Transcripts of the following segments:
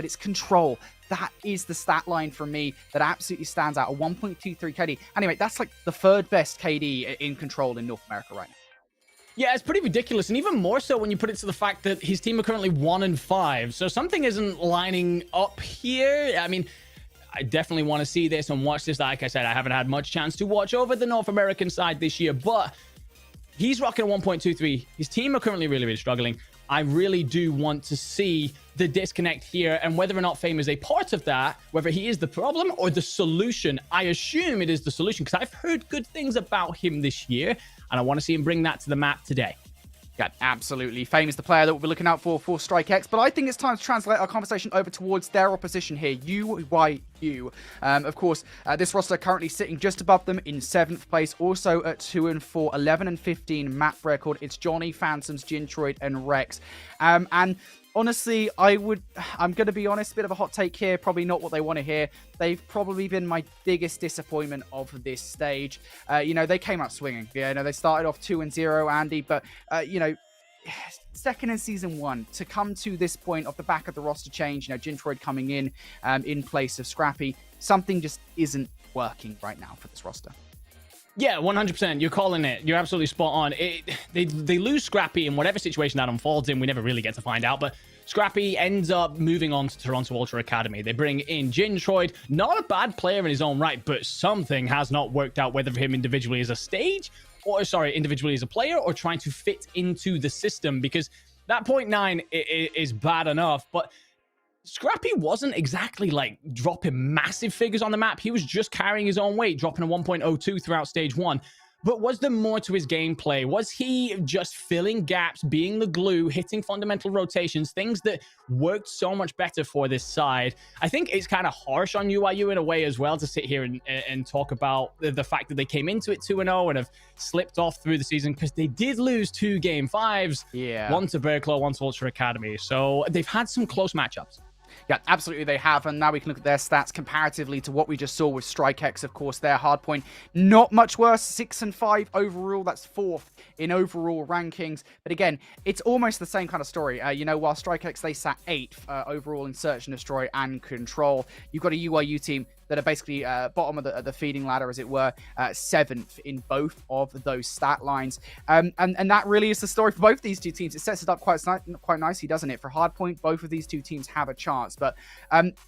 but it's control. That is the stat line for me that absolutely stands out. A 1.23 KD. Anyway, that's like the third best KD in control in North America right now. Yeah, it's pretty ridiculous, and even more so when you put it to the fact that his team are currently 1-5. So something isn't lining up here. I mean, I definitely want to see this and watch this. Like I said, I haven't had much chance to watch over the North American side this year, but he's rocking a 1.23. His team are currently really, really struggling. I really do want to see the disconnect here, and whether or not Fame is a part of that, whether he is the problem or the solution. I assume it is the solution because I've heard good things about him this year, and I want to see him bring that to the map today. Yeah, absolutely. Fame is the player that we'll be looking out for StrikeX, but I think it's time to translate our conversation over towards their opposition here, UYU. Of course, this roster currently sitting just above them in 7th place, also at 2-4, 11-15 map record. It's Johnny, Phantoms, Gintroid, and Rex. And honestly, I'm going to be honest, a bit of a hot take here, probably not what they want to hear. They've probably been my biggest disappointment of this stage. They came out swinging. They started off 2-0, Andy, but, second in season 1 to come to this point off the back of the roster change, Gintroid coming in place of Scrappy, something just isn't working right now for this roster. Yeah, 100%. You're calling it. You're absolutely spot on. They lose Scrappy in whatever situation that unfolds in. We never really get to find out, but Scrappy ends up moving on to Toronto Ultra Academy. They bring in Gintroid. Not a bad player in his own right, but something has not worked out, whether for him individually as a stage, individually as a player, or trying to fit into the system, because that 0.9 is bad enough, but Scrappy wasn't exactly like dropping massive figures on the map. He was just carrying his own weight, dropping a 1.02 throughout stage 1. But was there more to his gameplay? Was he just filling gaps, being the glue, hitting fundamental rotations, things that worked so much better for this side? I think it's kind of harsh on UIU in a way as well to sit here and talk about the fact that they came into it 2-0 and have slipped off through the season, because they did lose 2 Game 5s. Yeah. One to Berklow, one to Ultra Academy. So they've had some close matchups. Yeah, absolutely they have, and now we can look at their stats comparatively to what we just saw with StrikeX. Of course, their hardpoint, not much worse, 6-5 overall. That's 4th in overall rankings. But again, it's almost the same kind of story. While StrikeX, they sat 8th overall in Search and Destroy and Control, you've got a UIU team that are basically bottom of the feeding ladder, as it were, 7th in both of those stat lines. And that really is the story for both these two teams. It sets it up quite nicely, doesn't it? For hardpoint, both of these two teams have a chance. But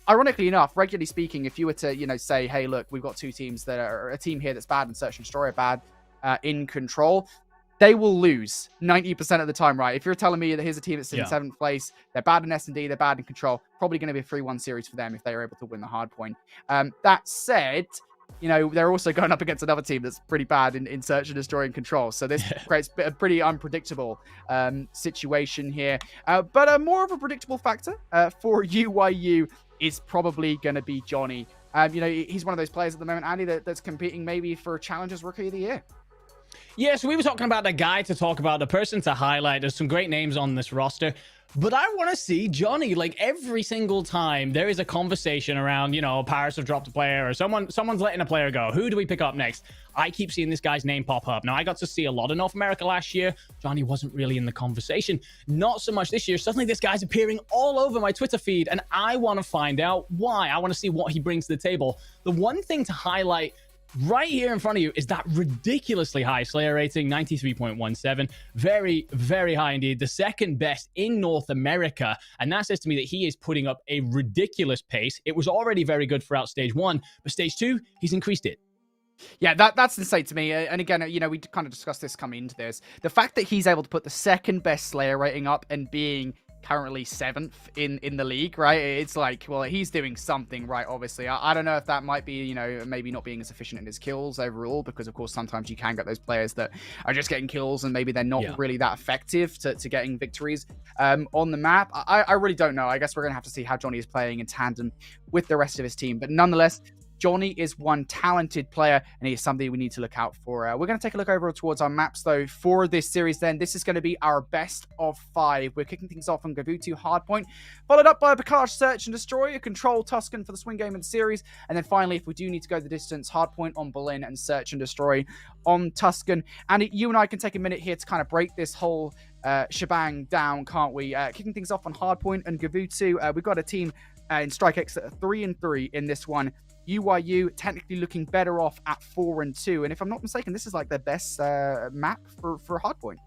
ironically enough, regularly speaking, if you were to, say, hey, look, we've got 2 teams that are a team here that's bad in Search and Destroy, bad in Control, they will lose 90% of the time, right? If you're telling me that here's a team that's in 7th place, they're bad in S&D, they're bad in Control, probably going to be a 3-1 series for them if they are able to win the hard point. That said, they're also going up against another team that's pretty bad in Search and Destroy and Control. So this creates a pretty unpredictable situation here. But more of a predictable factor for UYU is probably going to be Johnny. He's one of those players at the moment, Andy, that's competing maybe for Challengers Rookie of the Year. Yeah, so we were talking about the guy to talk about, the person to highlight. There's some great names on this roster, but I want to see Johnny. Like, every single time there is a conversation around, Paris have dropped a player, or someone's letting a player go. Who do we pick up next? I keep seeing this guy's name pop up. Now, I got to see a lot of North America last year. Johnny wasn't really in the conversation. Not so much this year. Suddenly, this guy's appearing all over my Twitter feed, and I want to find out why. I want to see what he brings to the table. The one thing to highlight right here in front of you is that ridiculously high Slayer rating, 93.17. Very, very high indeed. The second best in North America. And that says to me that he is putting up a ridiculous pace. It was already very good throughout stage 1, but stage 2, he's increased it. Yeah, that's insane to me. And again, we kind of discussed this coming into this. The fact that he's able to put the second best Slayer rating up and being currently 7th in the league, right? It's like, well, he's doing something right, obviously. I don't know if that might be, maybe not being as efficient in his kills overall, because of course sometimes you can get those players that are just getting kills and maybe they're not really that effective to getting victories on the map. I really don't know. I guess we're gonna have to see how Johnny is playing in tandem with the rest of his team, but nonetheless, Johnny is one talented player, and he is somebody we need to look out for. We're going to take a look over towards our maps, though, for this series then. This is going to be our best of 5. We're kicking things off on Gavutu Hardpoint, followed up by a Picard Search and Destroy, a Control Tuscan for the swing game in the series, and then finally, if we do need to go the distance, Hardpoint on Berlin and Search and Destroy on Tuscan. And you and I can take a minute here to kind of break this whole shebang down, can't we? Kicking things off on Hardpoint and Gavutu, we've got a team and StrikeX at 3-3 in this one. UYU technically looking better off at 4-2, and if I'm not mistaken, this is like their best map for Hardpoint.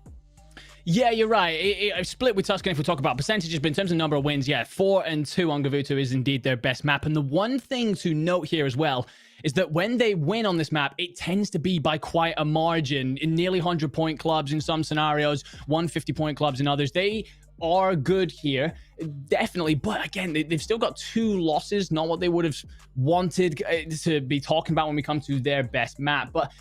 Yeah, you're right. I split with Tuscan if we talk about percentages, but in terms of number of wins, yeah, 4-2 on Gavutu is indeed their best map. And the one thing to note here as well is that when they win on this map, it tends to be by quite a margin. In nearly 100-point clubs in some scenarios, 150-point clubs in others. They are good here, definitely, but again, they've still got 2 losses, not what they would have wanted to be talking about when we come to their best map, but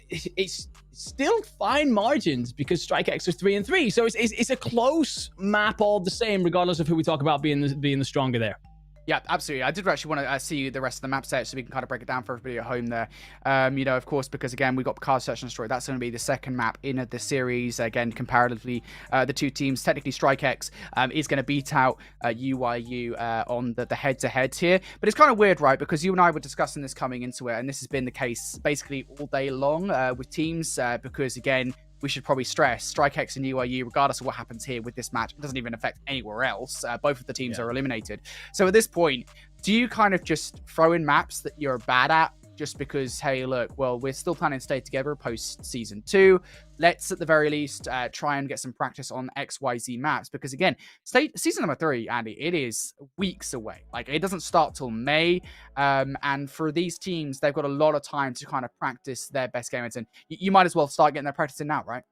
it's still fine margins because StrikeX is 3-3, so it's a close map all the same, regardless of who we talk about being the stronger there. Yeah, absolutely. I did actually want to see the rest of the map set so we can kind of break it down for everybody at home there. You know, of course, because again, we've got Card Search and Destroy. That's going to be the second map in the series. Again, comparatively, the 2 teams, technically StrikeX is going to beat out UYU on the head-to-head here. But it's kind of weird, right? Because you and I were discussing this coming into it, and this has been the case basically all day long with teams because, again, we should probably stress StrikeX and UYU, regardless of what happens here with this match, it doesn't even affect anywhere else. Both of the teams are eliminated. So at this point, do you kind of just throw in maps that you're bad at just because, hey, look, well, we're still planning to stay together post season 2. Let's at the very least try and get some practice on XYZ maps because, again, season number 3, Andy, it is weeks away. Like, it doesn't start till May. And for these teams, they've got a lot of time to kind of practice their best games. And you might as well start getting their practice in now, right?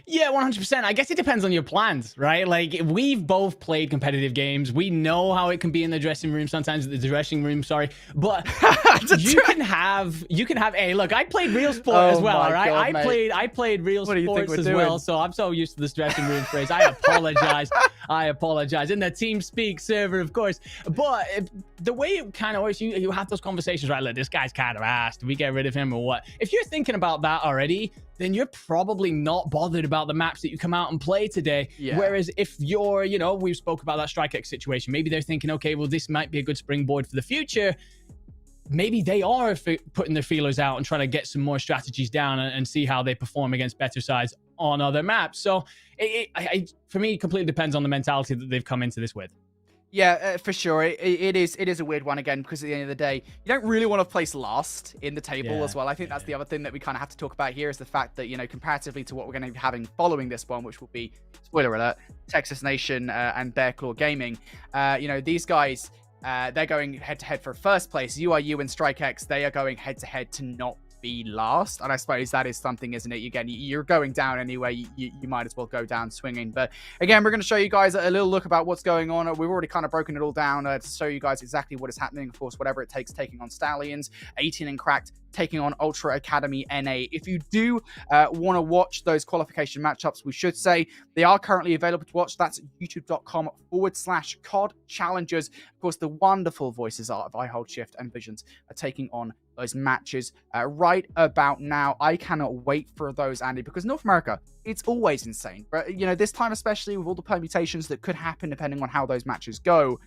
Yeah, 100%. I guess it depends on your plans, right? Like, we've both played competitive games. We know how it can be in the dressing room, sometimes the dressing room, sorry. But you can have, hey, look, I played real sport as well, all right? God, I played real sports as well, so I'm so used to this dressing room phrase. I apologize. I apologize. In the team speak server, of course. But the way it kind of always, you have those conversations, right? Like, this guy's kind of ass. Do we get rid of him or what? If you're thinking about that already, then you're probably not bothered about the maps that you come out and play today. Yeah. Whereas if you're, you know, we've spoke about that StrikeX situation. Maybe they're thinking, okay, well, this might be a good springboard for the future. Maybe they are putting their feelers out and trying to get some more strategies down and see how they perform against better sides on other maps. So for me, it completely depends on the mentality that they've come into this with. Yeah, for sure. It is a weird one again because at the end of the day, you don't really want to place last in the table as well. I think that's the other thing that we kind of have to talk about here is the fact that, you know, comparatively to what we're going to be having following this one, which will be, spoiler alert, Texas Nation and Bear Claw Gaming. You know, these guys, they're going head-to-head for first place. UIU and StrikeX, they are going head-to-head to not be last, and I suppose that is something, isn't it? Again, you're going down anyway, you might as well go down swinging. But again, we're going to show you guys a little look about what's going on. We've already kind of broken it all down to show you guys exactly what is happening. Of course, whatever it takes, taking on Stallions, 18 and Cracked, taking on Ultra Academy NA. If you do want to watch those qualification matchups, we should say they are currently available to watch. That's youtube.com/COD Challengers. Of course, the wonderful voices of I Hold Shift and Visions are taking on those matches right about now. I cannot wait for those, Andy, because North America, it's always insane. But, you know, this time especially with all the permutations that could happen depending on how those matches go,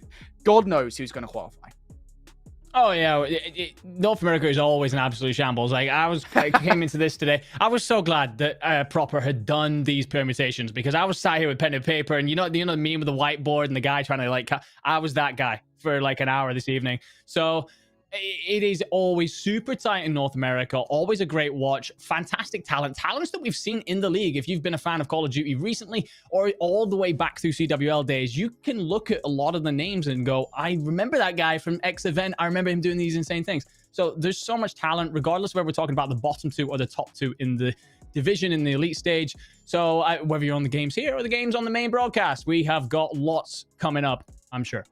God knows who's going to qualify. Oh, yeah. North America is always an absolute shambles. Like, I came into this today. I was so glad that Proper had done these permutations because I was sat here with pen and paper and you know the meme with the whiteboard and the guy trying to, like, I was that guy for like an hour this evening. So it is always super tight in North America, always a great watch, fantastic talents that we've seen in the league. If you've been a fan of Call of Duty recently or all the way back through CWL days, you can look at a lot of the names and go, I remember that guy from X event. I remember him doing these insane things. So there's so much talent, regardless of whether we're talking about the bottom 2 or the top 2 in the division in the elite stage. So whether you're on the games here or the games on the main broadcast, we have got lots coming up, I'm sure.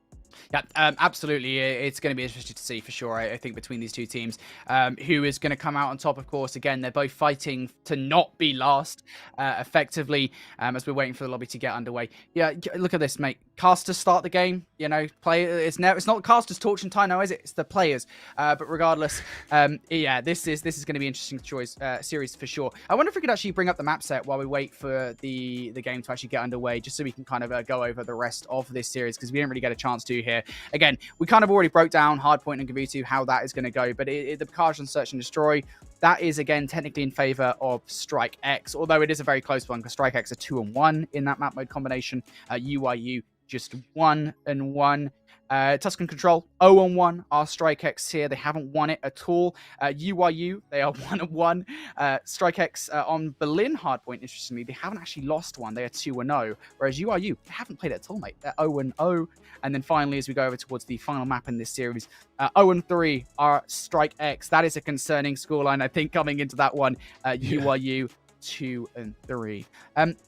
Yeah, absolutely. It's going to be interesting to see for sure, I think, between these two teams. Who is going to come out on top, of course. Again, they're both fighting to not be last, effectively, as we're waiting for the lobby to get underway. Yeah, look at this, mate. Casters start the game, you know, it's not Casters torching time now, is it? It's the players. But regardless, yeah, this is going to be an interesting series for sure. I wonder if we could actually bring up the map set while we wait for the game to actually get underway, just so we can kind of go over the rest of this series, because we didn't really get a chance to here. Again, we kind of already broke down Hardpoint and Gavutu, how that is going to go, but the Precaution Search and Destroy, that is, again, technically in favor of StrikeX, although it is a very close one, because StrikeX are 2-1 in that map mode combination. UIU just 1-1. Tuscan Control, 0-1. Our StrikeX here, they haven't won it at all. UYU, they are 1-1. StrikeX on Berlin Hardpoint, interestingly, they haven't actually lost one. They are 2-0. Whereas UYU, they haven't played it at all, mate. They're 0-0. And then finally, as we go over towards the final map in this series, 0-3 are StrikeX. That is a concerning scoreline, I think, coming into that one. UYU 2-3.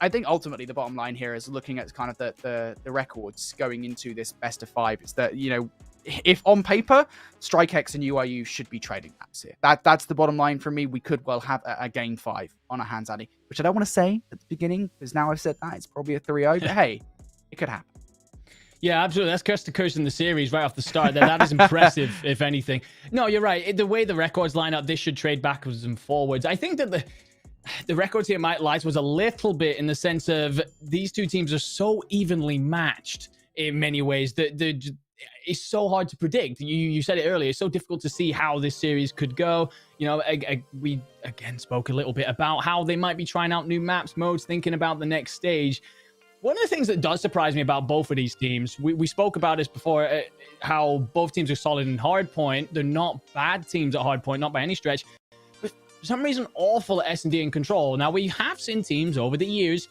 I think ultimately the bottom line here is looking at kind of the records going into this best of 5. It's that, you know, if on paper, StrikeX and UIU should be trading maps here. That's the bottom line for me. We could well have a game 5 on our hands, Andy, which I don't want to say at the beginning, because now I've said that, it's probably a 3-0, but hey, it could happen. Yeah, absolutely. That's coast to coast in the series right off the start. That is impressive, if anything. No, you're right. The way the records line up, this should trade backwards and forwards. I think that the records here might lie was a little bit in the sense of these two teams are so evenly matched in many ways that it's so hard to predict. You said it earlier. It's so difficult to see how this series could go. You know, we again spoke a little bit about how they might be trying out new maps, modes, thinking about the next stage. One of the things that does surprise me about both of these teams, we spoke about this before, how both teams are solid in hardpoint. They're not bad teams at hardpoint, not by any stretch. But for some reason, awful at S&D and control. Now, we have seen teams over the years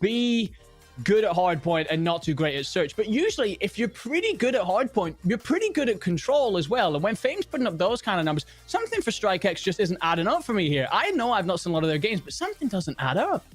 be good at hardpoint and not too great at search. But usually, if you're pretty good at hardpoint, you're pretty good at control as well. And when Fame's putting up those kind of numbers, something for StrikeX just isn't adding up for me here. I know I've not seen a lot of their games, but something doesn't add up.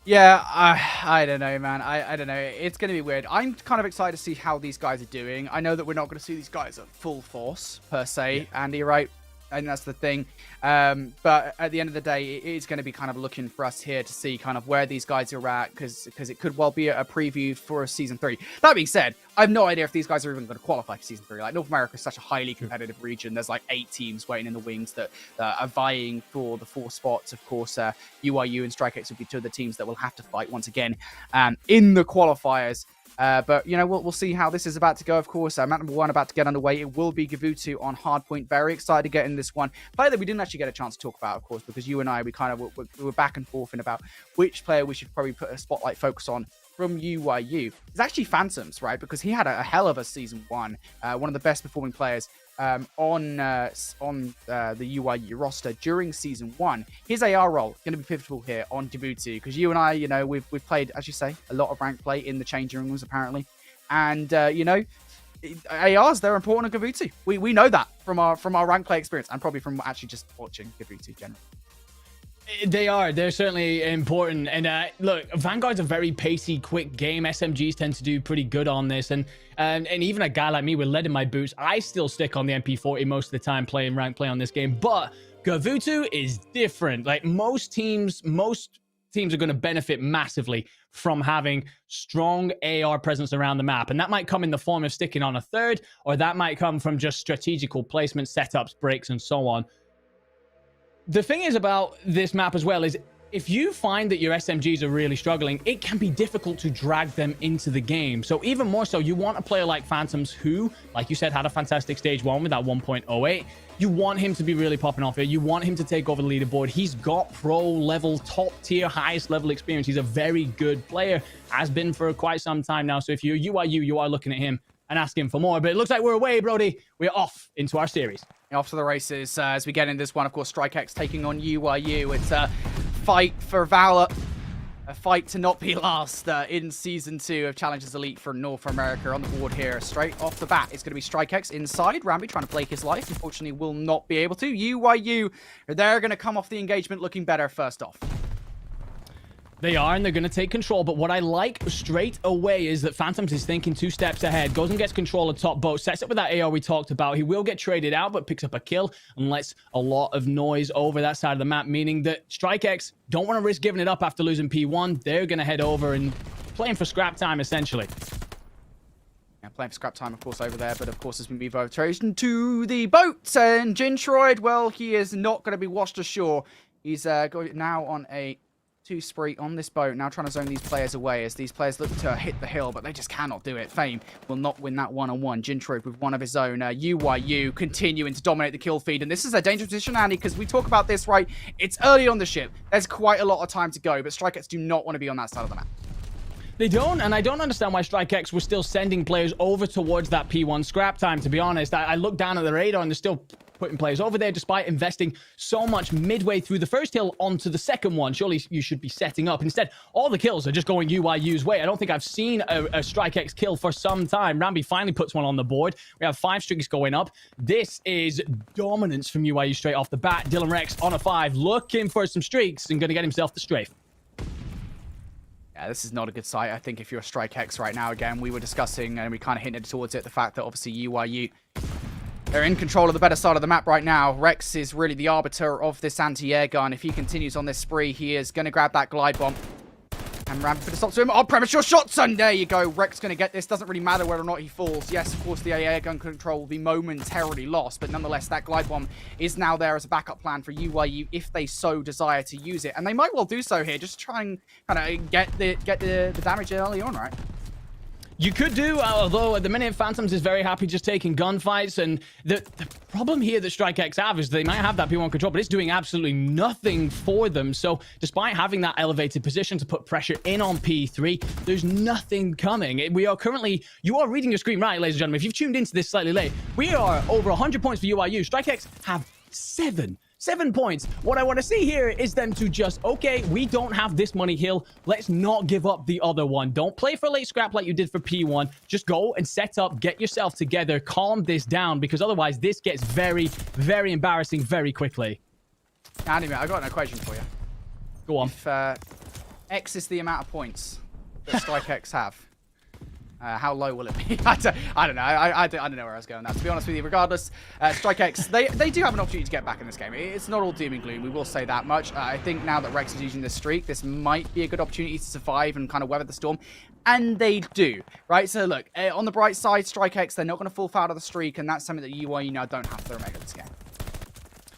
Yeah, I don't know, man. I don't know. It's going to be weird. I'm kind of excited to see how these guys are doing. I know that we're not going to see these guys at full force, per se. Yeah. Andy, right? And that's the thing. But at the end of the day, it is going to be kind of looking for us here to see kind of where these guys are at, because it could well be a preview for Season 3. That being said, I have no idea if these guys are even going to qualify for Season 3. Like, North America is such a highly competitive region. There's like 8 teams waiting in the wings that are vying for the 4 spots. Of course, UIU and StrikeX will be 2 of the teams that will have to fight once again in the qualifiers. But, you know, we'll see how this is about to go, of course. Map number 1 about to get underway. It will be Gavutu on Hardpoint. Very excited to get in this one. Player that we didn't actually get a chance to talk about, of course, because you and I, we were back and forth in about which player we should probably put a spotlight focus on from UYU. It's actually Phantoms, right? Because he had a hell of a Season 1. One of the best performing players on the UYU roster during Season 1. His AR role is going to be pivotal here on Gavutu, because you and I, you know, we've played, as you say, a lot of rank play in the changing rooms apparently, and you know, ARs, they're important on Gavutu. We know that from our rank play experience, and probably from actually just watching Gavutu generally. They're certainly important. And look, Vanguard's a very pacey, quick game. SMGs tend to do pretty good on this. And even a guy like me with lead in my boots, I still stick on the MP40 most of the time playing rank play on this game. But Gavutu is different. Like, most teams are going to benefit massively from having strong AR presence around the map. And that might come in the form of sticking on a third, or that might come from just strategical placement, setups, breaks, and so on. The thing is about this map as well is if you find that your SMGs are really struggling, it can be difficult to drag them into the game. So even more so, you want a player like Phantoms who, like you said, had a fantastic stage 1 with that 1.08. You want him to be really popping off here. You want him to take over the leaderboard. He's got pro level, top tier, highest level experience. He's a very good player, has been for quite some time now. So if you're UIU, you are looking at him and asking for more. But it looks like we're away, Brody. We're off into our series. Off to the races as we get in this one. Of course, StrikeX taking on UIU. It's a fight for valor, a fight to not be last in Season 2 of Challengers Elite from North America. On the board here, straight off the bat, it's going to be StrikeX inside. Rambi trying to play his life. Unfortunately, will not be able to. UIU, they're going to come off the engagement looking better first off. They are, and they're going to take control. But what I like straight away is that Phantoms is thinking 2 steps ahead. Goes and gets control of top boat. Sets up with that AR we talked about. He will get traded out, but picks up a kill and lets a lot of noise over that side of the map, meaning that StrikeX don't want to risk giving it up after losing P1. They're going to head over and playing for scrap time, essentially. Yeah, playing for scrap time, of course, over there. But, of course, as we move over to the boats, and Gintroid, well, he is not going to be washed ashore. He's going now on a 2 spree on this boat, now trying to zone these players away as these players look to hit the hill, but they just cannot do it. Fame will not win that one-on-one. Gintroid with one of his own. UYU continuing to dominate the kill feed, and this is a dangerous position, Andy, because we talk about this, right? It's early on the ship. There's quite a lot of time to go, but StrikeX do not want to be on that side of the map. They don't, and I don't understand why StrikeX was still sending players over towards that P1 scrap time, to be honest. I looked down at the radar, and they're still putting players over there despite investing so much midway through the first hill onto the second one. Surely you should be setting up. Instead, all the kills are just going UIU's way. I don't think I've seen a StrikeX kill for some time. Rambi finally puts one on the board. We have 5 streaks going up. This is dominance from UIU straight off the bat. Dylan Rex on a 5, looking for some streaks and going to get himself the strafe. Yeah, this is not a good sight. I think if you're a StrikeX right now, again, we were discussing and we kind of hinted towards it, the fact that obviously UIU, they're in control of the better side of the map right now. Rex is really the arbiter of this anti-air gun. If he continues on this spree, he is going to grab that glide bomb. And Rambi for the stop to him. Oh, premature shots, and there you go. Rex going to get this. Doesn't really matter whether or not he falls. Yes, of course, the air gun control will be momentarily lost, but nonetheless, that glide bomb is now there as a backup plan for UIU if they so desire to use it. And they might well do so here. Just try and kind of get the damage early on, right? You could do, although at the minute, Phantoms is very happy just taking gunfights. And the problem here that StrikeX have is they might have that P1 control, but it's doing absolutely nothing for them. So despite having that elevated position to put pressure in on P3, there's nothing coming. We are currently, you are reading your screen right, ladies and gentlemen. If you've tuned into this slightly late, we are over 100 points for UIU. StrikeX have 7 points. What I want to see here is them to just, okay, we don't have this money hill. Let's not give up the other one. Don't play for late scrap like you did for P1. Just go and set up, get yourself together, calm this down, because otherwise this gets very, very embarrassing very quickly. Anyway, I got an equation for you. Go on. If X is the amount of points that StrikeX have, how low will it be? I don't know. I don't know where I was going now. To be honest with you, regardless, StrikeX, they do have an opportunity to get back in this game. It's not all doom and gloom. We will say that much. I think now that Rex is using this streak, this might be a good opportunity to survive and kind of weather the storm. And they do, right? So look, on the bright side, StrikeX, they're not going to fall foul of the streak, and that's something that UIU now don't have to remember this game.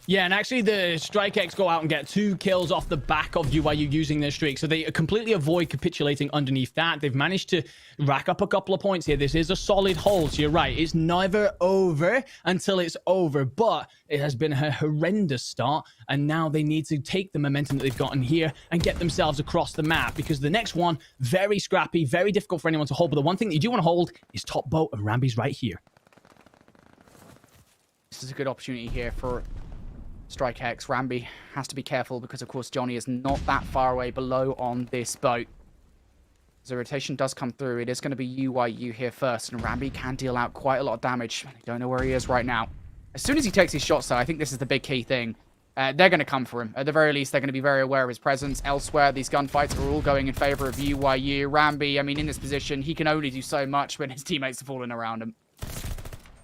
Yeah, and actually the StrikeX go out and get 2 kills off the back of UIU using their streak. So they completely avoid capitulating underneath that. They've managed to rack up a couple of points here. This is a solid hold, so you're right. It's never over until it's over, but it has been a horrendous start, and now they need to take the momentum that they've gotten here and get themselves across the map, because the next one, very scrappy, very difficult for anyone to hold. But the one thing that you do want to hold is top boat, and Rambi's right here. This is a good opportunity here for StrikeX. Rambi has to be careful because, of course, Johnny is not that far away below on this boat. As the rotation does come through, it is going to be UIU here first, and Rambi can deal out quite a lot of damage. I don't know where he is right now. As soon as he takes his shots, though, I think this is the big key thing. They're going to come for him. At the very least, they're going to be very aware of his presence. Elsewhere, these gunfights are all going in favor of UIU. Rambi, I mean, in this position, he can only do so much when his teammates are falling around him.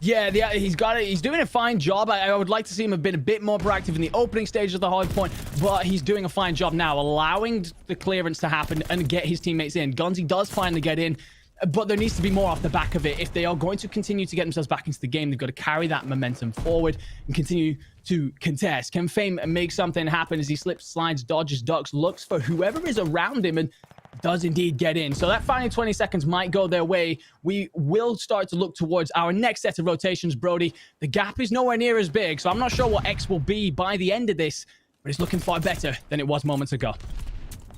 Yeah, he's got it. He's doing a fine job. I would like to see him have been a bit more proactive in the opening stage of the hard point, but he's doing a fine job now, allowing the clearance to happen and get his teammates in. Gunzy does finally get in, but there needs to be more off the back of it. If they are going to continue to get themselves back into the game, they've got to carry that momentum forward and continue to contest. Can Fame make something happen as he slips, slides, dodges, ducks, looks for whoever is around him, and does indeed get in. So that final 20 seconds might go their way. We will start to look towards our next set of rotations, Brody. The gap is nowhere near as big, so I'm not sure what X will be by the end of this, but it's looking far better than it was moments ago.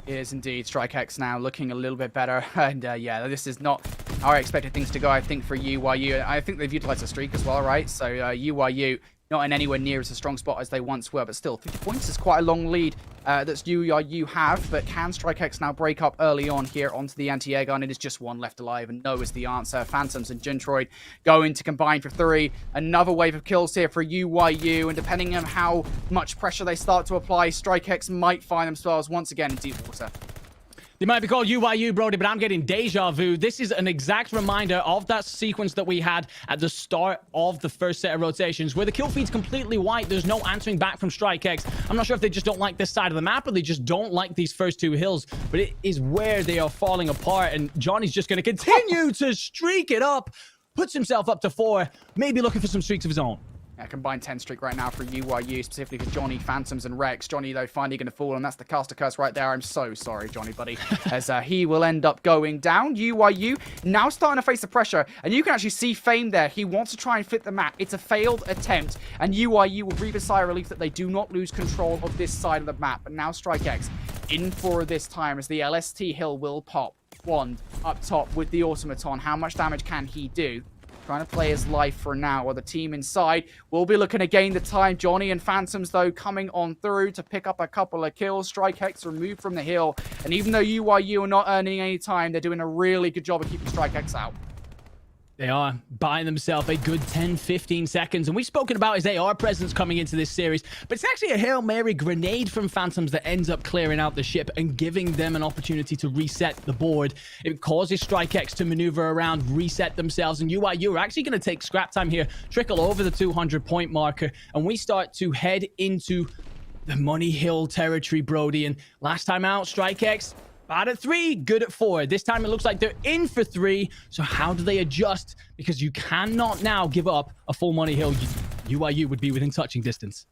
It is indeed. StrikeX now looking a little bit better. And yeah, this is not how I expected things to go, I think, for UIU. I think they've utilized a streak as well, right? So UIU not in anywhere near as a strong spot as they once were, but still 50 points is quite a long lead that's UIU have. But can StrikeX now break up early on here onto the anti-air gun? It is just one left alive, and no is the answer. Phantoms and Gentroid going to combine for 3. Another wave of kills here for UIU, and depending on how much pressure they start to apply, StrikeX might find themselves once again in deep water. They might be called UIU, Brody, but I'm getting deja vu. This is an exact reminder of that sequence that we had at the start of the first set of rotations, where the kill feed's completely white. There's no answering back from StrikeX. I'm not sure if they just don't like this side of the map, or they just don't like these first 2 hills, but it is where they are falling apart, and Johnny's just going to continue to streak it up, puts himself up to 4, maybe looking for some streaks of his own. Yeah, combined 10 streak right now for UIU, specifically for Johnny, Phantoms, and Rex. Johnny, though, finally going to fall, and that's the caster curse right there. I'm so sorry, Johnny, buddy, as he will end up going down. UIU now starting to face the pressure, and you can actually see Fame there. He wants to try and flip the map. It's a failed attempt, and UIU will breathe a sigh of relief that they do not lose control of this side of the map. But now StrikeX in for this time as the LST hill will pop. Wand up top with the automaton. How much damage can he do? Trying to play his life for now, while the team inside will be looking to gain the time. Johnny and Phantoms, though, coming on through to pick up a couple of kills. Strike X removed from the hill. And even though UYU are not earning any time, they're doing a really good job of keeping Strike X out. They are buying themselves a good 10-15 seconds. And we've spoken about his AR presence coming into this series. But it's actually a Hail Mary grenade from Phantoms that ends up clearing out the ship and giving them an opportunity to reset the board. It causes Strike X to maneuver around, reset themselves. And UIU are actually going to take scrap time here, trickle over the 200-point marker. And we start to head into the Money Hill territory, Brody. And last time out, Strike X bad at 3, good at 4. This time it looks like they're in for 3. So how do they adjust? Because you cannot now give up a full Money Hill. UIU would be within touching distance.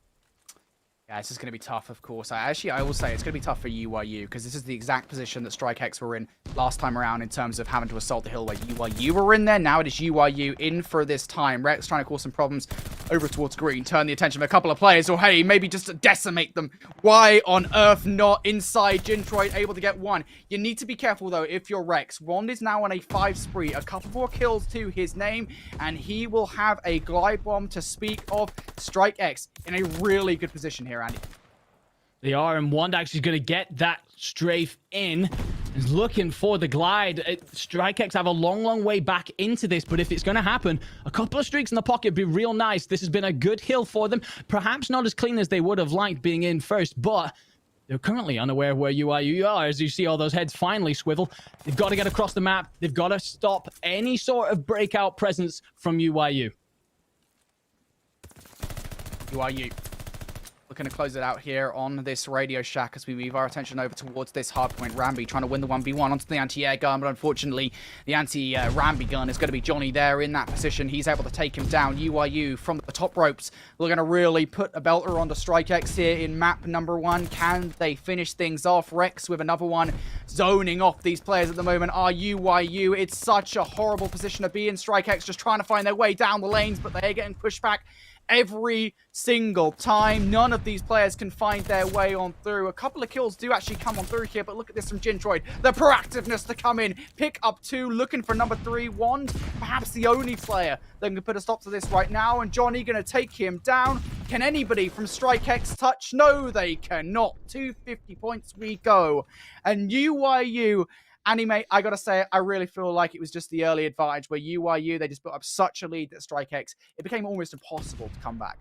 Yeah, this is going to be tough, of course. I will say it's going to be tough for UYU because this is the exact position that Strike X were in last time around in terms of having to assault the hill where UYU were in there. Now it is UYU in for this time. Rex trying to cause some problems over towards green. Turn the attention of a couple of players, or hey, maybe just to decimate them. Why on earth not? Inside, Gintroid able to get one. You need to be careful, though, if you're Rex. Wand is now on a 5 spree. A couple more kills to his name, and he will have a glide bomb to speak of. Strike X in a really good position here, Andy. They are, and Wand actually is going to get that strafe in. He's looking for the glide. Strike X have a long way back into this, but if it's going to happen, a couple of streaks in the pocket would be real nice. This has been a good hill for them. Perhaps not as clean as they would have liked being in first, but they're currently unaware of where UIU are. As you see all those heads finally swivel, they've got to get across the map. They've got to stop any sort of breakout presence from UIU. UIU looking to close it out here on this Radio Shack as we move our attention over towards this hardpoint. Rambi trying to win the 1v1 onto the anti-air gun, but unfortunately the anti-Rambi gun is going to be Johnny there in that position. He's able to take him down. UIU from the top ropes. We're going to really put a belter onto Strike X here in map number 1. Can they finish things off? Rex with another one zoning off these players at the moment are UIU. It's such a horrible position to be in. Strike X just trying to find their way down the lanes, but they're getting pushed back every single time. None of these players can find their way on through. A couple of kills do actually come on through here, but look at this from Gintroid. The proactiveness to come in, pick up 2, looking for number 3. Wand, perhaps the only player that can put a stop to this right now, and Johnny going to take him down. Can anybody from Strike X touch? No, they cannot. 250 points we go. And UYU, Anime, I gotta say, I really feel like it was just the early advantage where UYU, they just put up such a lead that Strike X, it became almost impossible to come back.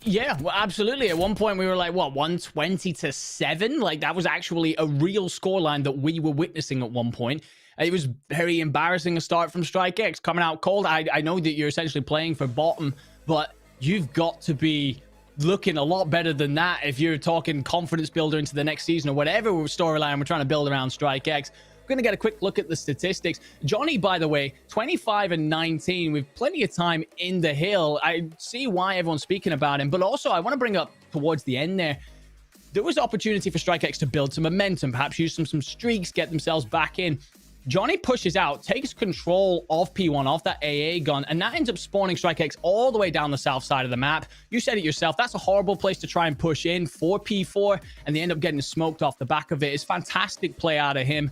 Yeah, well, absolutely. At one point, we were like, what, 120-7? Like, that was actually a real scoreline that we were witnessing at one point. It was very embarrassing a start from Strike X, coming out cold. I know that you're essentially playing for bottom, but you've got to be looking a lot better than that if you're talking confidence builder into the next season or whatever storyline we're trying to build around Strike X. We're going to get a quick look at the statistics. Johnny, by the way, 25-19 with plenty of time in the hill. I see why everyone's speaking about him, but also I want to bring up towards the end there was opportunity for Strike X to build some momentum, perhaps use some streaks, get themselves back in. Johnny pushes out, takes control of P1 off that AA gun, and that ends up spawning Strike X all the way down the south side of the map. You said it yourself, that's a horrible place to try and push in for P4, and they end up getting smoked off the back of it. It's fantastic play out of him.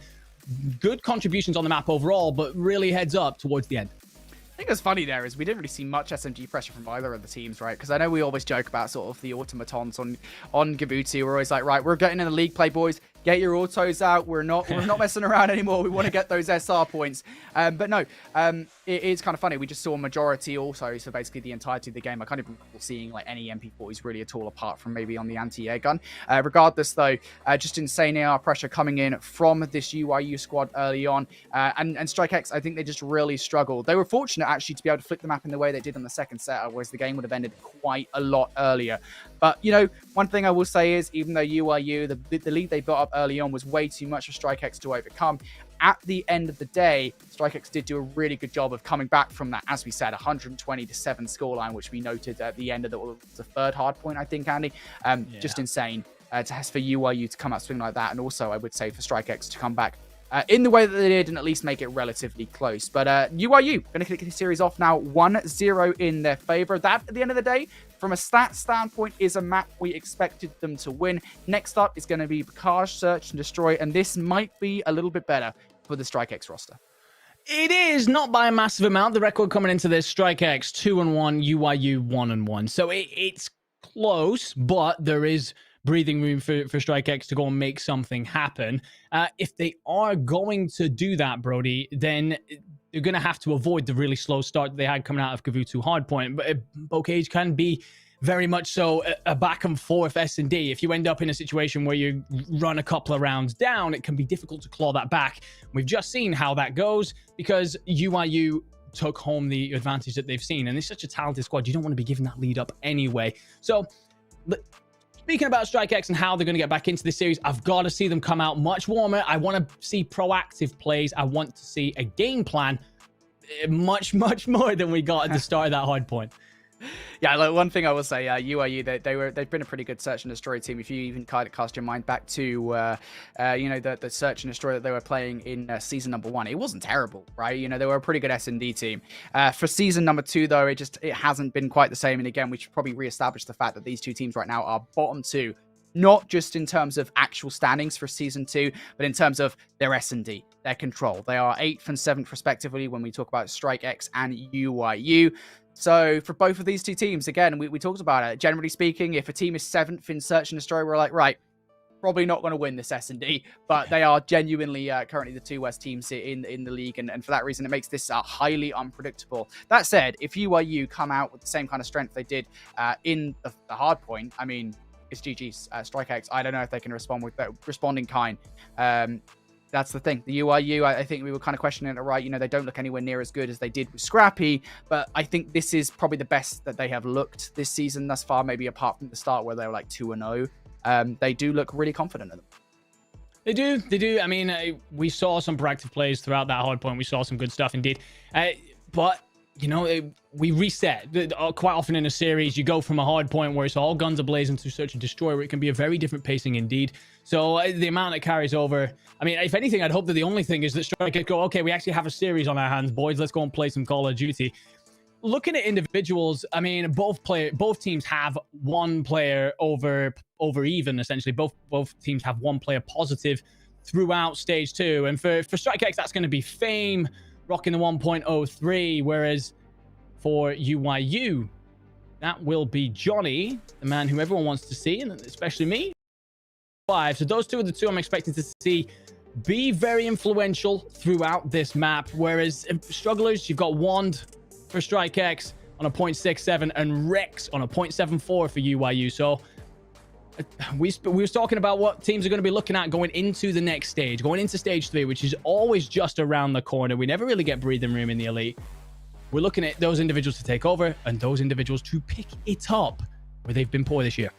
Good contributions on the map overall, but really heads up towards the end. I think what's funny there is we didn't really see much SMG pressure from either of the teams, right? Because I know we always joke about sort of the automatons on Gabuti. We're always like, right, we're getting in the league play, boys. Get your autos out. We're not messing around anymore. We want to get those SR points. But no, it is kind of funny. We just saw a majority also, so basically the entirety of the game. I can't even recall seeing like any MP40s really at all, apart from maybe on the anti-air gun. Regardless, though, just insane AR pressure coming in from this UIU squad early on. And Strike X, I think they just really struggled. They were fortunate actually to be able to flip the map in the way they did on the second set, whereas the game would have ended quite a lot earlier. But, you know, one thing I will say is, even though UIU, the lead they built up early on was way too much for Strike X to overcome, at the end of the day, Strike X did do a really good job of coming back from that, as we said, 120-7 scoreline, which we noted at the end of the third hard point, I think, Andy. Just insane for UIU to come out swinging like that, and also, I would say, for Strike X to come back in the way that they did and at least make it relatively close. But UIU going to kick the series off now 1-0 in their favor. That, at the end of the day, from a stat standpoint, is a map we expected them to win. Next up is going to be Bakaj, Search and Destroy, and this might be a little bit better for the StrikeX roster. It is not by a massive amount. The record coming into this, StrikeX 2-1, UIU 1-1. So it's close, but there is breathing room for StrikeX to go and make something happen. If they are going to do that, Brody, then they're going to have to avoid the really slow start that they had coming out of Kavutu Hardpoint. But Bocage can be very much so a back and forth S&D. If you end up in a situation where you run a couple of rounds down, it can be difficult to claw that back. We've just seen how that goes because UIU took home the advantage that they've seen. And it's such a talented squad. You don't want to be giving that lead up anyway. So speaking about StrikeX and how they're going to get back into this series, I've got to see them come out much warmer. I want to see proactive plays. I want to see a game plan much more than we got at the start of that hard point. Yeah, like one thing I will say, UIU, they've been a pretty good search and destroy team. If you even kind of cast your mind back to, you know, the search and destroy that they were playing in season number 1, it wasn't terrible, right? You know, they were a pretty good S&D team. For season number 2, though, it hasn't been quite the same. And again, we should probably reestablish the fact that these two teams right now are bottom 2, not just in terms of actual standings for season 2, but in terms of their S&D, their control. They are 8th and 7th respectively when we talk about StrikeX and UIU. So for both of these two teams, again, we talked about it. Generally speaking, if a team is 7th in search and destroy, we're like, right, probably not going to win this S&D, but they are genuinely currently the 2 worst teams in the league, and for that reason, it makes this highly unpredictable. That said, if UIU come out with the same kind of strength they did in the hard point, I mean, it's GG's. StrikeX, I don't know if they can respond in kind. That's the thing. The UIU, I think we were kind of questioning it, right? You know, they don't look anywhere near as good as they did with Scrappy, but I think this is probably the best that they have looked this season thus far, maybe apart from the start where they were like 2-0. They do look really confident in them. They do. I mean, we saw some proactive plays throughout that hard point. We saw some good stuff indeed. But, you know, we reset. Quite often in a series, you go from a hard point where it's all guns a-blazing to search and destroy, where it can be a very different pacing indeed. So the amount that carries over, I mean, if anything, I'd hope that the only thing is that StrikeX go, okay, we actually have a series on our hands, boys. Let's go and play some Call of Duty. Looking at individuals, I mean, both teams have one player over even, essentially. Both teams have one player positive throughout stage 2. And for StrikeX, that's going to be Fame rocking the 1.03, whereas for UIU, that will be Johnny, the man who everyone wants to see, and especially me. 5. So those two are the two I'm expecting to see be very influential throughout this map. Whereas strugglers, you've got Wand for StrikeX on a 0.67 and Rex on a 0.74 for UIU. So we were talking about what teams are going to be looking at going into the next stage, going into stage 3, which is always just around the corner. We never really get breathing room in the elite. We're looking at those individuals to take over and those individuals to pick it up where they've been poor this year.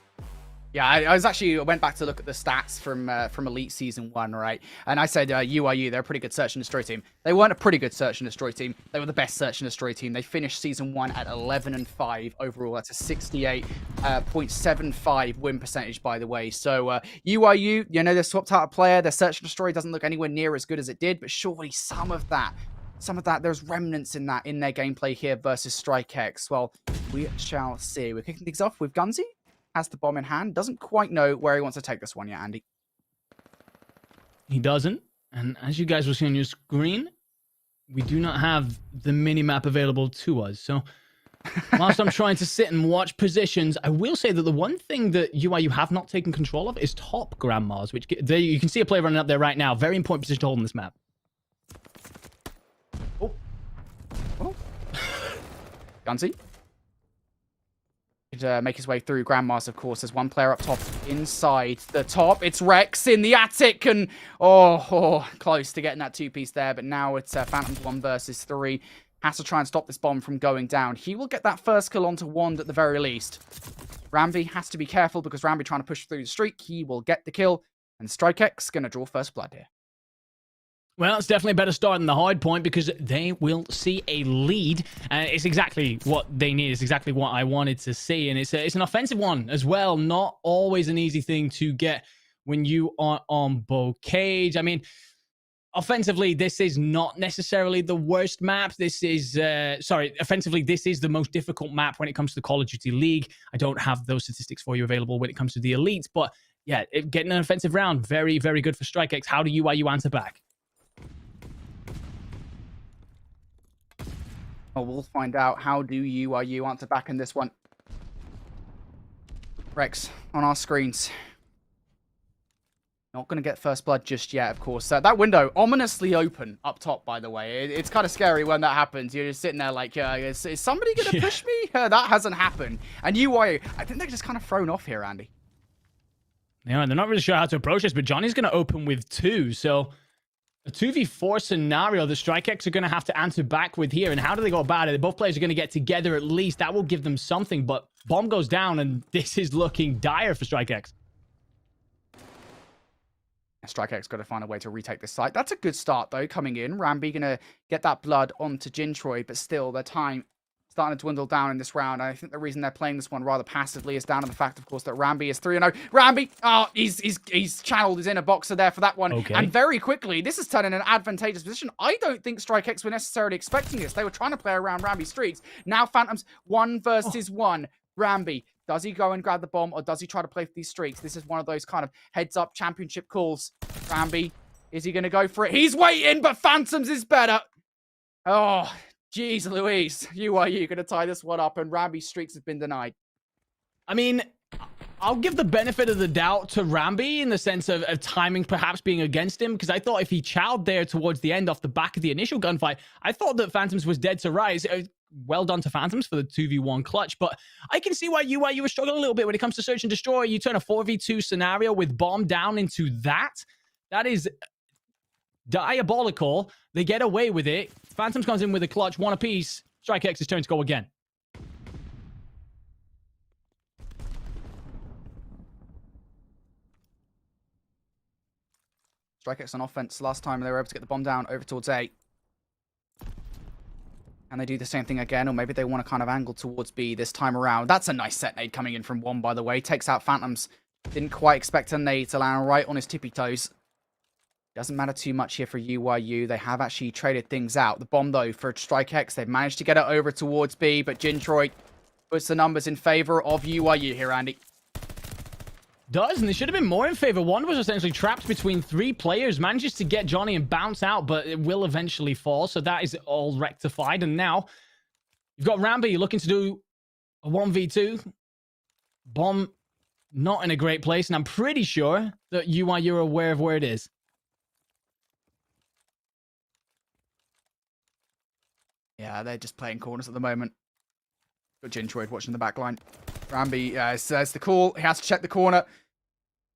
Yeah, I went back to look at the stats from Elite Season 1, right? And I said UIU, they're a pretty good search and destroy team. They weren't a pretty good search and destroy team. They were the best search and destroy team. They finished Season 1 at 11-5 overall. That's a 68.75 win percentage, by the way. So UIU, you know, they're swapped out a player. Their search and destroy doesn't look anywhere near as good as it did, but surely some of that, there's remnants in that in their gameplay here versus StrikeX. Well, we shall see. We're kicking things off with Gunzy. Has the bomb in hand. Doesn't quite know where he wants to take this one yet, Andy. He doesn't. And as you guys will see on your screen, we do not have the mini-map available to us. So whilst I'm trying to sit and watch positions, I will say that the one thing that UIU have not taken control of is top grandmas, which you can see a player running up there right now. Very important position to hold on this map. Oh. Gunzy. Make his way through Grandmas, of course. There's one player up top inside the top. It's Rex in the attic, and close to getting that 2-piece there. But now it's Phantoms 1 versus 3. Has to try and stop this bomb from going down. He will get that first kill onto Wand at the very least. Ramby has to be careful because Ramby trying to push through the streak. He will get the kill, and StrikeX gonna draw first blood here. Well, it's definitely a better start than the hard point because they will see a lead. It's exactly what they need. It's exactly what I wanted to see. And it's an offensive one as well. Not always an easy thing to get when you are on Bocage. I mean, offensively, this is not necessarily the worst map. This is, offensively, this is the most difficult map when it comes to the Call of Duty League. I don't have those statistics for you available when it comes to the Elite. But yeah, getting an offensive round, very, very good for StrikeX. How do UIU answer back? Well, we'll find out. How do you answer back in this one? Rex, on our screens. Not going to get first blood just yet, of course. That window, ominously open up top, by the way. It's kind of scary when that happens. You're just sitting there like, is somebody going to push me? That hasn't happened. And I think they're just kind of thrown off here, Andy. Yeah, they're not really sure how to approach this, but Johnny's going to open with 2. So a 2v4 scenario the StrikeX are going to have to answer back with here. And how do they go about it? Both players are going to get together at least. That will give them something, but bomb goes down, and this is looking dire for StrikeX. StrikeX got to find a way to retake this site. That's a good start, though, coming in. Rambi going to get that blood onto Jintroid, but still, their time starting to dwindle down in this round. And I think the reason they're playing this one rather passively is down to the fact, of course, that Rambi is 3-0. Rambi, he's channeled his inner boxer there for that one. Okay. And very quickly, this is turning an advantageous position. I don't think StrikeX were necessarily expecting this. They were trying to play around Rambi's streaks. Now Phantoms 1 versus 1. Rambi, does he go and grab the bomb, or does he try to play for these streaks? This is one of those kind of heads-up championship calls. Rambi, is he going to go for it? He's waiting, but Phantoms is better. Oh, jeez Louise. You are going to tie this one up, and Rambi's streaks have been denied. I mean, I'll give the benefit of the doubt to Rambi in the sense of timing perhaps being against him, because I thought if he chowed there towards the end off the back of the initial gunfight, I thought that Phantoms was dead to rise. Well done to Phantoms for the 2v1 clutch, but I can see why you were struggling a little bit when it comes to search and destroy. You turn a 4v2 scenario with bomb down into that. That is diabolical. They get away with it. Phantoms comes in with a clutch, 1 apiece. StrikeX's turn to go again. StrikeX on offense. Last time they were able to get the bomb down over towards A. And they do the same thing again, or maybe they want to kind of angle towards B this time around. That's a nice set nade coming in from 1, by the way. Takes out Phantoms. Didn't quite expect a nade to land right on his tippy toes. Doesn't matter too much here for UYU. They have actually traded things out. The bomb, though, for StrikeX. They've managed to get it over towards B, but Jintroid puts the numbers in favor of UYU here, Andy. Does, and they should have been more in favor. One was essentially trapped between 3 players, manages to get Johnny and bounce out, but it will eventually fall, so that is all rectified. And now you've got Rambi looking to do a 1v2. Bomb not in a great place, and I'm pretty sure that you're aware of where it is. Yeah, they're just playing corners at the moment. Got Jintroid watching the back line. Rambi says the call. He has to check the corner.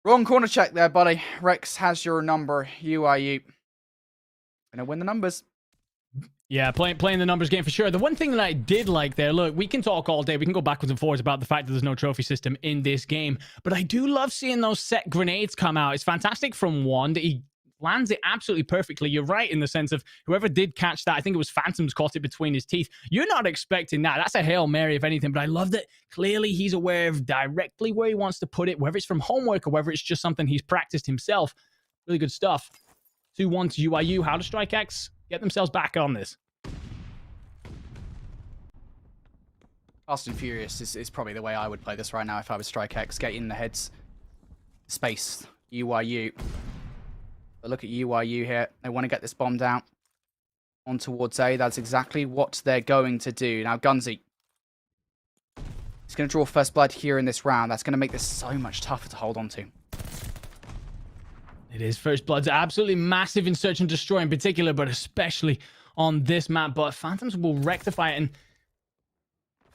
Wrong corner check there, buddy. Rex has your number. UIU. Gonna win the numbers. Yeah, playing the numbers game for sure. The one thing that I did like there, look, we can talk all day. We can go backwards and forwards about the fact that there's no trophy system in this game. But I do love seeing those set grenades come out. It's fantastic from Wand. He lands it absolutely perfectly. You're right in the sense of whoever did catch that, I think it was Phantoms, caught it between his teeth. You're not expecting that. That's a Hail Mary, if anything. But I love that clearly he's aware of directly where he wants to put it, whether it's from homework or whether it's just something he's practiced himself. Really good stuff. 2-1 to UIU. How does StrikeX get themselves back on this? Fast and Furious is probably the way I would play this right now if I was StrikeX. Get in the heads. Space. UIU. But look at UIU here. They want to get this bomb down on towards A. That's exactly what they're going to do. Now, Gunzy. He's going to draw first blood here in this round. That's going to make this so much tougher to hold on to. It is. First blood's absolutely massive in Search and Destroy in particular, but especially on this map. But Phantoms will rectify it, and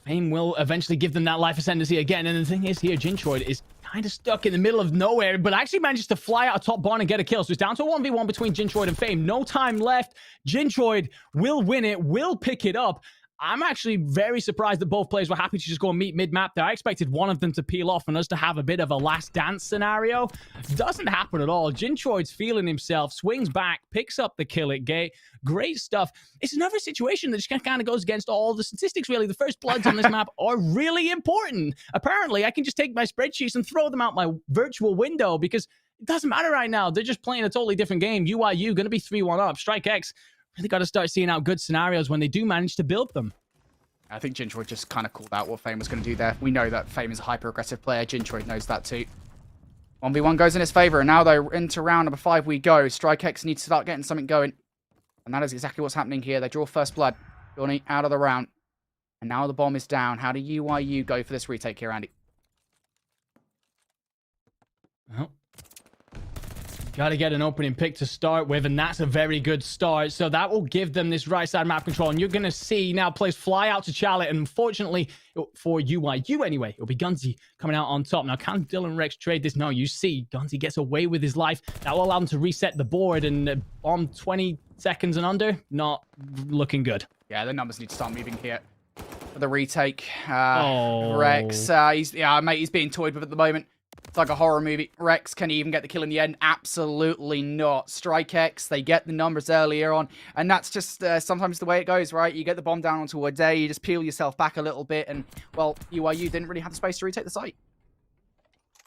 Fame will eventually give them that life ascendancy again. And the thing is here, Jintroid is kind of stuck in the middle of nowhere, but actually manages to fly out a top barn and get a kill. So it's down to a 1v1 between Jintroid and Fame. No time left. Jintroid will win it, will pick it up. I'm actually very surprised that both players were happy to just go and meet mid-map there. I expected one of them to peel off and us to have a bit of a last dance scenario. Doesn't happen at all. Jintroid's feeling himself, swings back, picks up the kill at gate. Great stuff. It's another situation that just kind of goes against all the statistics, really. The first bloods on this map are really important. Apparently, I can just take my spreadsheets and throw them out my virtual window because it doesn't matter right now. They're just playing a totally different game. UIU going to be 3-1 up. StrikeX really got to start seeing out good scenarios when they do manage to build them. I think Jintroid just kind of called out what Fame was going to do there. We know that Fame is a hyper-aggressive player. Jintroid knows that too. 1v1 goes in his favor, and now though, into round number 5 we go. StrikeX needs to start getting something going. And that is exactly what's happening here. They draw first blood. Johnny out of the round. And now the bomb is down. How do UIU go for this retake here, Andy? Well, got to get an opening pick to start with, and that's a very good start. So that will give them this right side map control. And you're going to see now players fly out to Charlotte. And unfortunately, for UIU anyway, it'll be Gunzy coming out on top. Now, can Dylan Rex trade this? No, you see Gunzy gets away with his life. That will allow him to reset the board, and bomb 20 seconds and under, not looking good. Yeah, the numbers need to start moving here for the retake. Oh. Rex, he's being toyed with at the moment. It's like a horror movie. Rex, can he even get the kill in the end? Absolutely not. StrikeX, they get the numbers earlier on. And that's just sometimes the way it goes, right? You get the bomb down onto a day, you just peel yourself back a little bit. And, well, UIU didn't really have the space to retake the site.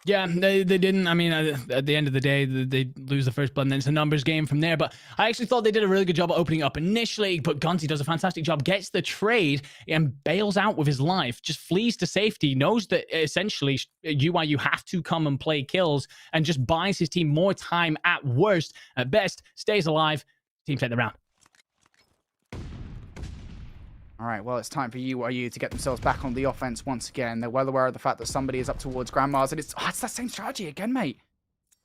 Yeah, they didn't. I mean, at the end of the day, they lose the first blood, and then it's a numbers game from there. But I actually thought they did a really good job of opening up initially, but Gunzy does a fantastic job, gets the trade, and bails out with his life, just flees to safety, knows that essentially UIU have to come and play kills, and just buys his team more time at worst. At best, stays alive, team take the round. All right, well, it's time for UIU to get themselves back on the offense once again. They're well aware of the fact that somebody is up towards Grandma's, and it's that same strategy again, mate.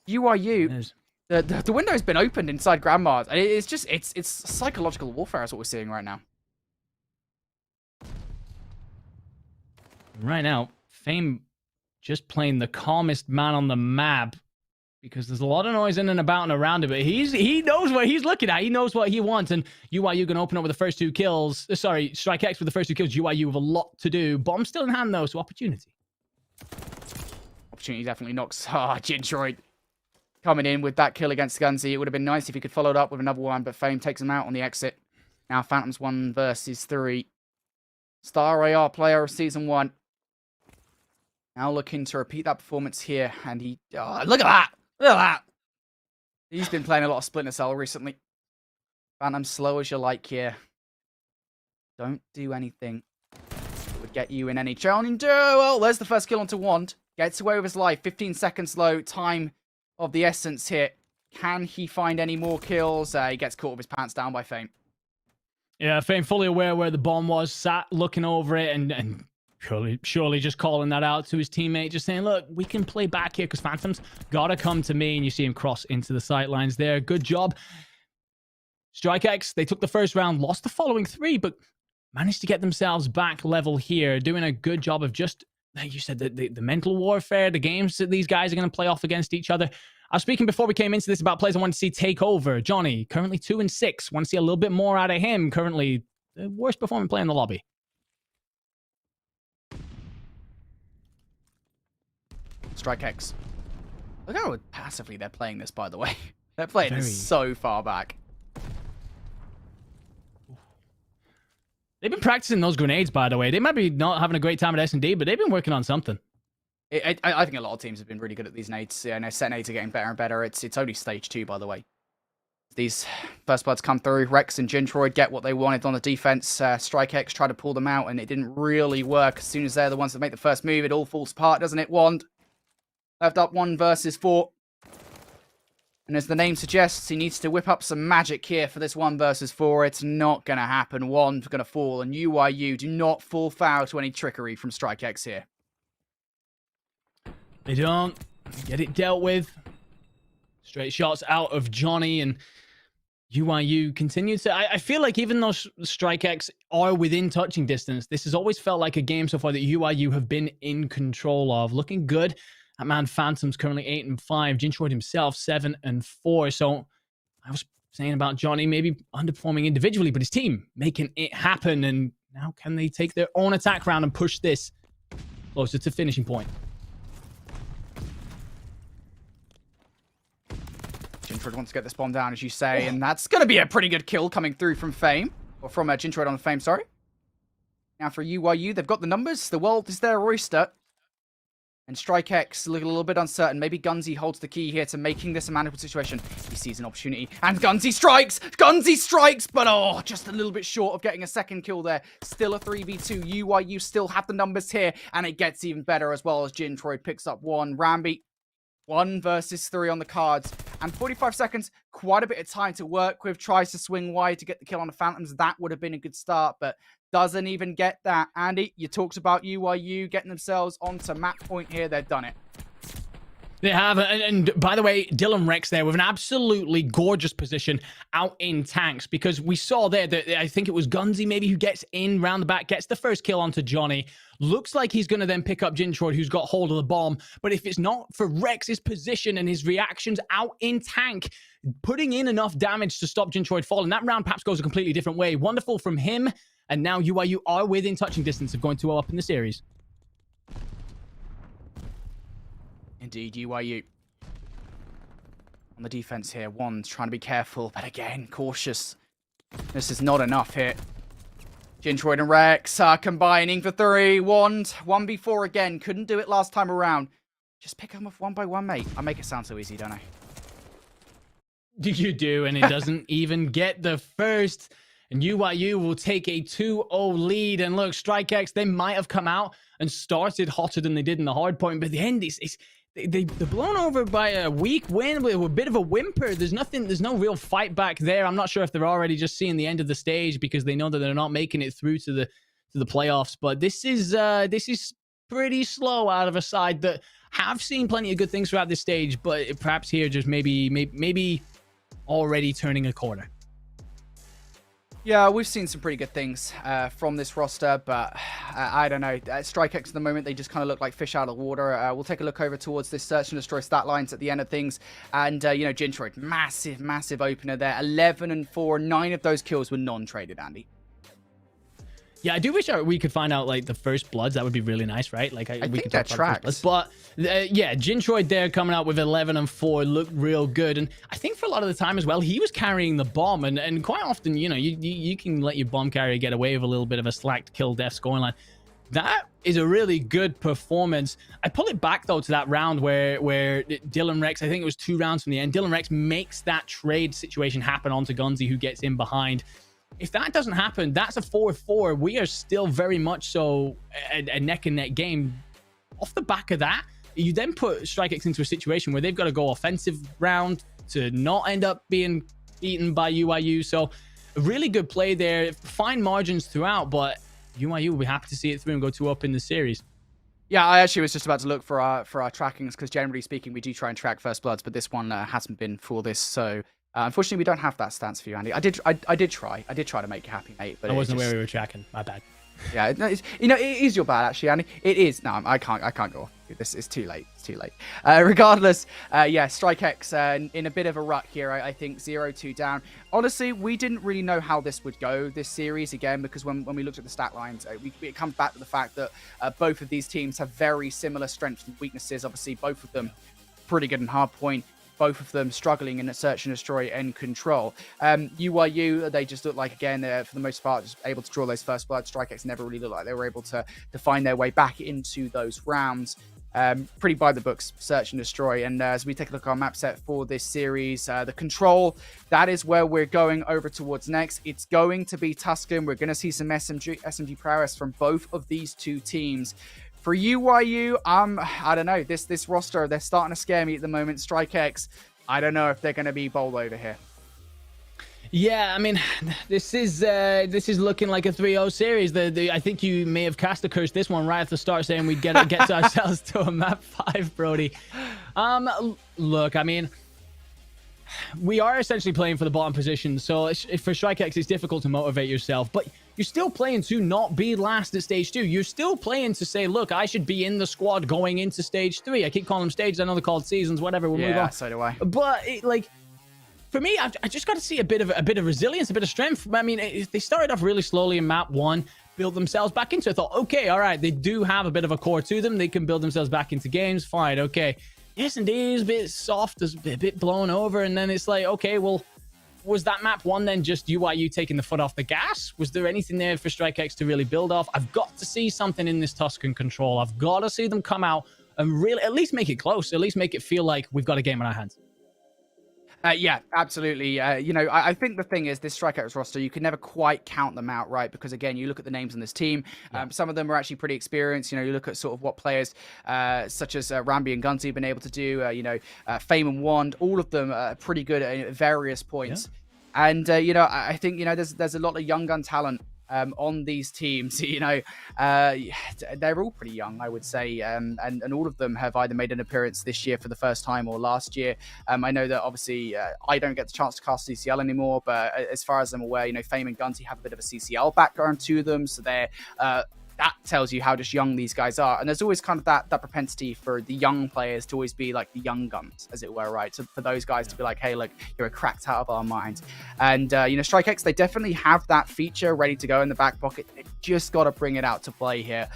UIU, the window's been opened inside Grandma's, and it's just, it's psychological warfare is what we're seeing right now. Right now, Fame just playing the calmest man on the map, because there's a lot of noise in and about and around it, but he knows what he's looking at. He knows what he wants, and UIU going to open up with the first 2 kills. Sorry, StrikeX with the first 2 kills. UIU with a lot to do. Bomb still in hand, though, so opportunity. Opportunity definitely knocks. Gintroid coming in with that kill against Gunzy. It would have been nice if he could follow it up with another one, but Fame takes him out on the exit. Now Phantoms 1 versus 3. Star AR player of Season 1. Now looking to repeat that performance here, and he... look at that! Look at that! He's been playing a lot of Splinter Cell recently. Phantom, slow as you like here. Don't do anything that would get you in any challenge. Well, there's the first kill onto Wand. Gets away with his life. 15 seconds low. Time of the essence here. Can he find any more kills? He gets caught with his pants down by Fame. Yeah, Fame fully aware where the bomb was, sat looking over it, and surely just calling that out to his teammate, just saying, look, we can play back here because Phantom's gotta come to me. And you see him cross into the sightlines there. Good job. StrikeX, they took the first round, lost the following 3, but managed to get themselves back level here, doing a good job of just, like you said, the mental warfare, the games that these guys are going to play off against each other. I was speaking before we came into this about players I want to see take over. Johnny, currently 2-6. Want to see a little bit more out of him. Currently the worst performing player in the lobby. StrikeX. Look how passively they're playing this, by the way. They're playing this so far back. They've been practicing those grenades, by the way. They might be not having a great time at S&D, but they've been working on something. I think a lot of teams have been really good at these nades. Yeah, set nades are getting better and better. It's only stage 2, by the way. These first bloods come through. Rex and Gintroid get what they wanted on the defense. StrikeX tried to pull them out, and it didn't really work. As soon as they're the ones that make the first move, it all falls apart, doesn't it, Wand? Left up 1 versus 4. And as the name suggests, he needs to whip up some magic here for this 1 versus 4. It's not going to happen. Wand's going to fall, and UIU do not fall foul to any trickery from StrikeX here. They don't get it dealt with. Straight shots out of Johnny, and UIU continues to... I feel like even though StrikeX are within touching distance, this has always felt like a game so far that UIU have been in control of. Looking good. That man Phantom's currently 8-5. Gintroid himself 7-4. So I was saying about Johnny maybe underperforming individually, but his team making it happen. And now can they take their own attack round and push this closer to finishing point? Gintroid wants to get this bomb down, as you say, and that's going to be a pretty good kill coming through from Fame. Or from Gintroid on Fame, sorry. Now for UIU, they've got the numbers. The world is their oyster. And StrikeX looking a little bit uncertain. Maybe Gunzy holds the key here to making this a manageable situation. He sees an opportunity. And Gunzy strikes! Gunzy strikes! But oh, just a little bit short of getting a second kill there. Still a 3v2. UIU still have the numbers here. And it gets even better as well as Gintroid picks up 1. Ramby, 1 versus 3 on the cards. And 45 seconds, quite a bit of time to work with. Tries to swing wide to get the kill on the Phantoms. That would have been a good start, but doesn't even get that. Andy, you talked about UYU getting themselves onto map point here. They've done it. They have, and by the way, Dylan Rex there with an absolutely gorgeous position out in tanks, because we saw there that I think it was Gunzy maybe who gets in round the back, gets the first kill onto Johnny. Looks like he's going to then pick up Gintroid, who's got hold of the bomb. But if it's not for Rex's position and his reactions out in tank, putting in enough damage to stop Gintroid falling, that round perhaps goes a completely different way. Wonderful from him, and now UYU are within touching distance of going 2-0 up in the series. Indeed, UYU on the defense here. One's trying to be careful, but again, cautious. This is not enough here. Gintroid and Rex are combining for 3. Wand, 1v4 again. Couldn't do it last time around. Just pick them off one by one, mate. I make it sound so easy, don't I? You do, and it doesn't even get the first. And UYU will take a 2-0 lead. And look, StrikeX, they might have come out and started hotter than they did in the hard point, but the end is they're blown over by a weak win with a bit of a whimper. There's no real fight back there. I'm not sure if they're already just seeing the end of the stage because they know that they're not making it through to the playoffs. But this is pretty slow out of a side that have seen plenty of good things throughout this stage, but perhaps here just maybe already turning a corner. Yeah, we've seen some pretty good things from this roster, but I don't know. StrikeX at the moment, they just kind of look like fish out of water. We'll take a look over towards this Search and Destroy stat lines at the end of things. And, you know, Gintroid, massive opener there. 11 and 4. 9 of those kills were non-traded, Andy. Yeah, I do wish we could find out, like, the first bloods. That would be really nice, right? Like, I think that tracks. But, yeah, Gintroid there coming out with 11 and 4 looked real good. And I think for a lot of the time as well, he was carrying the bomb. And quite often, you know, you can let your bomb carrier get away with a little bit of a slacked kill death scoring line. That is a really good performance. I pull it back, though, to that round where Dylan Rex, I think it was 2 rounds from the end, Dylan Rex makes that trade situation happen onto Gunzy, who gets in behind. If that doesn't happen, that's a 4-4. We are still very much so a neck-and-neck game. Off the back of that, you then put StrikeX into a situation where they've got to go offensive round to not end up being beaten by UYU. So a really good play there. Fine margins throughout, but UYU will be happy to see it through and go 2-up in the series. Yeah, I actually was just about to look for our trackings, because generally speaking, we do try and track first bloods, but this one hasn't been for this, so... unfortunately, we don't have that stance for you, Andy. I did try to make you happy, mate. But I wasn't where we were tracking. My bad. Yeah, you know, it is your bad, actually, Andy. It is. No, I can't go off. This is too late. It's too late. Regardless, yeah, StrikeX in a bit of a rut here. I think 0-2 down. Honestly, we didn't really know how this would go this series again, because when we looked at the stat lines, it comes back to the fact that both of these teams have very similar strengths and weaknesses. Obviously, both of them pretty good in hardpoint. Both of them struggling in Search and Destroy and Control. UYU, they just look like, again, for the most part, just able to draw those first blood. StrikeX never really looked like they were able to find their way back into those rounds. Pretty by the books, Search and Destroy. And as we take a look at our map set for this series, the Control, that is where we're going over towards next. It's going to be Tuscan. We're going to see some SMG prowess from both of these two teams. For UYU, I don't know. This roster, they're starting to scare me at the moment. StrikeX, I don't know if they're going to be bold over here. Yeah, I mean, this is looking like a 3-0 series. I think you may have cast a curse this one right at the start, saying we'd get to ourselves to a map 5, Brody. Look, I mean, we are essentially playing for the bottom position, so for StrikeX, it's difficult to motivate yourself, but you're still playing to not be last at stage 2. You're still playing to say, look, I should be in the squad going into stage 3. I keep calling them stages. I know they're called seasons, whatever. We'll move on. Yeah, so do I. But for me, I just got to see a bit of resilience, a bit of strength. I mean, they started off really slowly in map 1, build themselves back into it. I thought, okay, all right, they do have a bit of a core to them. They can build themselves back into games. Fine, okay. Yes, indeed, it's a bit soft, it's a bit blown over, and then it's like, okay, well, was that map 1 then just UYU taking the foot off the gas? Was there anything there for StrikeX to really build off? I've got to see something in this Tuscan Control. I've got to see them come out and really at least make it close, at least make it feel like we've got a game on our hands. Yeah, absolutely. You know, I think the thing is this Strikeouts roster, you can never quite count them out, right? Because again, you look at the names on this team. Some of them are actually pretty experienced. You know, you look at sort of what players such as Rambi and Gunzi have been able to do. You know, Fame and Wand, all of them are pretty good at various points. Yeah. And you know, I think there's a lot of young gun talent on these teams. You know, they're all pretty young, I would say, and all of them have either made an appearance this year for the first time or last year. I know that obviously I don't get the chance to cast CCL anymore, but as far as I'm aware, you know, Fame and Gunty have a bit of a CCL background to them, so they're that tells you how just young these guys are. And there's always kind of that propensity for the young players to always be like the young guns, as it were, right? So for those guys to be like, hey, look, you're a cracked out of our minds. And, you know, StrikeX, they definitely have that feature ready to go in the back pocket. They just got to bring it out to play here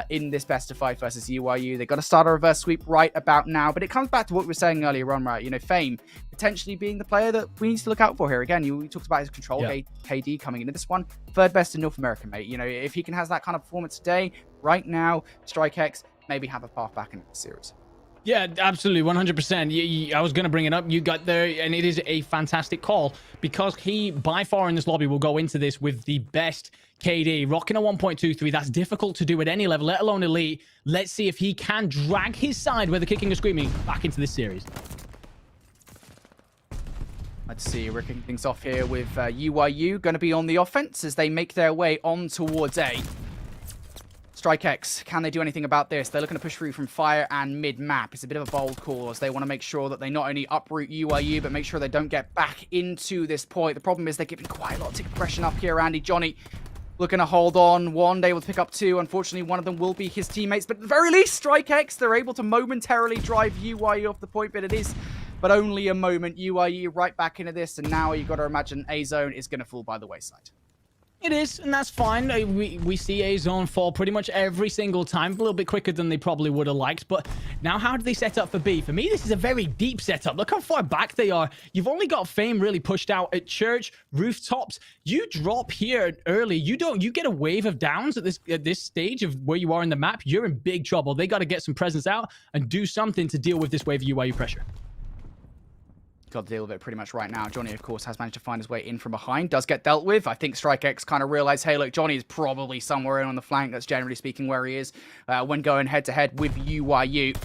in this best of 5 versus UYU. They got to start a reverse sweep right about now. But it comes back to what we were saying earlier on, right? You know, Fame potentially being the player that we need to look out for here. Again, we talked about his control KD coming into this one. Third best in North America, mate. You know, if he can have that kind of performance today, right now, StrikeX maybe have a path back into the series. Yeah, absolutely, 100%. I was going to bring it up. You got there, and it is a fantastic call because he, by far in this lobby, will go into this with the best KD, rocking a 1.23. That's difficult to do at any level, let alone elite. Let's see if he can drag his side, whether kicking or screaming, back into this series. Let's see, we're kicking things off here with UYU going to be on the offense as they make their way on towards A. StrikeX, can they do anything about this? They're looking to push through from fire and mid-map. It's a bit of a bold cause. They want to make sure that they not only uproot UYU, but make sure they don't get back into this point. The problem is they're giving quite a lot of tick progression up here. Andy, Johnny looking to hold on. One able to pick up 2. Unfortunately, one of them will be his teammates. But at the very least, StrikeX, they're able to momentarily drive UYU off the point, but it is but only a moment. UYU right back into this, and now you've got to imagine A-Zone is going to fall by the wayside. It is, and that's fine. We see A-Zone fall pretty much every single time, a little bit quicker than they probably would have liked. But now how do they set up for B? For me, this is a very deep setup. Look how far back they are. You've only got Fame really pushed out at church, rooftops. You drop here early. You get a wave of downs at this stage of where you are in the map. You're in big trouble. They got to get some presence out and do something to deal with this wave of UYU pressure. Got to deal with it pretty much right now. Johnny, of course, has managed to find his way in from behind. Does get dealt with. I think StrikeX kind of realized, hey, look, Johnny is probably somewhere in on the flank. That's generally speaking where he is when going head-to-head with UYU.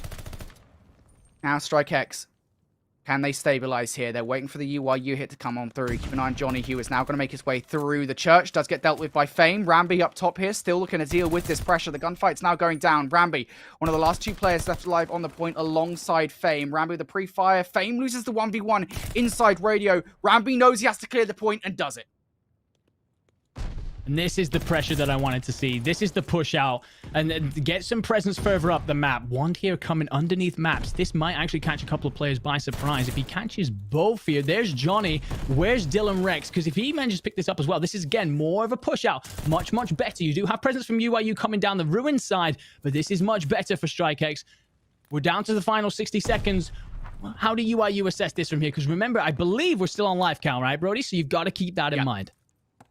Now, StrikeX, can they stabilize here? They're waiting for the UYU hit to come on through. Keep an eye on Johnny, who is now going to make his way through the church. Does get dealt with by Fame. Rambi up top here, still looking to deal with this pressure. The gunfight's now going down. Rambi, one of the last 2 players left alive on the point alongside Fame. Rambi with the pre-fire. Fame loses the 1v1 inside radio. Rambi knows he has to clear the point and does it. And this is the pressure that I wanted to see. This is the push out and get some presence further up the map. Wand here coming underneath maps. This might actually catch a couple of players by surprise. If he catches both here, there's Johnny. Where's Dylan Rex? Because if he manages to pick this up as well, this is, again, more of a push out. Much, much better. You do have presence from UYU coming down the ruin side, but this is much better for StrikeX. We're down to the final 60 seconds. How do UYU assess this from here? Because remember, I believe we're still on life count, right, Brody? So you've got to keep that in mind.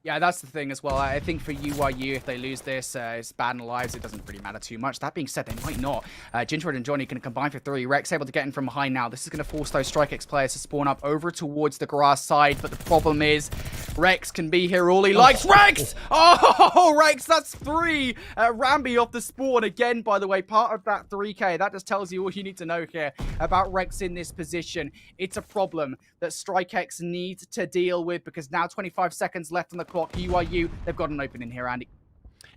Yeah, that's the thing as well. I think for UYU, if they lose this, it's bad in the lives. It doesn't really matter too much. That being said, they might not. Gintroid and Johnny can combine for 3. Rex able to get in from behind now. This is going to force those StrikeX players to spawn up over towards the grass side. But the problem is, Rex can be here all he likes. Rex! Oh, Rex, that's 3. Rambi off the spawn again, by the way. Part of that 3K. That just tells you all you need to know here about Rex in this position. It's a problem that StrikeX need to deal with because now 25 seconds left on the clock. UYU, they've got an opening here, Andy.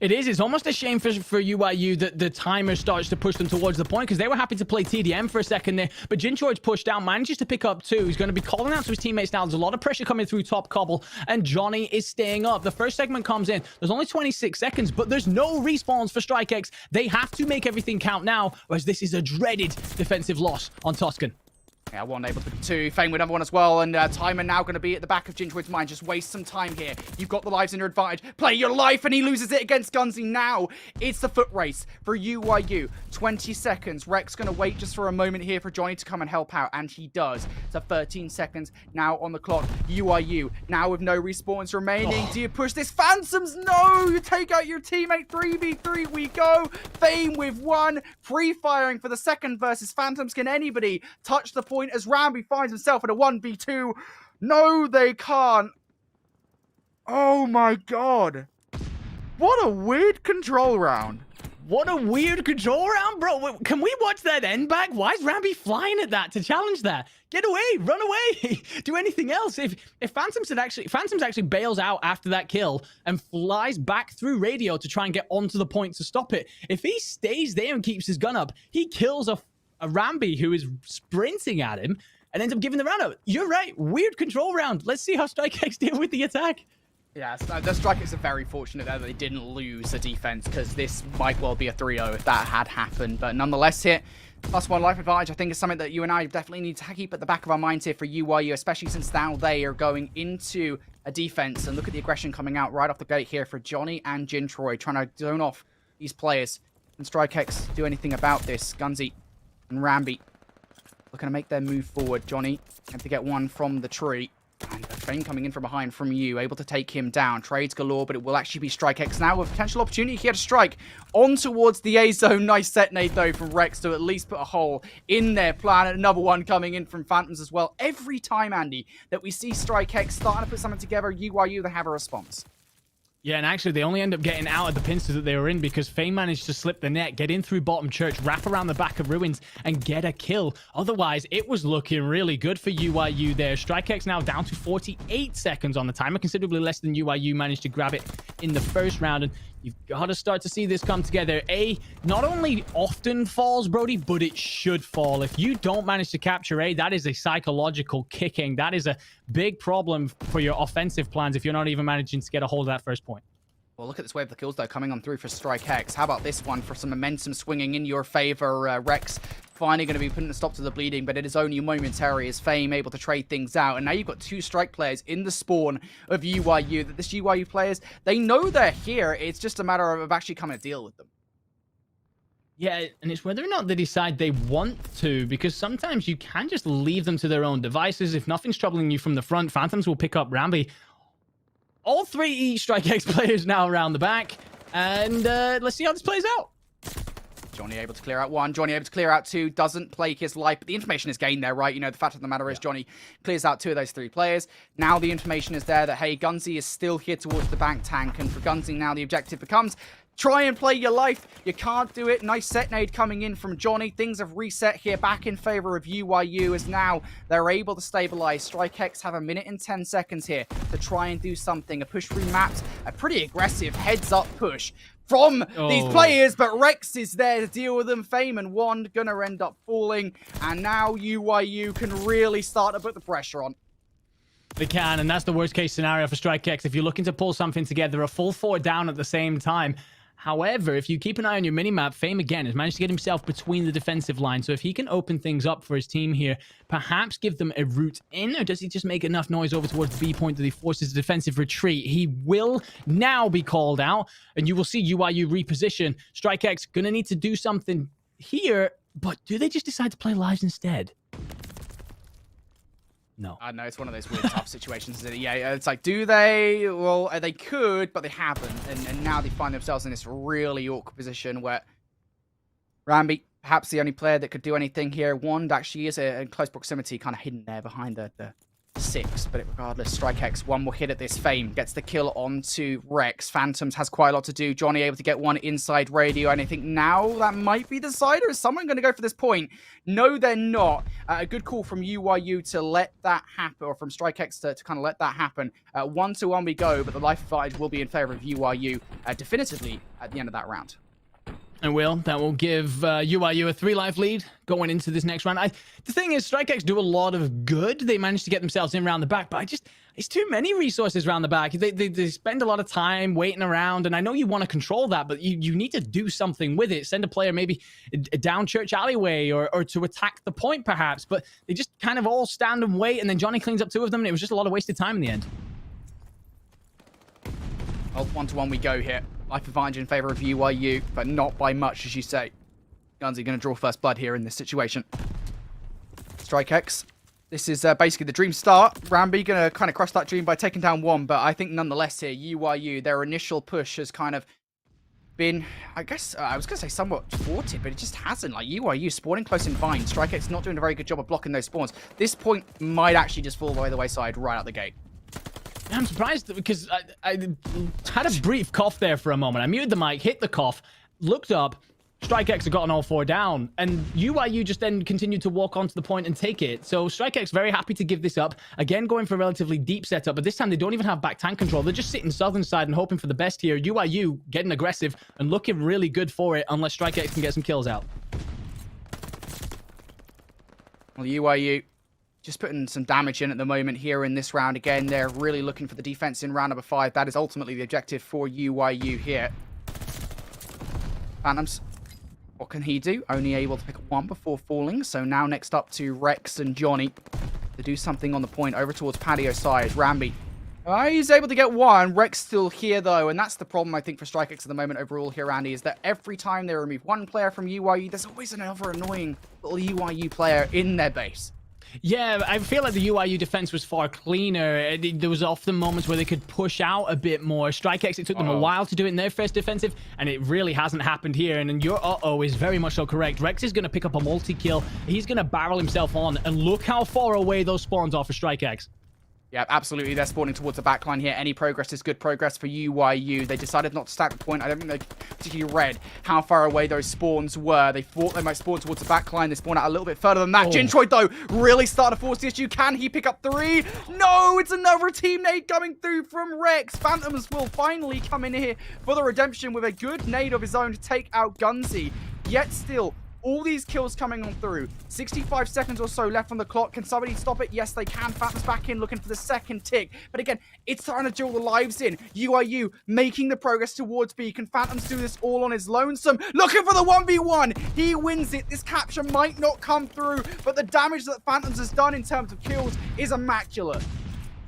It is. It's almost a shame for UYU that the timer starts to push them towards the point because they were happy to play TDM for a second there. But Gintroid's pushed down, manages to pick up 2. He's going to be calling out to his teammates now. There's a lot of pressure coming through top cobble, and Johnny is staying up. The first segment comes in. There's only 26 seconds, but there's no respawns for StrikeX. They have to make everything count now, whereas this is a dreaded defensive loss on Tuscan. Yeah, 1 able to pick 2. Fame with another one as well. And timer now going to be at the back of Gintroid's mind. Just waste some time here. You've got the lives in your advantage. Play your life, and he loses it against Gunzi now. It's the foot race for UYU. 20 seconds. Rex going to wait just for a moment here for Johnny to come and help out, and he does. So 13 seconds now on the clock. UYU now with no respawns remaining. Do you push this? Phantoms, no! You take out your teammate. 3v3 we go. Fame with 1. Free firing for the second versus Phantoms. Can anybody touch the point point as Ramby finds himself in a 1v2. No, they can't. Oh my god. What a weird control round. What a weird control round, bro. Can we watch that end back? Why is Ramby flying at that to challenge that? Get away, run away, do anything else. If Phantoms actually bails out after that kill and flies back through radio to try and get onto the point to stop it, if he stays there and keeps his gun up, he kills a Ramby who is sprinting at him and ends up giving the round out. You're right, weird control round. Let's see how StrikeX deal with the attack. Yeah, so the Strikers are very fortunate that they didn't lose the defense, because this might well be a 3-0 if that had happened. But nonetheless here, +1 life advantage, I think, is something that you and I definitely need to keep at the back of our minds here for UYU, especially since now they are going into a defense. And look at the aggression coming out right off the gate here for Johnny and Jintroy, trying to zone off these players. Can StrikeX do anything about this? Gunzy and Ramby looking to make their move forward. Johnny had to get one from the tree. And Fame coming in from behind from you, able to take him down. Trades galore, but it will actually be StrikeX now with potential opportunity here to strike on towards the A zone. Nice set nade though from Rex to at least put a hole in their plan. Another one coming in from Phantoms as well. Every time, Andy, that we see StrikeX starting to put something together, UYU, they have a response. Yeah, and actually, they only end up getting out of the pincers that they were in because Fame managed to slip the net, get in through bottom church, wrap around the back of Ruins, and get a kill. Otherwise, it was looking really good for UYU there. StrikeX now down to 48 seconds on the timer, considerably less than UYU managed to grab it in the first round. And you've got to start to see this come together. A not only often falls, Brody, but it should fall. If you don't manage to capture A, that is a psychological kicking. That is a big problem for your offensive plans if you're not even managing to get a hold of that first point. Well, look at this wave of the kills, though, coming on through for StrikeX. How about this one for some momentum swinging in your favor? Rex finally going to be putting a stop to the bleeding, but it is only momentary as Fame able to trade things out. And now you've got two strike players in the spawn of UYU. That this UYU players, they know they're here. It's just a matter of actually coming to deal with them. Yeah, and it's whether or not they decide they want to, because sometimes you can just leave them to their own devices. If nothing's troubling you from the front, Phantoms will pick up Ramby. All three StrikeX players now around the back. And let's see how this plays out. Johnny able to clear out one. Johnny able to clear out two. Doesn't plague his life. But the information is gained there, right? You know, the fact of the matter is Johnny clears out two of those three players. Now the information is there that, hey, Gunzy is still here towards the bank tank. And for Gunzy now the objective becomes try and play your life. You can't do it. Nice set nade coming in from Johnny. Things have reset here back in favor of UYU as now they're able to stabilize. StrikeX have 1 minute and 10 seconds here to try and do something. A push through maps. A pretty aggressive heads-up push from these players, but Rex is there to deal with them. Fame and Wand gonna end up falling. And now UYU can really start to put the pressure on. They can, and that's the worst case scenario for StrikeX. If you're looking to pull something together, a full 4 down at the same time. However, if you keep an eye on your minimap, Fame again has managed to get himself between the defensive lines. So if he can open things up for his team here, perhaps give them a route in, or does he just make enough noise over towards the B point that he forces a defensive retreat? He will now be called out, and you will see UYU reposition. StrikeX going to need to do something here, but do they just decide to play lives instead? No. I know, it's one of those weird tough situations. Yeah, it's like, do they? Well, they could, but they haven't. And now they find themselves in this really awkward position where Ramby, perhaps the only player that could do anything here. Wand actually is in close proximity, kind of hidden there behind the 6. But regardless, StrikeX, one more hit at this. Fame gets the kill onto Rex. Phantoms has quite a lot to do. Johnny able to get one inside radio. And I think now that might be the decider. Is someone going to go for this point? No, they're not. A good call from UYU to let that happen, or from StrikeX to kind of let that happen. 1-1 we go, but the life advantage will be in favor of UYU definitively at the end of that round. And that will give UYU a 3-life lead going into this next round. The thing is, StrikeX do a lot of good. They managed to get themselves in around the back, but it's too many resources around the back. They spend a lot of time waiting around, and I know you want to control that, but you need to do something with it. Send a player maybe down church alleyway or to attack the point, perhaps, but they just kind of all stand and wait, and then Johnny cleans up 2 of them, and it was just a lot of wasted time in the end. Well, 1-1 we go here. Life advantage in favor of UYU, but not by much, as you say. Gunzy going to draw first blood here in this situation. StrikeX. This is basically the dream start. Ramby going to kind of crush that dream by taking down 1, but I think nonetheless here, UYU, their initial push has kind of been, I guess, I was going to say somewhat thwarted, but it just hasn't. Like, UIU spawning close in vine. StrikeX not doing a very good job of blocking those spawns. This point might actually just fall by the wayside right out the gate. I'm surprised because I had a brief cough there for a moment. I muted the mic, hit the cough, looked up. StrikeX had gotten all 4 down, and UIU just then continued to walk onto the point and take it. So StrikeX very happy to give this up. Again, going for a relatively deep setup, but this time they don't even have back tank control. They're just sitting southern side and hoping for the best here. UIU getting aggressive and looking really good for it, unless StrikeX can get some kills out. Well, UIU just putting some damage in at the moment here in this round. Again, they're really looking for the defense in round number 5. That is ultimately the objective for UIU here. Phantoms. What can he do? Only able to pick up 1 before falling. So now next up to Rex and Johnny to do something on the point over towards patio side. Rambi. He's able to get 1. Rex still here, though. And that's the problem, I think, for StrikeX at the moment overall here, Andy, is that every time they remove 1 player from UIU, there's always another annoying little UIU player in their base. Yeah, I feel like the UIU defense was far cleaner. There was often moments where they could push out a bit more. StrikeX, it took them a while to do it in their first defensive, and it really hasn't happened here. And then your is very much so correct. Rex is going to pick up a multi-kill. He's going to barrel himself on, and look how far away those spawns are for StrikeX. Yeah, absolutely. They're spawning towards the backline here. Any progress is good progress for UIU. They decided not to stack the point. I don't think they particularly read how far away those spawns were. They thought they might spawn towards the backline. They spawned out a little bit further than that. Jintroid, though, really started to force the issue. Can he pick up 3? No, it's another team nade coming through from Rex. Phantoms will finally come in here for the redemption with a good nade of his own to take out Gunzy. Yet still, all these kills coming on through. 65 seconds or so left on the clock. Can somebody stop it? Yes, they can. Phantoms back in, looking for the second tick. But again, it's trying to draw the lives in. UIU making the progress towards B. Can Phantoms do this all on his lonesome? Looking for the 1v1. He wins it. This capture might not come through, but the damage that Phantoms has done in terms of kills is immaculate.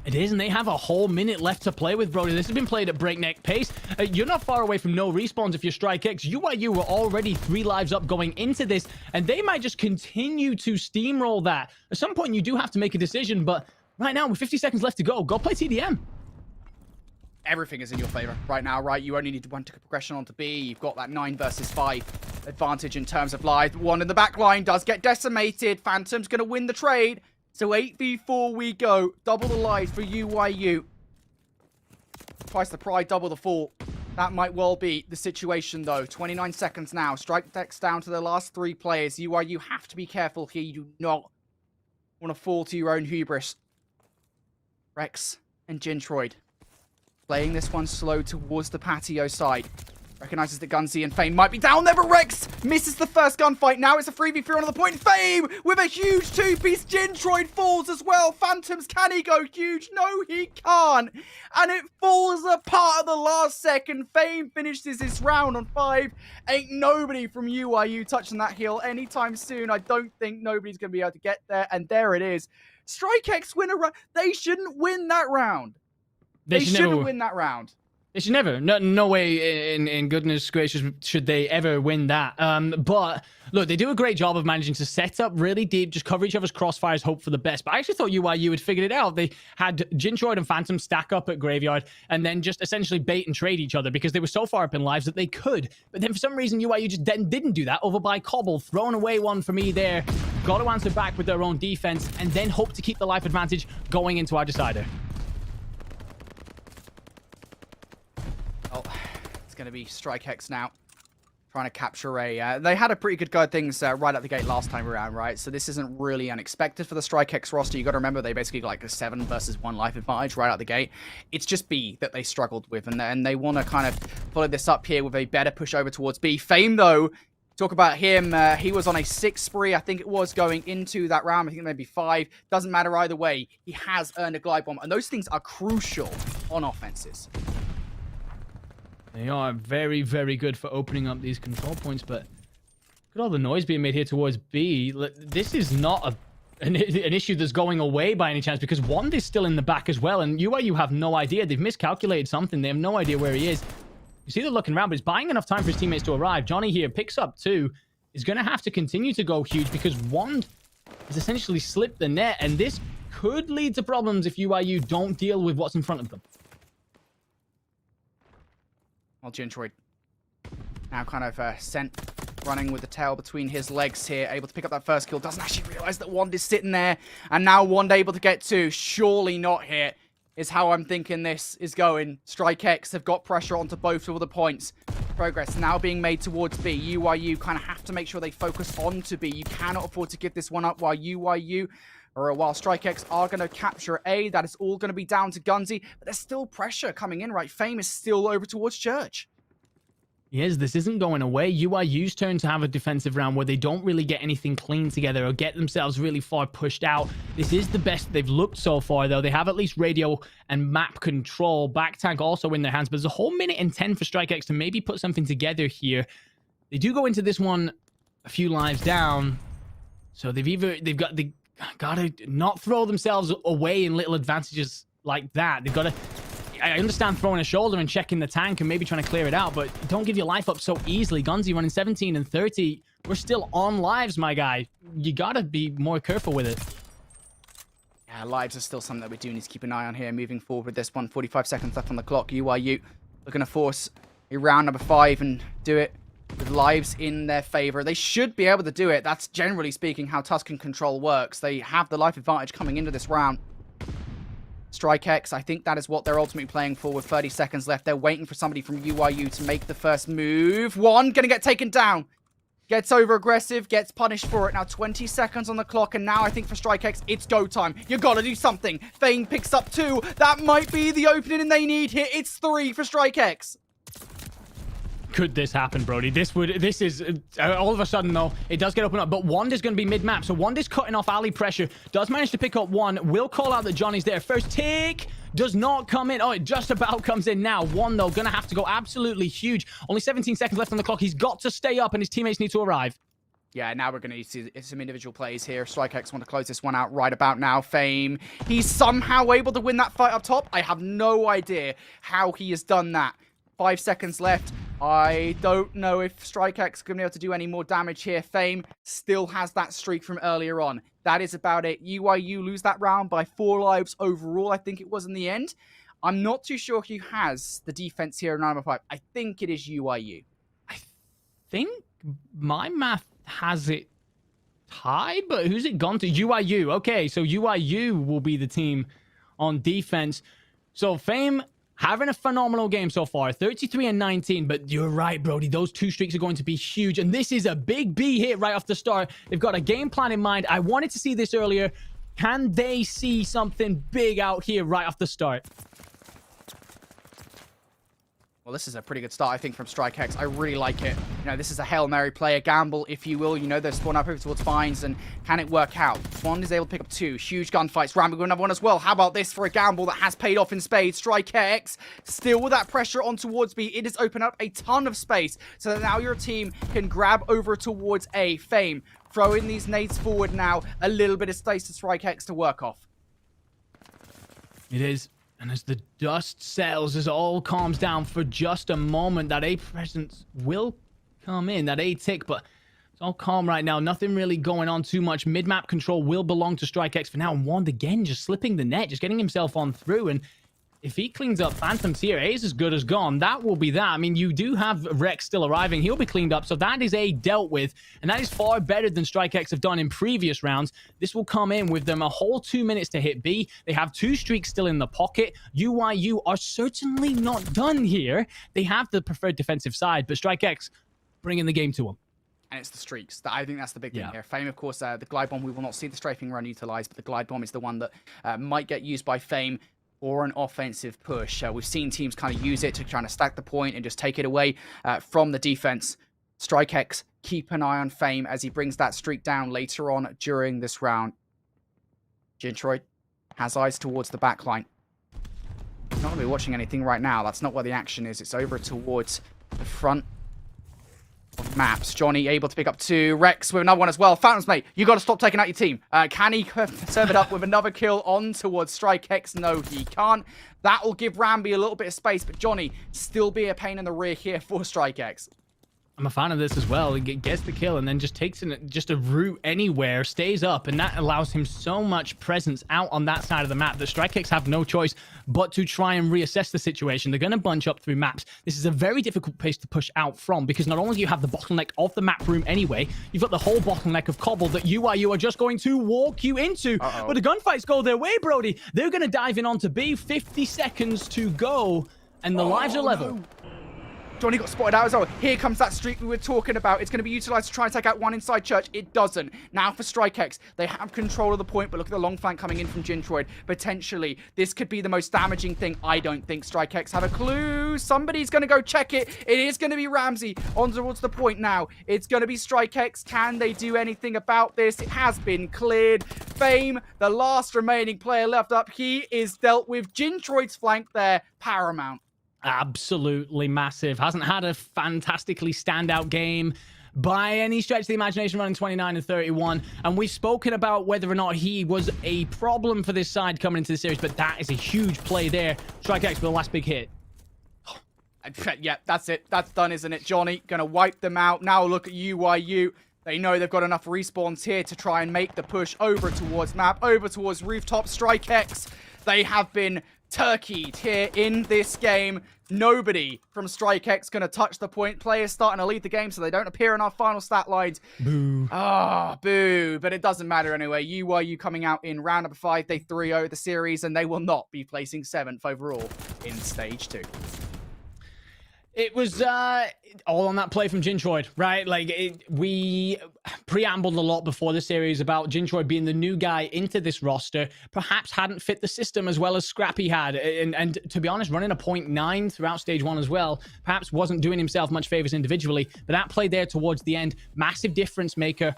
It is, and they have a whole minute left to play with, Brody. This has been played at breakneck pace. You're not far away from no respawns if you're StrikeX. UIU were already 3 lives up going into this, and they might just continue to steamroll that. At some point, you do have to make a decision, but right now, with 50 seconds left to go play TDM. Everything is in your favor right now, right? You only need 1 tick of progression onto B. You've got that 9 versus 5 advantage in terms of lives. 1 in the back line does get decimated. Phantom's going to win the trade. So 8v4 we go. Double the lives for UIU. Twice the pride, double the fall. That might well be the situation, though. 29 seconds now. StrikeX down to the last 3 players. UIU have to be careful here. You do not want to fall to your own hubris. Rex and Jintroid playing this one slow towards the patio side. Recognizes that Gunzy and Fame might be down there, but Rex misses the first gunfight. Now it's a 3v3 on the point. Fame with a huge 2-piece. Jintroid falls as well. Phantoms, can he go huge? No, he can't. And it falls apart at the last second. Fame finishes this round on 5. Ain't nobody from UIU touching that hill anytime soon. I don't think nobody's going to be able to get there. And there it is. StrikeX win a round. They shouldn't win that round. They shouldn't win that round. They should never. No way in goodness gracious should they ever win that. But look, they do a great job of managing to set up really deep, just cover each other's crossfires, hope for the best. But I actually thought UIU had figured it out. They had Jintroid and Phantom stack up at Graveyard and then just essentially bait and trade each other because they were so far up in lives that they could. But then for some reason, UIU just didn't do that. Over by Cobble, throwing away one for me there. Got to answer back with their own defense and then hope to keep the life advantage going into our decider. Oh, it's going to be StrikeX now. Trying to capture a... they had a pretty good go at things right at the gate last time around, right? So this isn't really unexpected for the StrikeX roster. You got to remember, they basically got like a 7 versus 1 life advantage right out the gate. It's just B that they struggled with, and they want to kind of follow this up here with a better push over towards B. Fame, though, talk about him. He was on a 6 spree, I think it was, going into that round. I think maybe 5. Doesn't matter either way. He has earned a glide bomb, and those things are crucial on offenses. They are very, very good for opening up these control points, but look at all the noise being made here towards B. This is not an issue that's going away by any chance because Wand is still in the back as well, and UIU have no idea. They've miscalculated something. They have no idea where he is. You see they're looking around, but he's buying enough time for his teammates to arrive. Johnny here picks up 2. Is going to have to continue to go huge because Wand has essentially slipped the net, and this could lead to problems if UIU don't deal with what's in front of them. Well, Jintroid Now kind of sent running with the tail between his legs here, able to pick up that first kill. Doesn't actually realize that Wand is sitting there, and now Wand able to get two. Surely not here is how I'm thinking this is going. StrikeX have got pressure onto both of the points. Progress now being made towards B. UYU kind of have to make sure they focus onto B. You cannot afford to give this one up while UYU, or while StrikeX are going to capture A. That is all going to be down to Gunzy, but there's still pressure coming in, right? Fame is still over towards Church. Yes, this isn't going away. UIU's turn to have a defensive round where they don't really get anything clean together or get themselves really far pushed out. This is the best they've looked so far, though. They have at least radio and map control. Back tank also in their hands, but there's a whole minute and 10 for StrikeX to maybe put something together here. They do go into this one a few lives down, so they've got to not throw themselves away in little advantages like that. They've got to. I understand throwing a shoulder and checking the tank and maybe trying to clear it out, but don't give your life up so easily. Gunzy running 17 and 30. We're still on lives, my guy. You gotta be more careful with it. Yeah, lives are still something that we do need to keep an eye on here moving forward with this one. 45 seconds left on the clock. UYU looking to force a round number 5 and do it with lives in their favor. They should be able to do it. That's generally speaking how Tuscan Control works. They have the life advantage coming into this round. StrikeX, I think that is what they're ultimately playing for with 30 seconds left. They're waiting for somebody from UYU to make the first move. One, gonna get taken down. Gets over aggressive, gets punished for it. Now 20 seconds on the clock, and now I think for StrikeX, it's go time. You gotta do something. Fane picks up 2. That might be the opening and they need here. It's 3 for StrikeX. Could this happen, Brody? This is all of a sudden, though, it does get opened up, but Wand is going to be mid-map, so Wand is cutting off alley pressure, does manage to pick up one, will call out that Johnny's there. First take does not come in. Oh, it just about comes in now. One, though, going to have to go absolutely huge. Only 17 seconds left on the clock. He's got to stay up, and his teammates need to arrive. Yeah, now we're going to see some individual plays here. StrikeX want to close this one out right about now. Fame, he's somehow able to win that fight up top. I have no idea how he has done that. 5 seconds left. I don't know if StrikeX is going to be able to do any more damage here. Fame still has that streak from earlier on. That is about it. UYU lose that round by 4 lives overall, I think it was in the end. I'm not too sure who has the defense here in number 5. I think it is UYU. I think my math has it tied, but who's it gone to? UYU. Okay, so UYU will be the team on defense. So Fame having a phenomenal game so far, 33 and 19, but you're right, Brody. Those 2 streaks are going to be huge, and this is a big B hit right off the start. They've got a game plan in mind. I wanted to see this earlier. Can they see something big out here right off the start? Well, this is a pretty good start, I think, from StrikeX. I really like it. You know, this is a Hail Mary play, a gamble, if you will. You know, they're spawning up over towards Vines, and can it work out? Bond is able to pick up 2. Huge gunfights. Rambo with another one as well. How about this for a gamble that has paid off in spades? StrikeX, still with that pressure on towards B. It has opened up a ton of space, so that now your team can grab over towards A. Fame, throwing these nades forward now. A little bit of space to StrikeX to work off. It is. And as the dust settles, as it all calms down for just a moment, that A presence will come in, that A tick, but it's all calm right now. Nothing really going on too much. Mid-map control will belong to StrikeX for now. And Wand again, just slipping the net, just getting himself on through. And if he cleans up Phantoms here, A's as good as gone. That will be that. I mean, you do have Rex still arriving. He'll be cleaned up. So that is A dealt with. And that is far better than StrikeX have done in previous rounds. This will come in with them a whole 2 minutes to hit B. They have 2 streaks still in the pocket. UYU are certainly not done here. They have the preferred defensive side, but StrikeX bringing the game to them. And it's the streaks. I think that's the big thing here. Fame, of course, the glide bomb, we will not see the strafing run utilized, but the glide bomb is the one that might get used by Fame or an offensive push. We've seen teams kind of use it to try to stack the point and just take it away from the defense. StrikeX, keep an eye on Fame as he brings that streak down later on during this round. Gintroid has eyes towards the back line. He's not going to be watching anything right now. That's not where the action is. It's over towards the front of maps. Johnny able to pick up 2. Rex with another one as well. Phantoms, mate, you got to stop taking out your team. Can he serve it up with another kill on towards StrikeX? No, he can't. That will give Ramby a little bit of space, but Johnny still be a pain in the rear here for StrikeX. I'm a fan of this as well. He gets the kill and then just takes just a route anywhere, stays up, and that allows him so much presence out on that side of the map that StrikeX have no choice but to try and reassess the situation. They're going to bunch up through maps. This is a very difficult place to push out from because not only do you have the bottleneck of the map room anyway, you've got the whole bottleneck of Cobble that UIU are just going to walk you into. But the gunfights go their way, Brody. They're going to dive in onto B. 50 seconds to go, and the lives are level. No. Johnny got spotted out as well. Here comes that streak we were talking about. It's going to be utilized to try and take out one inside church. It doesn't. Now for StrikeX. They have control of the point, but look at the long flank coming in from Gintroid. Potentially, this could be the most damaging thing. I don't think StrikeX have a clue. Somebody's going to go check it. It is going to be Ramsey on towards the point now. It's going to be StrikeX. Can they do anything about this? It has been cleared. Fame, the last remaining player left up. He is dealt with. Gintroid's flank there. Paramount. Absolutely massive. Hasn't had a fantastically standout game by any stretch of the imagination, running 29 and 31. And we've spoken about whether or not he was a problem for this side coming into the series, but that is a huge play there. StrikeX with the last big hit. Yeah, that's it. That's done, isn't it? Johnny gonna wipe them out. Now look at UIU. They know they've got enough respawns here to try and make the push over towards map, over towards rooftop. StrikeX, they have been turkeyed here in this game. Nobody from StrikeX going to touch the point. Players starting to lead the game so they don't appear in our final stat lines. Boo. Ah, boo. But it doesn't matter anyway. UIU coming out in round number 5. They 3-0 the series and they will not be placing 7th overall in stage 2. It was all on that play from Gintroid, right? Like, we preambled a lot before the series about Gintroid being the new guy into this roster, perhaps hadn't fit the system as well as Scrappy had. And to be honest, running a 0.9 throughout stage 1 as well, perhaps wasn't doing himself much favors individually. But that play there towards the end, massive difference maker.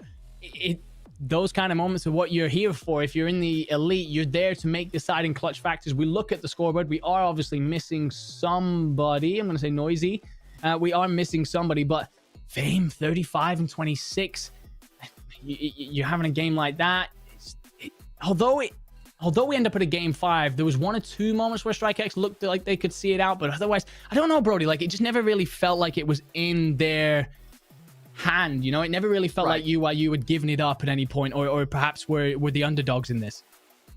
Those kind of moments are what you're here for. If you're in the elite, you're there to make deciding clutch factors. We look at the scoreboard. We are obviously missing somebody. I'm going to say Noisy. We are missing somebody, but Fame, 35 and 26. You're having a game like that. Although we end up at a game 5, there was 1 or 2 moments where StrikeX looked like they could see it out, but otherwise, I don't know, Brody. Like, it just never really felt like it was in their hand, you know. It never really felt like UIU had given it up at any point, or perhaps were the underdogs in this.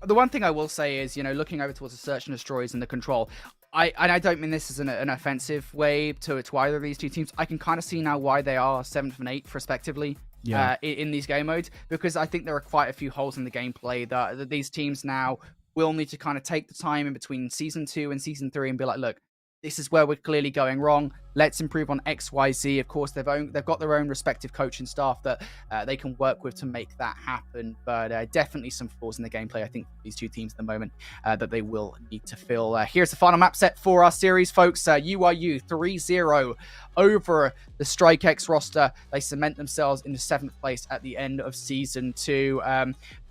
The one thing I will say is, you know, looking over towards the search and destroys and the control, I don't mean this as an offensive way to either of these two teams. I can kind of see now why they are 7th and 8th respectively in these game modes, because I think there are quite a few holes in the gameplay that these teams now will need to kind of take the time in between season 2 and season 3 and be like, look, this is where we're clearly going wrong. Let's improve on X, Y, Z. Of course, they've got their own respective coaching staff that they can work with to make that happen. But definitely some flaws in the gameplay, I think, for these two teams at the moment that they will need to fill. Here's the final map set for our series, folks. UIU 3-0 over the StrikeX roster. They cement themselves in the 7th place at the end of Season 2.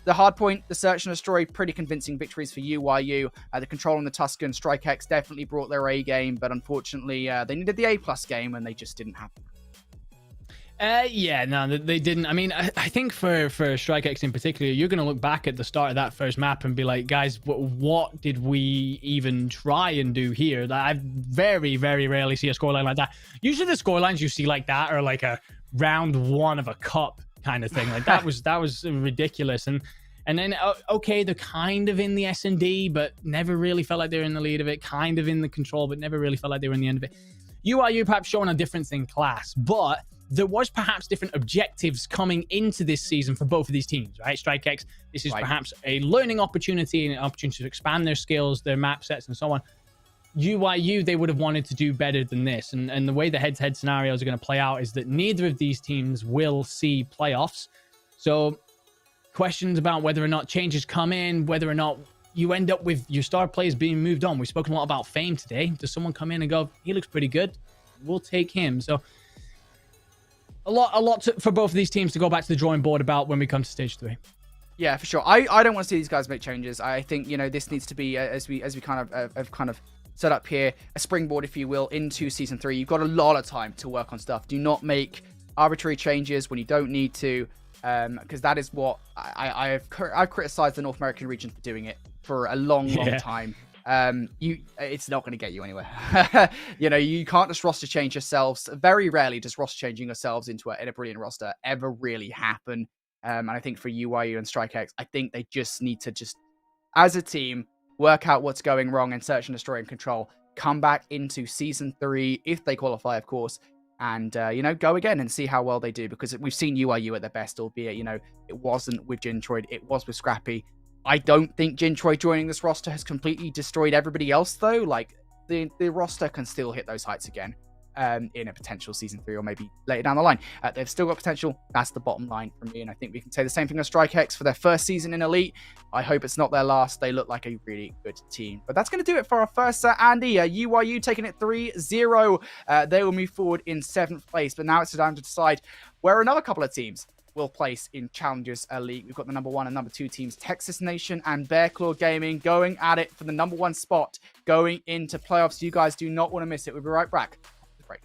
The hardpoint, the search and destroy, pretty convincing victories for UIU. The control on the Tuscan, StrikeX definitely brought their A game, but unfortunately, they needed the A+ game and they just didn't have it. Yeah, no, they didn't. I mean, I think for StrikeX in particular, you're going to look back at the start of that first map and be like, guys, what did we even try and do here? I very, very rarely see a scoreline like that. Usually the scorelines you see like that are like a round 1 of a cup kind of thing. Like that was ridiculous. And then okay, they're kind of in the S&D, but never really felt like they were in the lead of it. Kind of in the control, but never really felt like they were in the end of it. UIU perhaps showing a difference in class, but there was perhaps different objectives coming into this season for both of these teams, right? StrikeX, this is perhaps a learning opportunity and an opportunity to expand their skills, their map sets, and so on. UIU, they would have wanted to do better than this. And the way the head-to-head scenarios are going to play out is that neither of these teams will see playoffs. So questions about whether or not changes come in, whether or not you end up with your star players being moved on. We've spoken a lot about Fame today. Does someone come in and go, he looks pretty good, we'll take him? So a lot for both of these teams to go back to the drawing board about when we come to stage 3. Yeah, for sure. I don't want to see these guys make changes. I think, you know, this needs to be, as we kind of set up here, a springboard, if you will, into Season 3. You've got a lot of time to work on stuff. Do not make arbitrary changes when you don't need to, because that is what I've criticized the North American region for doing it for a long time. it's not going to get you anywhere. You can't just roster change yourselves. Very rarely does roster changing yourselves into a brilliant roster ever really happen. And I think for UYU and StrikeX, I think they just need to as a team, work out what's going wrong and search and destroy and control. Come back into season 3 if they qualify, of course, and go again and see how well they do, because we've seen UIU at their best, albeit it wasn't with Gintroid, it was with Scrappy. I don't think Gintroid joining this roster has completely destroyed everybody else, though. Like, the roster can still hit those heights again in a potential season 3 or maybe later down the line. They've still got potential. That's the bottom line for me, and I think we can say the same thing as StrikeX for their first season in Elite. I hope it's not their last. They look like a really good team. But that's going to do it for our first Andy. UYU taking it 3-0. They will move forward in 7th place, but now it's time to decide where another couple of teams will place in Challengers Elite. We've got the number 1 and number 2 teams, Texas Nation and Bearclaw Gaming, going at it for the number 1 spot going into playoffs. You guys do not want to miss it. We'll be right back. Break.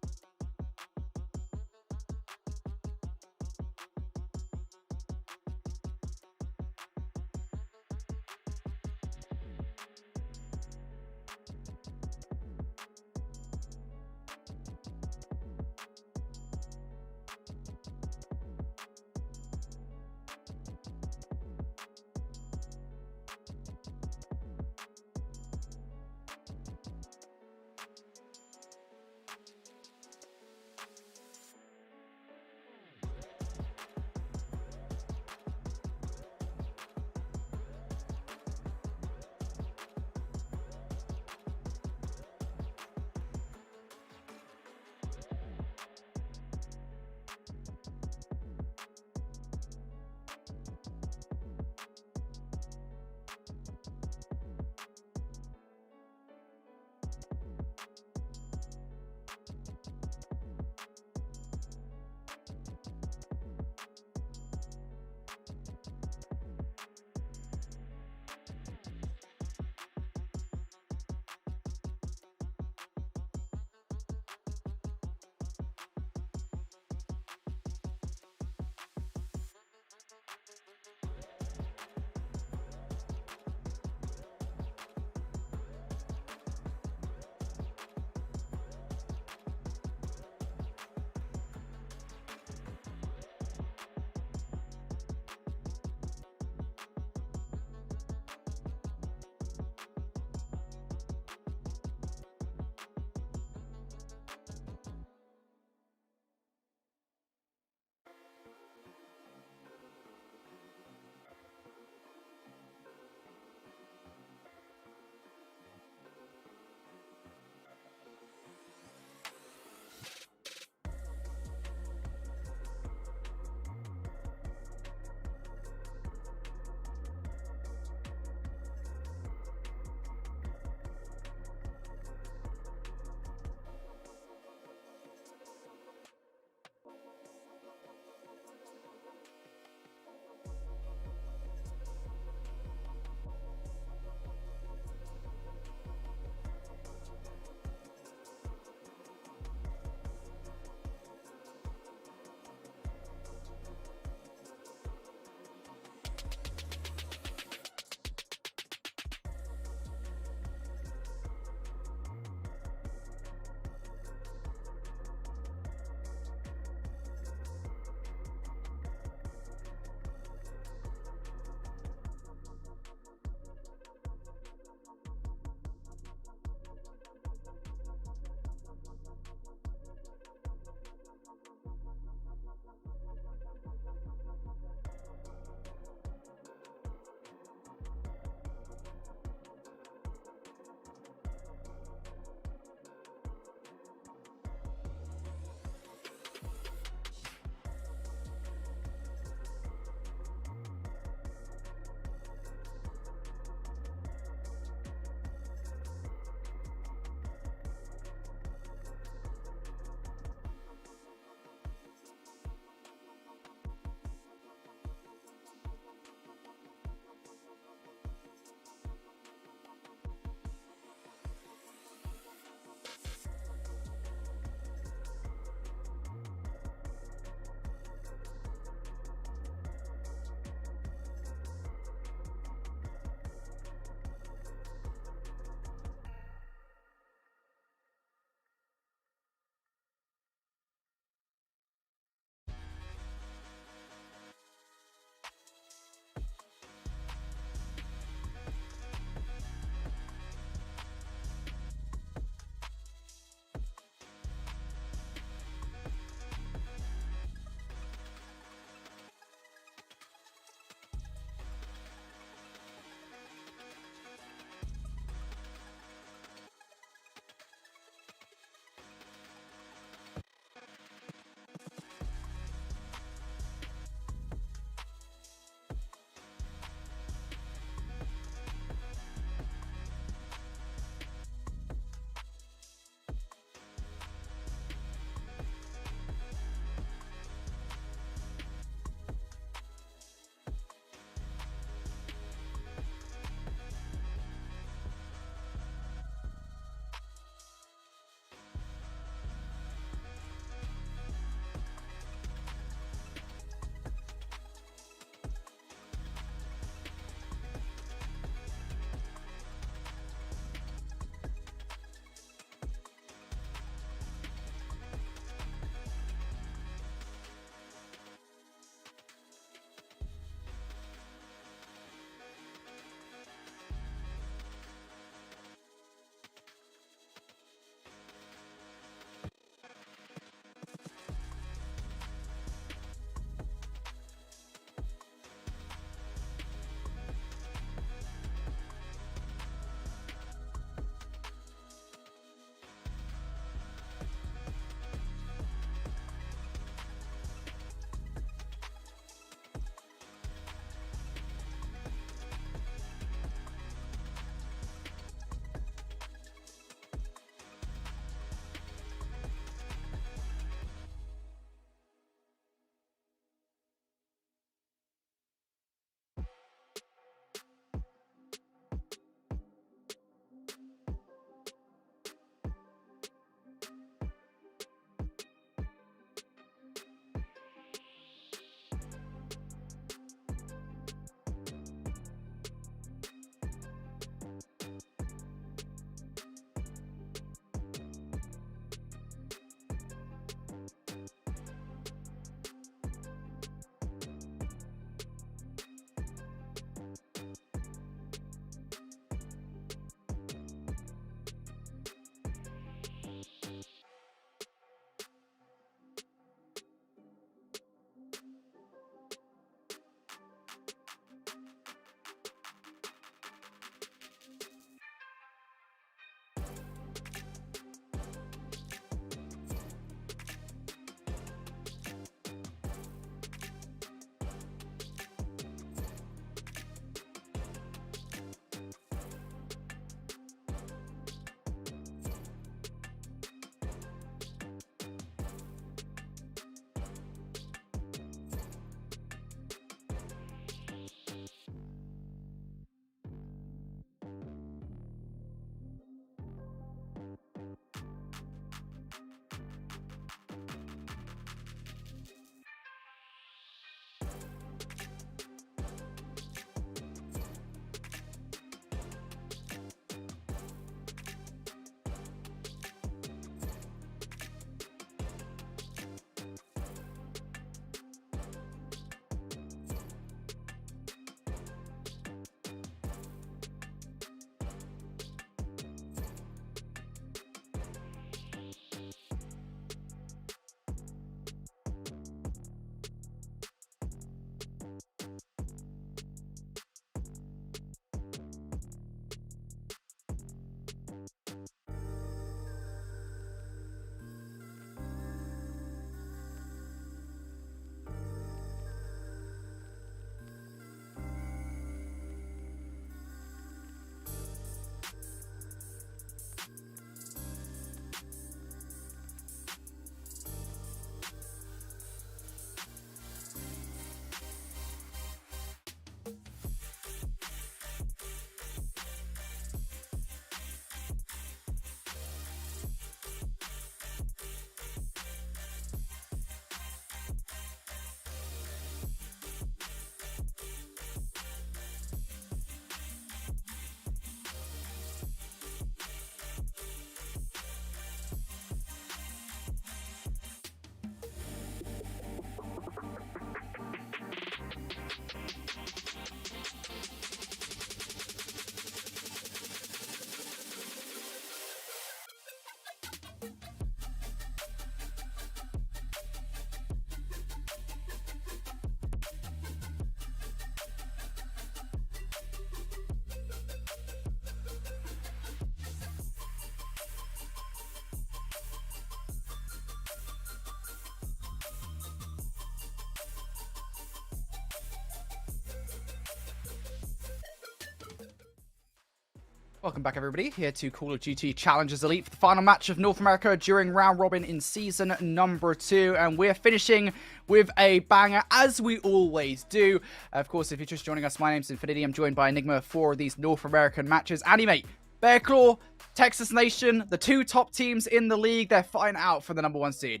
Welcome back, everybody, here to Call of Duty Challengers Elite for the final match of North America during round robin in season number 2. And we're finishing with a banger, as we always do. Of course, if you're just joining us, my name's Infinity. I'm joined by Enigma for these North American matches. Annie, mate, Bearclaw, Texas Nation, the two top teams in the league, they're fighting out for the #1 seed.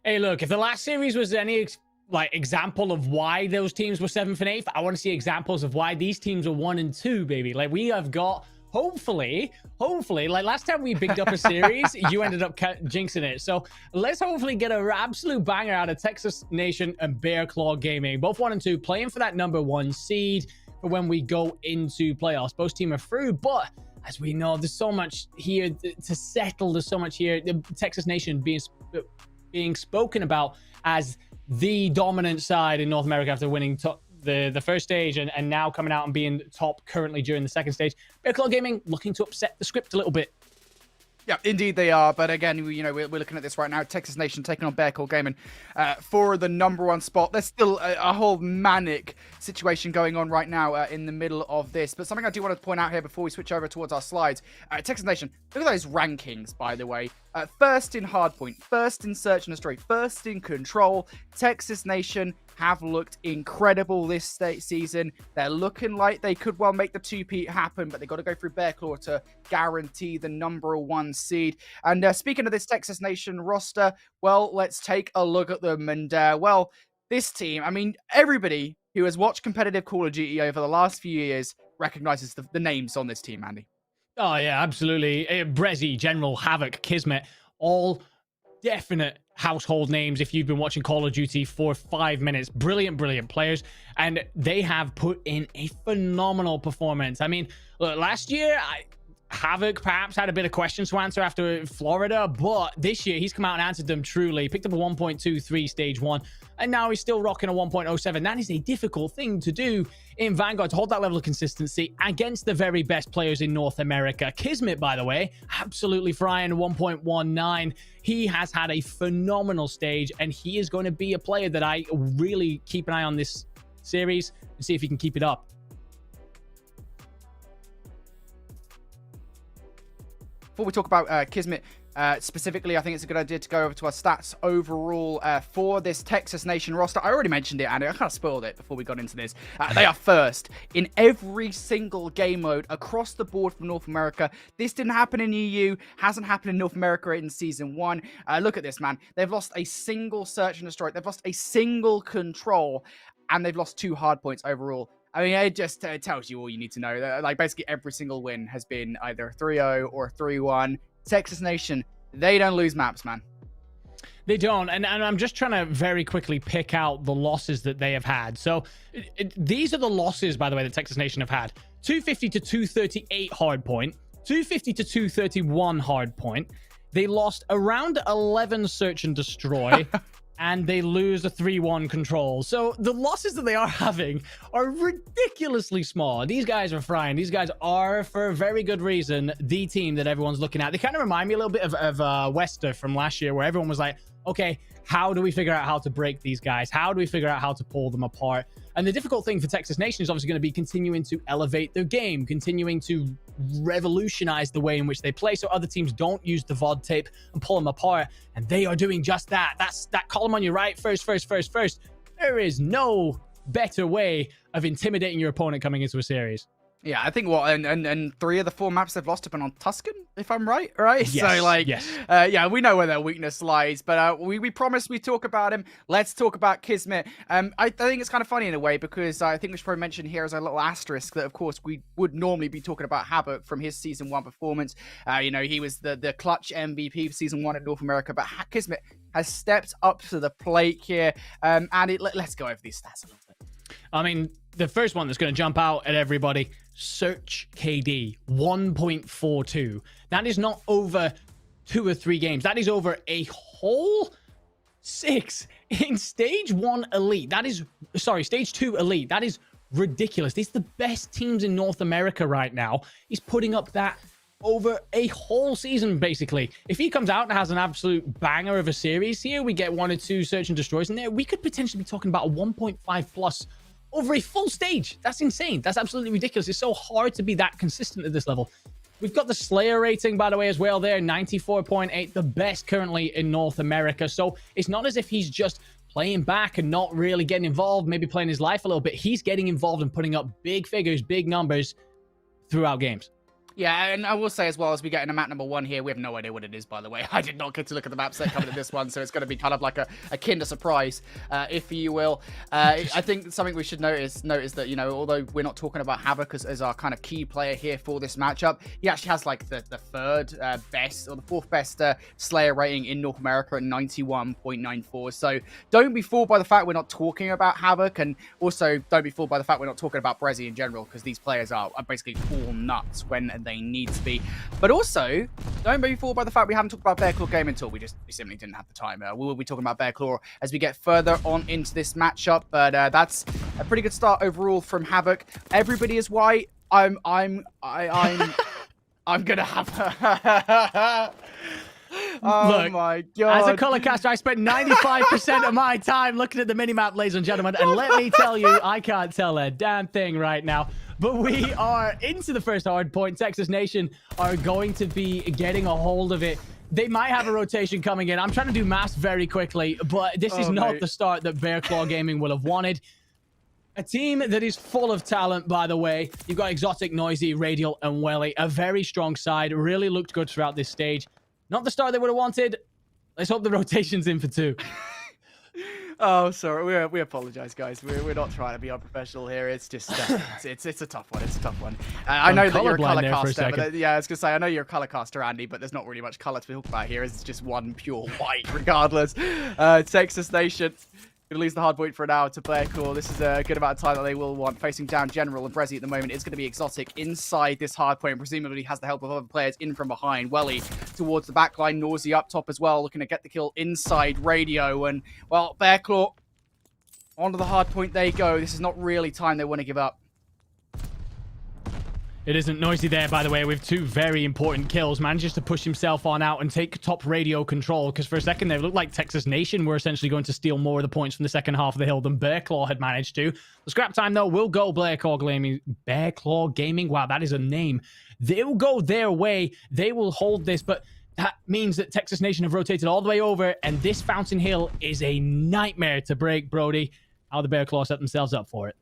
Hey, look, if the last series was any example of why those teams were 7th and 8th, I want to see examples of why these teams are 1 and 2, baby. Like, we have got... Hopefully, like last time we bigged up a series, you ended up jinxing it. So let's hopefully get an absolute banger out of Texas Nation and Bearclaw Gaming. Both 1 and 2 playing for that #1 seed for when we go into playoffs. Both teams are through, but as we know, there's so much here to settle. There's so much here. The Texas Nation being spoken about as the dominant side in North America after winning the first stage and now coming out and being top currently during the second stage. Bearclaw Gaming looking to upset the script a little bit. Yeah, indeed they are. But again, you know, we're looking at this right now. Texas Nation taking on Bearclaw Gaming for the #1 spot. There's still a whole manic situation going on right now in the middle of this. But something I do want to point out here before we switch over towards our slides. Texas Nation, look at those rankings, by the way. First in Hardpoint, first in Search and Destroy, first in Control. Texas Nation have looked incredible this season. They're looking like they could well make the 2-peat happen, but they've got to go through Bearclaw to guarantee the #1 seed. And speaking of this Texas Nation roster, well, let's take a look at them. And, well, this team, I mean, everybody who has watched competitive Call of Duty over the last few years recognizes the names on this team, Andy. Oh, yeah, absolutely. Brezzy, General, Havoc, Kismet, all definite household names if you've been watching Call of Duty for 5 minutes. Brilliant players, and they have put in a phenomenal performance. I mean, look, last year Havoc perhaps had a bit of questions to answer after Florida, but this year he's come out and answered them truly. Picked up a 1.23 stage 1, and now he's still rocking a 1.07. That is a difficult thing to do in Vanguard, to hold that level of consistency against the very best players in North America. Kismet, by the way, absolutely frying 1.19. He has had a phenomenal stage, and he is going to be a player that I really keep an eye on this series and see if he can keep it up. Before we talk about Kismet specifically, I think it's a good idea to go over to our stats overall for this Texas Nation roster. I already mentioned it, Andy. I kind of spoiled it before we got into this. They are first in every single game mode across the board from North America. This didn't happen in EU, hasn't happened in North America in Season 1. Look at this, man. They've lost a single Search and Destroy. They've lost a single Control, and they've lost 2 hard points overall. I mean, it just tells you all you need to know. Like, basically every single win has been either 3-0 or 3-1. Texas Nation, they don't lose maps, man. They don't, and I'm just trying to very quickly pick out the losses that they have had. So these are the losses, by the way, that Texas Nation have had. 250 to 238 hard point, 250 to 231 hard point. They lost around 11 Search and Destroy. And they lose a 3-1 Control. So the losses that they are having are ridiculously small. These guys are frying. These guys are, for a very good reason, the team that everyone's looking at. They kind of remind me a little bit of Wester from last year, where everyone was like, okay, how do we figure out how to break these guys? How do we figure out how to pull them apart? And the difficult thing for Texas Nation is obviously going to be continuing to elevate their game, continuing to revolutionize the way in which they play so other teams don't use the VOD tape and pull them apart. And they are doing just that. That's that column on your right, first. There is no better way of intimidating your opponent coming into a series. Yeah, I think and 3 of the 4 maps they've lost have been on Tuscan, if I'm right? Yes, so, like, yes. Yeah, we know where their weakness lies, but we promised we'd talk about him. Let's talk about Kismet. I think it's kind of funny in a way, because I think we should probably mention here as a little asterisk that, of course, we would normally be talking about Havoc from his Season 1 performance. You know, he was the clutch MVP for Season 1 in North America, but Kismet has stepped up to the plate here. And let's go over these stats a little bit. I mean, the first one that's going to jump out at everybody, Search KD, 1.42. That is not over 2 or 3 games. That is over a whole 6 in Stage 1 Elite. That is, sorry, Stage 2 Elite. That is ridiculous. These are the best teams in North America right now. He's putting up that over a whole season, basically. If he comes out and has an absolute banger of a series here, we get 1 or 2 Search and Destroys in there, we could potentially be talking about a 1.5 plus over a full stage. That's insane. That's absolutely ridiculous. It's so hard to be that consistent at this level. We've got the Slayer rating, by the way, as well there. 94.8, the best currently in North America. So it's not as if he's just playing back and not really getting involved, maybe playing his life a little bit. He's getting involved and putting up big figures, big numbers throughout games. Yeah, and I will say as well, as we get into map number 1 here, we have no idea what it is, by the way. I did not get to look at the map set coming to this one, so it's going to be kind of like a kinder surprise, if you will. I think something we should notice that, you know, although we're not talking about Havoc as our kind of key player here for this matchup, he actually has like the third best, or the fourth best Slayer rating in North America at 91.94. So don't be fooled by the fact we're not talking about Havoc, and also don't be fooled by the fact we're not talking about Brezzy in general, because these players are basically all nuts when they need to be. But also, don't be fooled by the fact we haven't talked about Bear Claw Gaming Tool. We simply didn't have the time. We will be talking about Bear Claw as we get further on into this matchup. But that's a pretty good start overall from Havoc. Everybody is white. I'm gonna have. Oh, look, my God. As a color caster, I spent 95% of my time looking at the minimap, ladies and gentlemen. And let me tell you, I can't tell a damn thing right now. But we are into the first hard point. Texas Nation are going to be getting a hold of it. They might have a rotation coming in. I'm trying to do math very quickly, but this is not the start that Bear Claw Gaming will have wanted. A team that is full of talent, by the way. You've got Exotic, Noisy, Radial, and Welly. A very strong side. Really looked good throughout this stage. Not the start they would have wanted. Let's hope the rotation's in for 2. Oh, sorry. We apologize, guys. We're not trying to be unprofessional here. It's just it's a tough one. It's a tough one. I know that you're a color caster, but yeah, I was gonna say I know you're a color caster, Andy, but there's not really much color to talk about here. It's just one pure white, regardless. Texas Nation gonna lose the hard point for an hour to Bear Claw. This is a good amount of time that they will want. Facing down General and Brezzy at the moment is going to be Exotic inside this hard point, and presumably has the help of other players in from behind. Welly towards the back line, Nausea up top as well, looking to get the kill inside Radio. And, well, Bear Claw onto the hard point they go. This is not really time they want to give up. It isn't Noisy there, by the way, with 2 very important kills. Manages to push himself on out and take top radio control, because for a second there, it looked like Texas Nation were essentially going to steal more of the points from the second half of the hill than Bear Claw had managed to. The scrap time, though, will go Bear Claw Gaming. Bear Claw Gaming? Wow, that is a name. They will go their way. They will hold this, but that means that Texas Nation have rotated all the way over, and this Fountain Hill is a nightmare to break, Brody. How the Bear Claw set themselves up for it?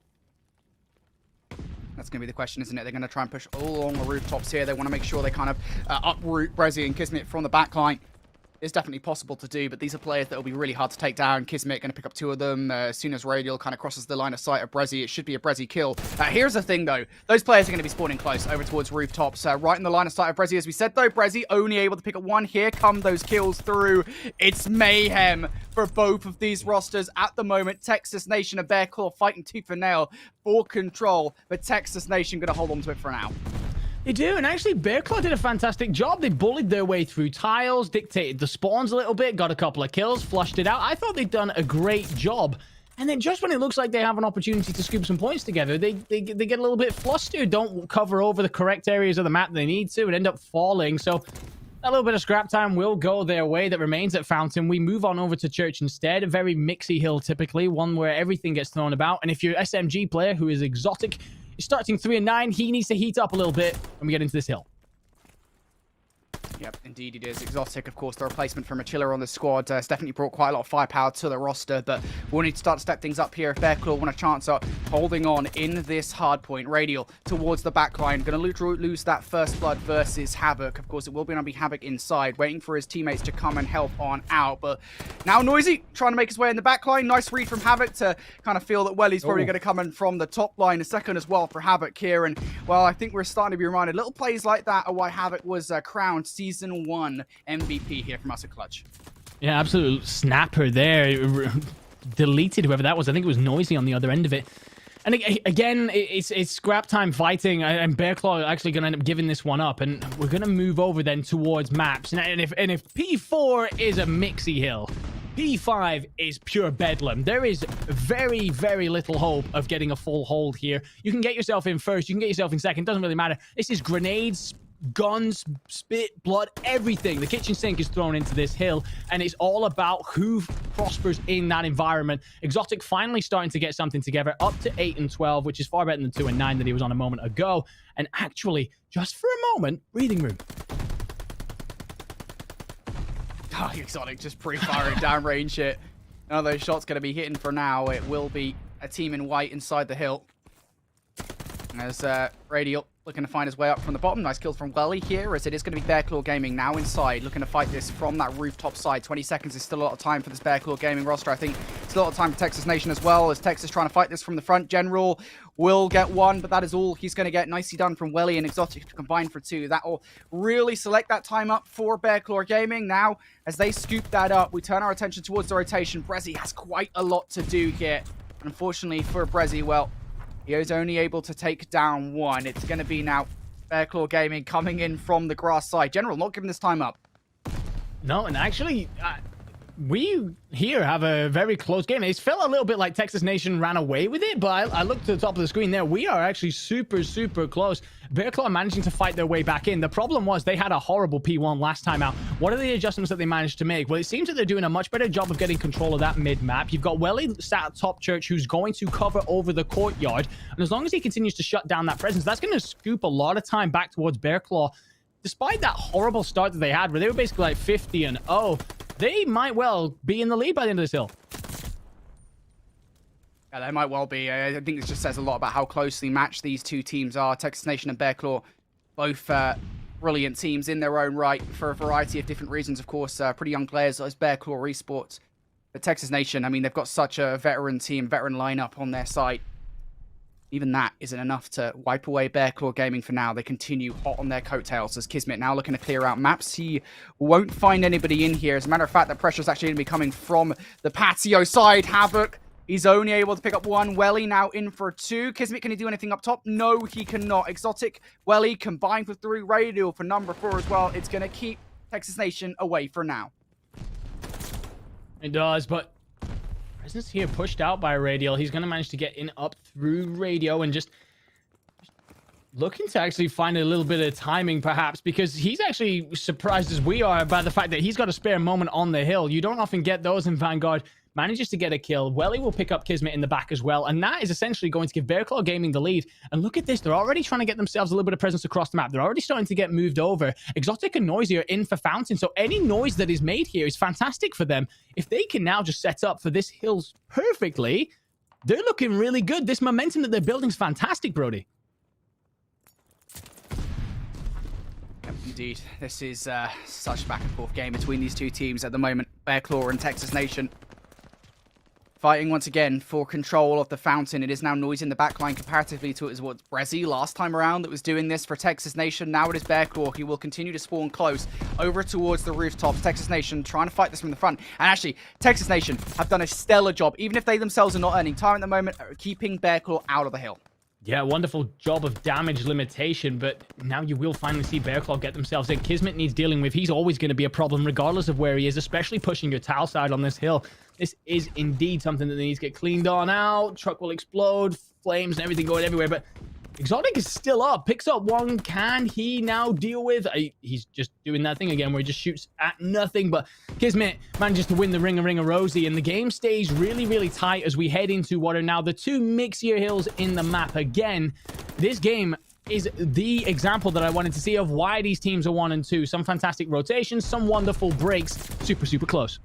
That's going to be the question, isn't it? They're going to try and push all along the rooftops here. They want to make sure they kind of uproot Brezzy and Kismet from the backline. It's definitely possible to do, but these are players that will be really hard to take down. Kismet going to pick up 2 of them. As soon as Radial kind of crosses the line of sight of Brezzy, it should be a Brezzy kill. Here's the thing, though. Those players are going to be spawning close over towards rooftops. Right in the line of sight of Brezzy. As we said, though, Brezzy only able to pick up 1. Here come those kills through. It's mayhem for both of these rosters at the moment. Texas Nation and Bear Claw fighting tooth and nail for control, but Texas Nation going to hold on to it for now. They do, and actually Bear Claw did a fantastic job. They bullied their way through tiles, dictated the spawns a little bit, got a couple of kills, flushed it out. I thought they'd done a great job. And then just when it looks like they have an opportunity to scoop some points together, they get a little bit flustered, don't cover over the correct areas of the map they need to, and end up falling. So a little bit of scrap time will go their way. That remains at Fountain. We move on over to Church instead. A very mixy hill, typically, one where everything gets thrown about. And if you're an SMG player who is Exotic, starting 3 and 9, he needs to heat up a little bit when we get into this hill. Yep, indeed it is. Exotic, of course, the replacement for Machilla on the squad. It's definitely brought quite a lot of firepower to the roster, but we'll need to start to step things up here if Bear Claw want a chance at holding on in this hard point. Radial towards the back line. Going to lose that first blood versus Havoc. Of course, it will be going to be Havoc inside, waiting for his teammates to come and help on out. But now Noisy trying to make his way in the back line. Nice read from Havoc to kind of feel that Welly's probably going to come in from the top line. A second as well for Havoc here. And, well, I think we're starting to be reminded. Little plays like that are why Havoc was crowned Season 1 MVP here from us at Clutch. Yeah, absolute snapper there. Deleted whoever that was. I think it was Noisy on the other end of it. And again, it's scrap time fighting, and Bear Claw are actually going to end up giving this one up. And we're going to move over then towards maps. And if P4 is a mixy hill, P5 is pure bedlam. There is very, very little hope of getting a full hold here. You can get yourself in first, you can get yourself in second, doesn't really matter. This is grenades guns, spit, blood, everything. The kitchen sink is thrown into this hill, and it's all about who prospers in that environment. Exotic finally starting to get something together, up to 8 and 12, which is far better than 2 and 9 that he was on a moment ago. And actually, just for a moment, breathing room. Oh, Exotic just pre-firing downrange hit. None of those shots going to be hitting for now. It will be a team in white inside the hill. As Radial looking to find his way up from the bottom. Nice kill from Welly here, as it is going to be Bearclaw Gaming now inside, looking to fight this from that rooftop side. 20 seconds is still a lot of time for this Bearclaw Gaming roster. I think it's a lot of time for Texas Nation as well, as Texas trying to fight this from the front. General will get one, but that is all he's going to get. Nicely done from Welly and Exotic to combine for 2. That will really select that time up for Bearclaw Gaming. Now, as they scoop that up, we turn our attention towards the rotation. Brezzy has quite a lot to do here. Unfortunately for Brezzy, well, he is only able to take down 1. It's going to be now Bearclaw Gaming coming in from the grass side. General not giving this time up. No, and actually, we here have a very close game. It felt a little bit like Texas Nation ran away with it, but I looked at the top of the screen there. We are actually super, super close. Bearclaw managing to fight their way back in. The problem was they had a horrible P1 last time out. What are the adjustments that they managed to make? Well, it seems that they're doing a much better job of getting control of that mid-map. You've got Welly sat at top church, who's going to cover over the courtyard. And as long as he continues to shut down that presence, that's going to scoop a lot of time back towards Bearclaw. Despite that horrible start that they had, where they were basically like 50 and 0, they might well be in the lead by the end of this hill. Yeah, they might well be. I think this just says a lot about how closely matched these two teams are. Texas Nation and Bearclaw, both brilliant teams in their own right for a variety of different reasons, of course. Pretty young players as Bearclaw Esports. But Texas Nation, I mean, they've got such a veteran team, veteran lineup on their side. Even that isn't enough to wipe away Bearclaw Gaming for now. They continue hot on their coattails as Kismet now looking to clear out maps. He won't find anybody in here. As a matter of fact, the pressure is actually going to be coming from the patio side. Havoc, he's only able to pick up 1. Welly now in for 2. Kismet, can he do anything up top? No, he cannot. Exotic, Welly combined for 3. Radial for number 4 as well. It's going to keep Texas Nation away for now. It does, but presence here pushed out by Radial. He's going to manage to get in up through Radio and just looking to actually find a little bit of timing, perhaps, because he's actually surprised as we are by the fact that he's got a spare moment on the hill. You don't often get those in Vanguard. Manages to get a kill. Welly will pick up Kismet in the back as well, and that is essentially going to give Bearclaw Gaming the lead. And look at this, they're already trying to get themselves a little bit of presence across the map. They're already starting to get moved over. Exotic and Noisy are in for Fountain, so any noise that is made here is fantastic for them. If they can now just set up for this hills perfectly, they're looking really good. This momentum that they're building is fantastic, Brody. Indeed, this is such a back and forth game between these two teams at the moment. Bearclaw and Texas Nation fighting once again for control of the fountain. It is now Noise in the backline comparatively to it was Brezzy last time around that was doing this for Texas Nation. Now it is Bearclaw. He will continue to spawn close over towards the rooftops. Texas Nation trying to fight this from the front. And actually, Texas Nation have done a stellar job, even if they themselves are not earning time at the moment, keeping Bearclaw out of the hill. Yeah, wonderful job of damage limitation, but now you will finally see Bearclaw get themselves in. Kismet needs dealing with. He's always going to be a problem regardless of where he is, especially pushing your tile side on this hill. This is indeed something that needs to get cleaned on out. Truck will explode, flames and everything going everywhere, but Exotic is still up. Picks up 1. Can he now deal with? He's just doing that thing again where he just shoots at nothing, but Kismet manages to win the Ring a Rosie, and the game stays really, really tight as we head into what are now the 2 mixier hills in the map. Again, this game is the example that I wanted to see of why these teams are 1 and 2. Some fantastic rotations, some wonderful breaks. Super, super close.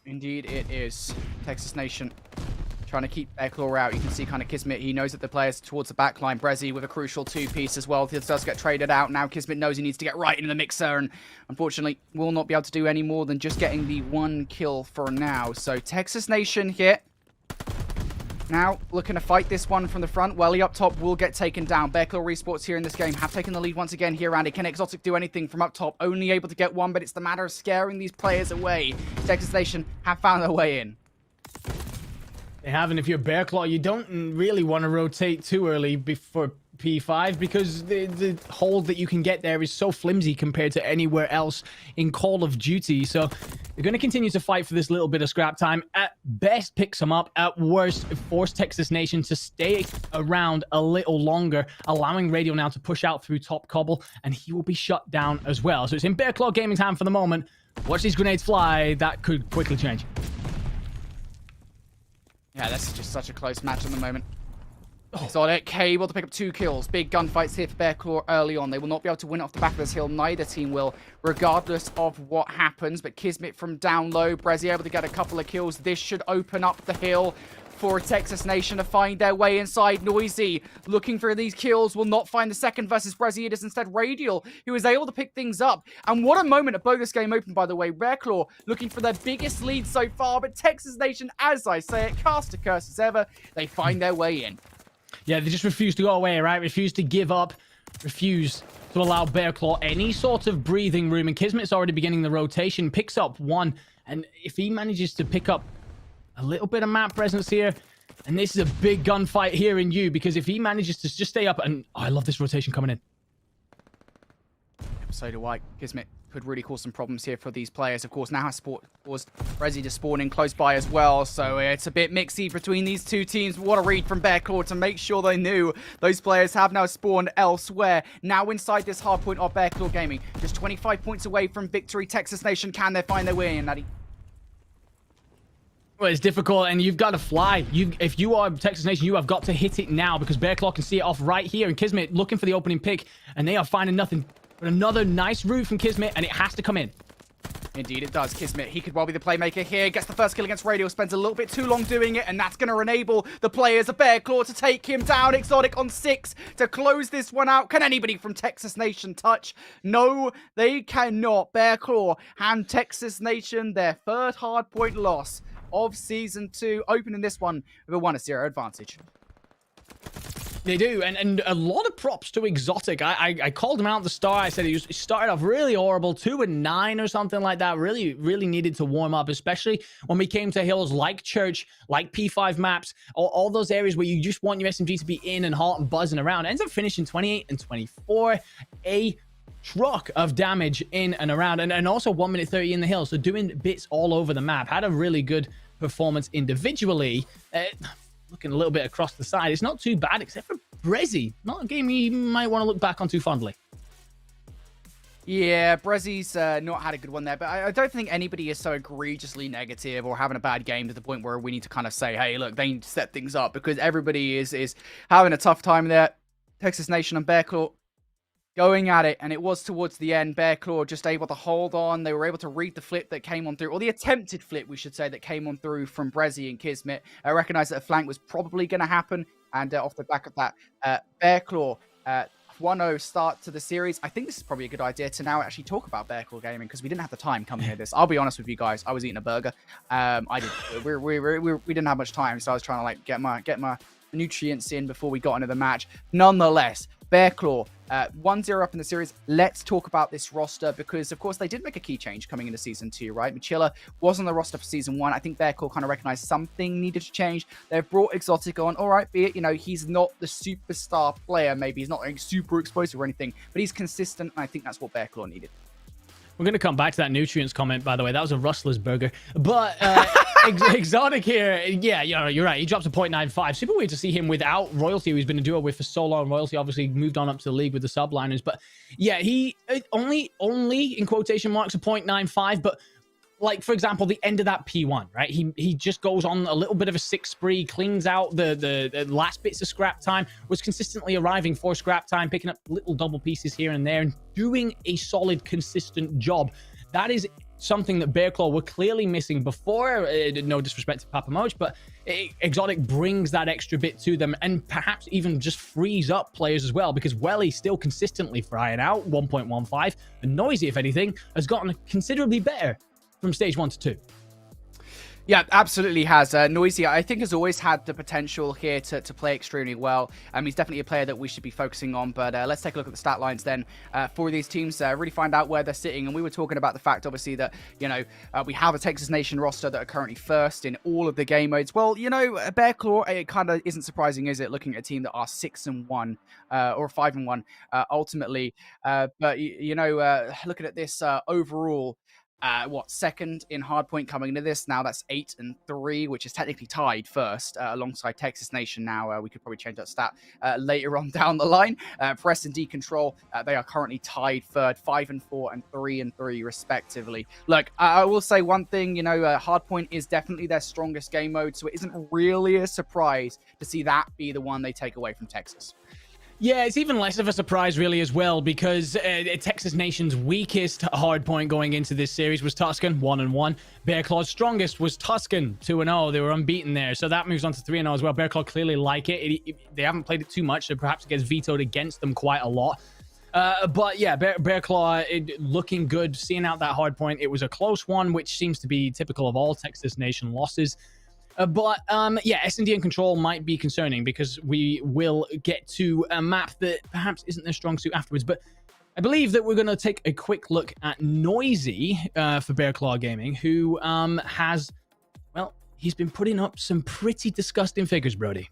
Indeed, it is. Texas Nation trying to keep Bearclaw out. You can see kind of Kismet. He knows that the players towards the backline. Brezzy with a crucial 2-piece as well. This does get traded out. Now Kismet knows he needs to get right into the mixer, and unfortunately will not be able to do any more than just getting the 1 kill for now. So Texas Nation here now looking to fight this one from the front. Welly up top will get taken down. Bearclaw Esports here in this game have taken the lead once again here, Andy. Can Exotic do anything from up top? Only able to get 1, but it's the matter of scaring these players away. Texas Nation have found their way in. They have, and if you're Bearclaw, you don't really want to rotate too early before P5 because the hold that you can get there is so flimsy compared to anywhere else in Call of Duty. So they're going to continue to fight for this little bit of scrap time. At best, pick some up. At worst, force Texas Nation to stay around a little longer, allowing Radio now to push out through top cobble, and he will be shut down as well. So it's in Bearclaw Gaming's hand for the moment. Watch these grenades fly. That could quickly change. Yeah, this is just such a close match at the moment. Exotic able to pick up 2 kills. Big gunfights here for Bearclaw early on. They will not be able to win off the back of this hill. Neither team will, regardless of what happens. But Kismet from down low. Brezzy able to get a couple of kills. This should open up the hill for Texas Nation to find their way inside. Noisy looking for these kills. Will not find the second versus Brezzy. It is instead Radial who is able to pick things up. And what a moment a bogus game open, by the way. Bearclaw looking for their biggest lead so far. But Texas Nation, as I say it, cast a curse as ever. They find their way in. Yeah, they just refuse to go away, right? Refuse to give up. Refuse to allow Bearclaw any sort of breathing room. And Kismet's already beginning the rotation. Picks up 1. And if he manages to pick up a little bit of map presence here, and this is a big gunfight here in U, because if he manages to just stay up, and I love this rotation coming in. So do I. Kismet could really cause some problems here for these players. Of course, now has caused Brezzy to spawn in close by as well. So it's a bit mixy between these two teams. What a read from Bearclaw to make sure they knew those players have now spawned elsewhere. Now inside this hard point of Bearclaw Gaming. Just 25 points away from victory. Texas Nation, can they find their way in, Natty? Well, it's difficult, and you've got to fly. If you are Texas Nation, you have got to hit it now, because Bearclaw can see it off right here. And Kismet looking for the opening pick, and they are finding nothing. But another nice route from Kismet, and it has to come in. Indeed it does. Kismet, he could well be the playmaker here. Gets the first kill against Radio, spends a little bit too long doing it, and that's going to enable the players of Bearclaw to take him down. Exotic on 6 to close this one out. Can anybody from Texas Nation touch? No, they cannot. Bearclaw hand Texas Nation their 3rd hardpoint loss of Season 2, opening this one with a 1-0 advantage. They do, and a lot of props to Exotic. I called him out at the start. I said he started off really horrible, 2-9 or something like that. Really needed to warm up, especially when we came to hills like Church, like P5 maps, all those areas where you just want your SMG to be in and hot and buzzing around. Ends up finishing 28 and 24. A truck of damage in and around, and also 1 minute 30 in the hill, so doing bits all over the map. Had a really good performance individually. Looking a little bit across the side, it's not too bad, except for Brezzy. Not a game you might want to look back on too fondly. Yeah, Brezzy's not had a good one there, but I don't think anybody is so egregiously negative or having a bad game to the point where we need to kind of say, hey, look, they need to set things up, because everybody is having a tough time there. Texas Nation and Bearclaw going at it, and it was towards the end. Bearclaw just able to hold on. They were able to read the flip that came on through, or the attempted flip, we should say, that came on through from Brezzy and Kismet. I recognized that a flank was probably going to happen, and off the back of that, Bearclaw 1-0 start to the series. I think this is probably a good idea to now actually talk about Bearclaw Gaming, because we didn't have the time coming into this. I'll be honest with you guys, I was eating a burger. We didn't have much time, so I was trying to like get my nutrients in before we got into the match. Nonetheless, Bearclaw 1-0 up in the series. Let's talk about this roster, because of course they did make a key change coming into Season 2, right? Machilla was on the roster for Season 1. I think Bearclaw kind of recognized something needed to change. They've brought Exotic on. All right, be it, you know, he's not the superstar player, maybe he's not like super explosive or anything, but he's consistent, and I think that's what Bearclaw needed. We're going to come back to that nutrients comment, by the way. That was a Rustler's burger. But Exotic here, yeah, you're right. He drops a 0.95. Super weird to see him without Royalty, who he's been a duo with for so long. Royalty obviously moved on up to the league with the subliners. But yeah, he only in quotation marks a 0.95. But like, for example, the end of that P1, right? He just goes on a little bit of a 6 spree, cleans out the last bits of scrap time, was consistently arriving for scrap time, picking up little double pieces here and there, and doing a solid, consistent job. That is something that Bearclaw were clearly missing before. No disrespect to Papa Moch, but Exotic brings that extra bit to them, and perhaps even just frees up players as well, because Welly's still consistently frying out 1.15, and Noisy, if anything, has gotten considerably better from stage 1 to 2. Yeah, absolutely has. Noisy, I think, has always had the potential here to play extremely well. He's definitely a player that we should be focusing on. But let's take a look at the stat lines then for these teams, really find out where they're sitting. And we were talking about the fact, obviously, that, we have a Texas Nation roster that are currently first in all of the game modes. Well, Bear Claw, it kind of isn't surprising, is it, looking at a team that are 6-1 or 5-1 ultimately. But, looking at this overall, second in hardpoint coming into this. Now that's 8-3, which is technically tied first alongside Texas Nation. Now we could probably change that stat later on down the line. Press and D Control, they are currently tied third, 5-4 and 3-3 respectively. Look, I will say one thing, hardpoint is definitely their strongest game mode, so it isn't really a surprise to see that be the one they take away from Texas. Yeah, it's even less of a surprise, really, as well, because Texas Nation's weakest hardpoint going into this series was Tuscan, 1-1. Bear Claw's strongest was Tuscan, 2-0. They were unbeaten there, so that moves on to 3-0 as well. Bear Claw clearly like it. They haven't played it too much, so perhaps it gets vetoed against them quite a lot. But yeah, Bear Claw looking good, seeing out that hardpoint. It was a close one, which seems to be typical of all Texas Nation losses. But yeah, S&D and Control might be concerning because we will get to a map that perhaps isn't their strong suit afterwards. But I believe that we're going to take a quick look at Noisy for Bear Claw Gaming, who he's been putting up some pretty disgusting figures, Brody.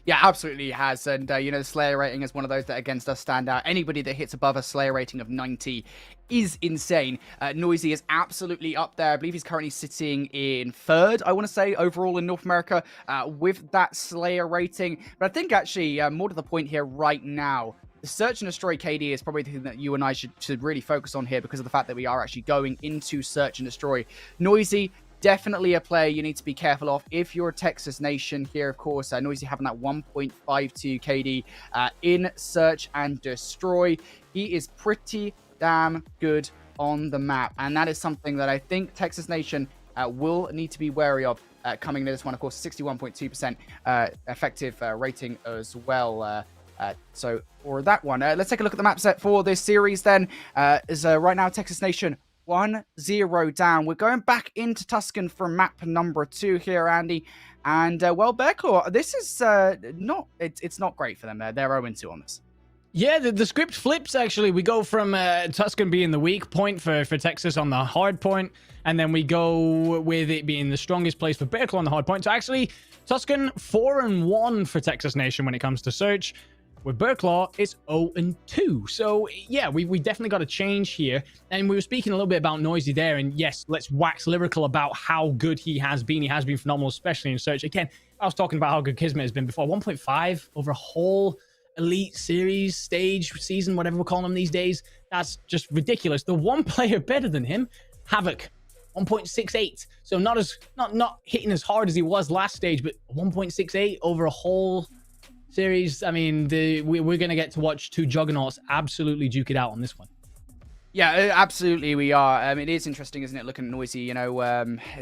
Yeah, absolutely has. And, the Slayer rating is one of those that against us stand out. Anybody that hits above a Slayer rating of 90 is insane. Noisy is absolutely up there. I believe he's currently sitting in third, I want to say, overall in North America with that Slayer rating. But I think actually, more to the point here right now, the Search and Destroy KD is probably the thing that you and I should really focus on here because of the fact that we are actually going into Search and Destroy. Noisy, definitely a player you need to be careful of if you're a Texas Nation here, of course. Noisy having that 1.52 KD in Search and Destroy. He is pretty damn good on the map, and that is something that I think Texas Nation will need to be wary of coming into this one. Of course, 61.2% effective rating as well. So for that one, let's take a look at the map set for this series then. Right now, Texas Nation 1-0 down. We're going back into Tuscan for map number 2 here, Andy. And, Bear Claw, this is it's not great for them. They're 0-2 on this. Yeah, the script flips, actually. We go from Tuscan being the weak point for Texas on the hard point, and then we go with it being the strongest place for Bear Claw on the hard point. So actually, Tuscan 4-1 for Texas Nation when it comes to search. With Bear Claw, it's 0-2. So, yeah, we definitely got a change here. And we were speaking a little bit about Noisy there. And yes, let's wax lyrical about how good he has been. He has been phenomenal, especially in search. Again, I was talking about how good Kismet has been before. 1.5 over a whole elite series, stage, season, whatever we're calling them these days. That's just ridiculous. The one player better than him, Havoc, 1.68. So not hitting as hard as he was last stage, but 1.68 over a whole series. I mean, we're going to get to watch two juggernauts absolutely duke it out on this one. Yeah, absolutely we are. It is interesting, isn't it, looking at Noisy,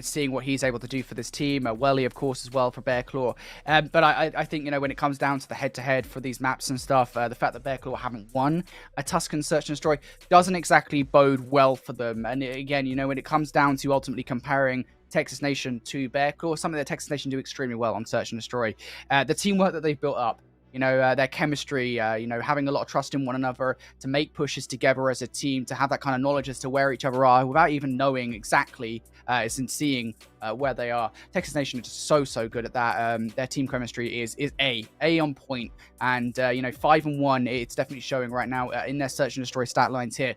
seeing what he's able to do for this team. Welly, of course, as well for Bear Claw. But I think, when it comes down to the head-to-head for these maps and stuff, the fact that Bear Claw haven't won a Tuscan Search and Destroy doesn't exactly bode well for them. And again, when it comes down to ultimately comparing Texas Nation to Bear Claw, something that Texas Nation do extremely well on Search and Destroy. The teamwork that they've built up, their chemistry, having a lot of trust in one another to make pushes together as a team, to have that kind of knowledge as to where each other are without even knowing exactly, as in seeing where they are. Texas Nation is just so good at that. Their team chemistry is A on point. And, 5-1, it's definitely showing right now in their Search and Destroy stat lines here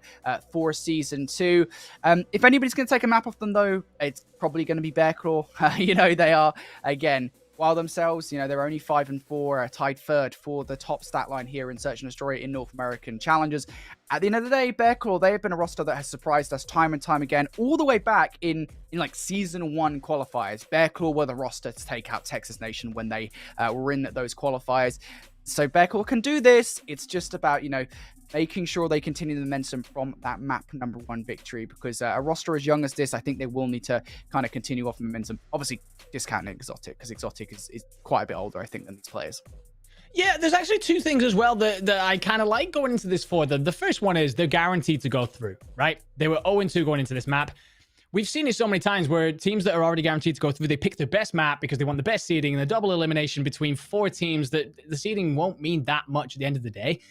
for Season 2. If anybody's going to take a map off them, though, it's probably going to be Bear Claw. They are, again, while themselves, they're only 5-4, tied third for the top stat line here in Search and Destroy in North American Challenges. At the end of the day, Bear Claw, they have been a roster that has surprised us time and time again, all the way back in like Season 1 qualifiers. Bear Claw were the roster to take out Texas Nation when they were in those qualifiers. So Bear Claw can do this. It's just about, making sure they continue the momentum from that map number 1 victory, because a roster as young as this, I think they will need to kind of continue off the momentum. Obviously, discounting Exotic, because Exotic is quite a bit older, I think, than these players. Yeah, there's actually two things as well that I kind of like going into this for them. The first one is they're guaranteed to go through, right? They were 0-2 going into this map. we've seen it so many times where teams that are already guaranteed to go through, they pick their best map because they want the best seeding, and the double elimination between 4 teams that the seeding won't mean that much at the end of the day.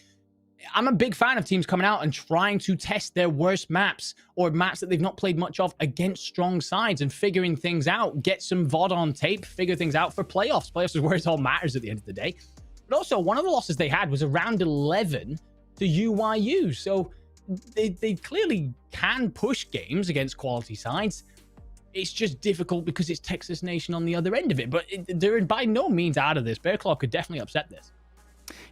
I'm a big fan of teams coming out and trying to test their worst maps or maps that they've not played much of against strong sides and figuring things out, get some VOD on tape, figure things out for playoffs. Playoffs is where it all matters at the end of the day. But also, one of the losses they had was around 11 to UYU. So they clearly can push games against quality sides. It's just difficult because it's Texas Nation on the other end of it. But they're by no means out of this. Bearclaw could definitely upset this.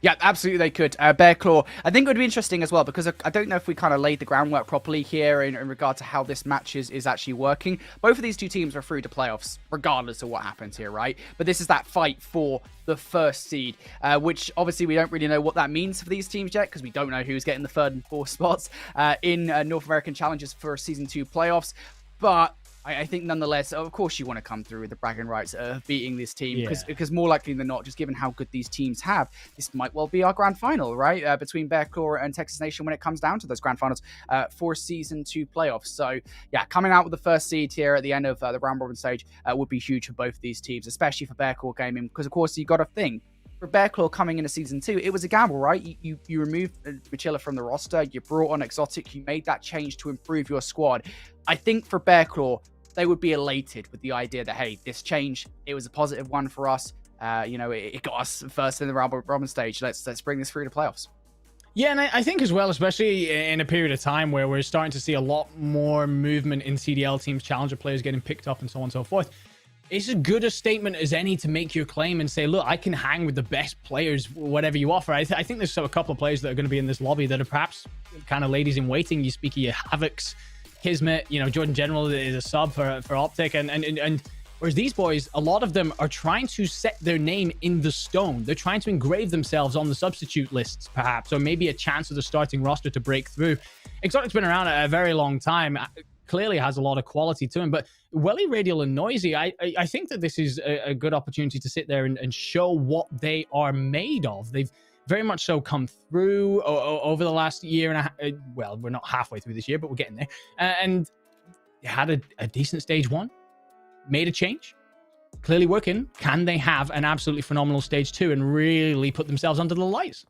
Yeah, absolutely they could. Bearclaw, I think it would be interesting as well, because I don't know if we kind of laid the groundwork properly here in regard to how this match is actually working. Both of these two teams are through to playoffs, regardless of what happens here, right? But this is that fight for the first seed, which obviously we don't really know what that means for these teams yet, because we don't know who's getting the 3rd and 4th spots in North American Challenges for Season 2 playoffs. But I think nonetheless, of course, you want to come through with the bragging rights of beating this team, because more likely than not, just given how good these teams have, this might well be our grand final, right? Between Bearclaw and Texas Nation when it comes down to those grand finals for Season 2 playoffs. So, yeah, coming out with the first seed here at the end of the round robin stage would be huge for both these teams, especially for Bearclaw Gaming, because, of course, you got to think, for Bearclaw coming into Season 2, it was a gamble, right? You removed Machilla from the roster, you brought on Exotic, you made that change to improve your squad. I think for Bearclaw, they would be elated with the idea that, hey, this change, it was a positive one for us. It got us first in the round robin stage. Let's bring this through to playoffs. Yeah, and I think as well, especially in a period of time where we're starting to see a lot more movement in CDL teams, challenger players getting picked up and so on and so forth, it's as good a statement as any to make your claim and say, look, I can hang with the best players, whatever you offer. I think there's a couple of players that are going to be in this lobby that are perhaps kind of ladies in waiting. You speak of your Havocs, Kismet, Jordan General is a sub for Optic, and whereas these boys, a lot of them are trying to set their name in the stone. They're trying to engrave themselves on the substitute lists, perhaps, or maybe a chance of the starting roster to break through. Exotic's been around a very long time, clearly has a lot of quality to him, but Welly, Radial, and Noisy, I think that this is a good opportunity to sit there and show what they are made of. They've very much so come through over the last year and a half. Well, we're not halfway through this year, but we're getting there. And had a decent stage 1, made a change, clearly working. Can they have an absolutely phenomenal stage 2 and really put themselves under the lights?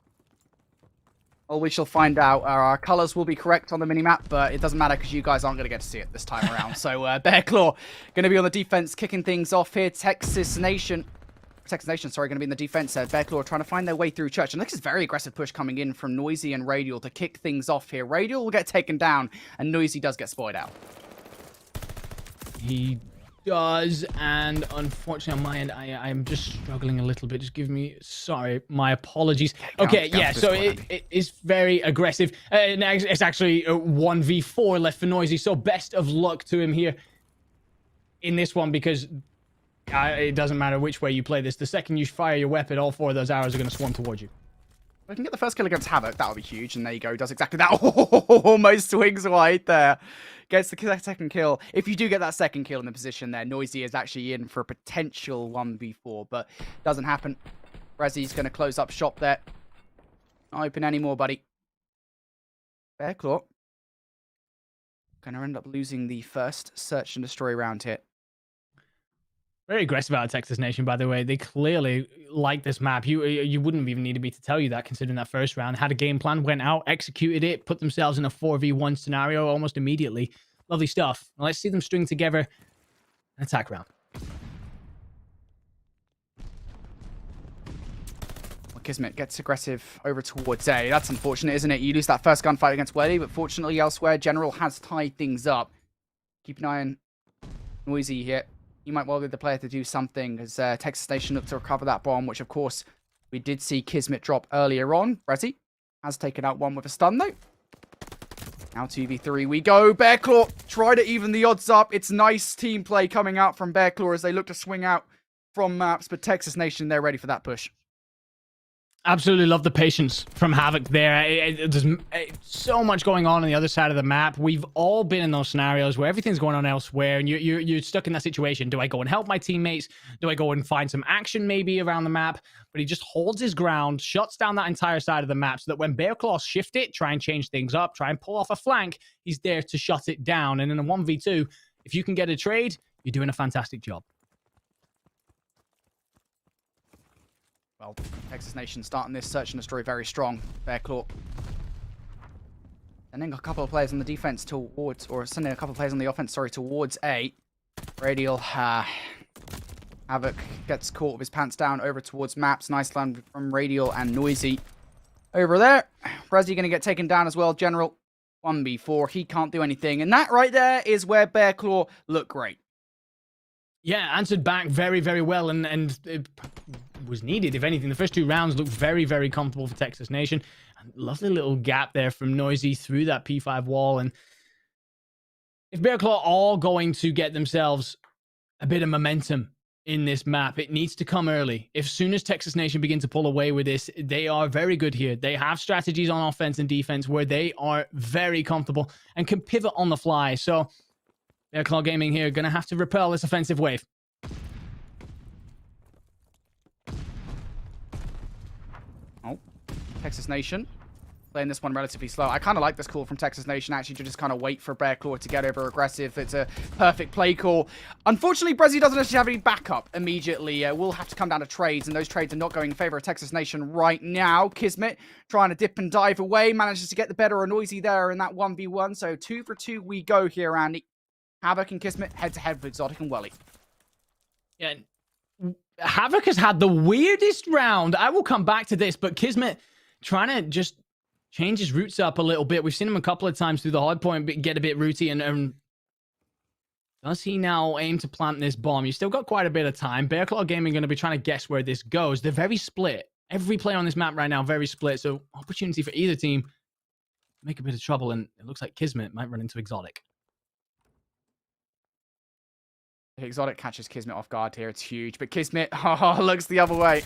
Well, we shall find out. Our colors will be correct on the minimap, but it doesn't matter because you guys aren't going to get to see it this time around. So Bearclaw going to be on the defense, kicking things off here. Texas Nation, going to be in the defense. Bearclaw trying to find their way through Church. And this is very aggressive push coming in from Noisy and Radial to kick things off here. Radial will get taken down, and Noisy does get spotted out. He does, and unfortunately on my end, I'm just struggling a little bit. Just give me, sorry, my apologies. Okay, yeah, so it is very aggressive. It's actually 1v4 left for Noisy, so best of luck to him here in this one, because it doesn't matter which way you play this. The second you fire your weapon, all 4 of those arrows are going to swarm towards you. We can get the first kill against Havoc. That would be huge. And there you go. Does exactly that. Almost swings wide there. Gets the second kill. If you do get that second kill in the position there, Noisy is actually in for a potential 1v4, but doesn't happen. Rezzy's going to close up shop there. Not open anymore, buddy. Bearclaw going to end up losing the first search and destroy round here. Very aggressive out of Texas Nation, by the way. They clearly like this map. You wouldn't even need me to tell you that, considering that first round. Had a game plan, went out, executed it, put themselves in a 4v1 scenario almost immediately. Lovely stuff. Now let's see them string together an attack round. Well, Kismet gets aggressive over towards A. That's unfortunate, isn't it? You lose that first gunfight against Welly, but fortunately elsewhere, General has tied things up. Keep an eye on Noisy here. He might well be the player to do something as Texas Nation look to recover that bomb, which, of course, we did see Kismet drop earlier on. Rezzy has taken out one with a stun, though. Now 2v3 we go. Bearclaw try to even the odds up. It's nice team play coming out from Bearclaw as they look to swing out from maps, but Texas Nation, they're ready for that push. Absolutely love the patience from Havoc there. There's so much going on the other side of the map. We've all been in those scenarios where everything's going on elsewhere, and you're stuck in that situation. Do I go and help my teammates? Do I go and find some action maybe around the map? But he just holds his ground, shuts down that entire side of the map so that when Bearclaw shift it, try and change things up, try and pull off a flank, he's there to shut it down. And in a 1v2, If you can get a trade, you're doing a fantastic job. Well, Texas Nation starting this search and destroy very strong. Bearclaw sending a couple of players on the defense towards, or sending a couple of players on the offense, sorry, towards A. Radial, Havoc gets caught with his pants down over towards Maps. Nice land from Radial and Noisy. Over there, Brezzy going to get taken down as well. General, 1v4, he can't do anything. And that right there is where Bearclaw look great. Yeah, answered back very, very well, and it was needed, if anything. The first 2 rounds looked very, very comfortable for Texas Nation. Lovely little gap there from Noisy through that P5 wall. And if Bearclaw are going to get themselves a bit of momentum in this map, it needs to come early. If soon as Texas Nation begin to pull away with this, they are very good here. They have strategies on offense and defense where they are very comfortable and can pivot on the fly. So Bearclaw Gaming here going to have to repel this offensive wave. Oh, Texas Nation playing this one relatively slow. I kind of like this call from Texas Nation, actually, to just kind of wait for Bearclaw to get over aggressive. It's a perfect play call. Unfortunately, Brezzy doesn't actually have any backup immediately. We'll have to come down to trades, and those trades are not going in favor of Texas Nation right now. Kismet trying to dip and dive away, manages to get the better of Noisy there in that 1v1. So 2 for 2 we go here, Andy. Havoc and Kismet head-to-head with Exotic and Welly. Yeah, Havoc has had the weirdest round. I will come back to this, but Kismet trying to just change his routes up a little bit. We've seen him a couple of times through the hard point get a bit rooty, and does he now aim to plant this bomb? You still got quite a bit of time. Bearclaw Gaming going to be trying to guess where this goes. They're very split. Every player on this map right now very split, so opportunity for either team to make a bit of trouble, and it looks like Kismet might run into Exotic. Exotic catches Kismet off guard here. It's huge, but Kismet looks the other way.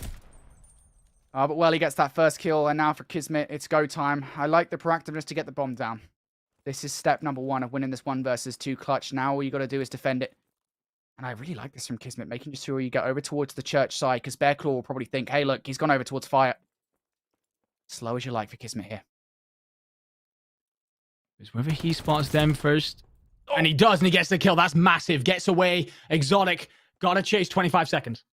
But Welly gets that first kill, and now for Kismet, it's go time. I like the proactiveness to get the bomb down. This is step number 1 of winning this 1 versus 2 clutch. Now all you got to do is defend it. And I really like this from Kismet, making sure you get over towards the church side, because Bearclaw will probably think, hey, look, he's gone over towards fire. Slow as you like for Kismet here. It's whether he spots them first. And he does, and he gets the kill. That's massive. Gets away. Exotic. Gotta chase 25 seconds.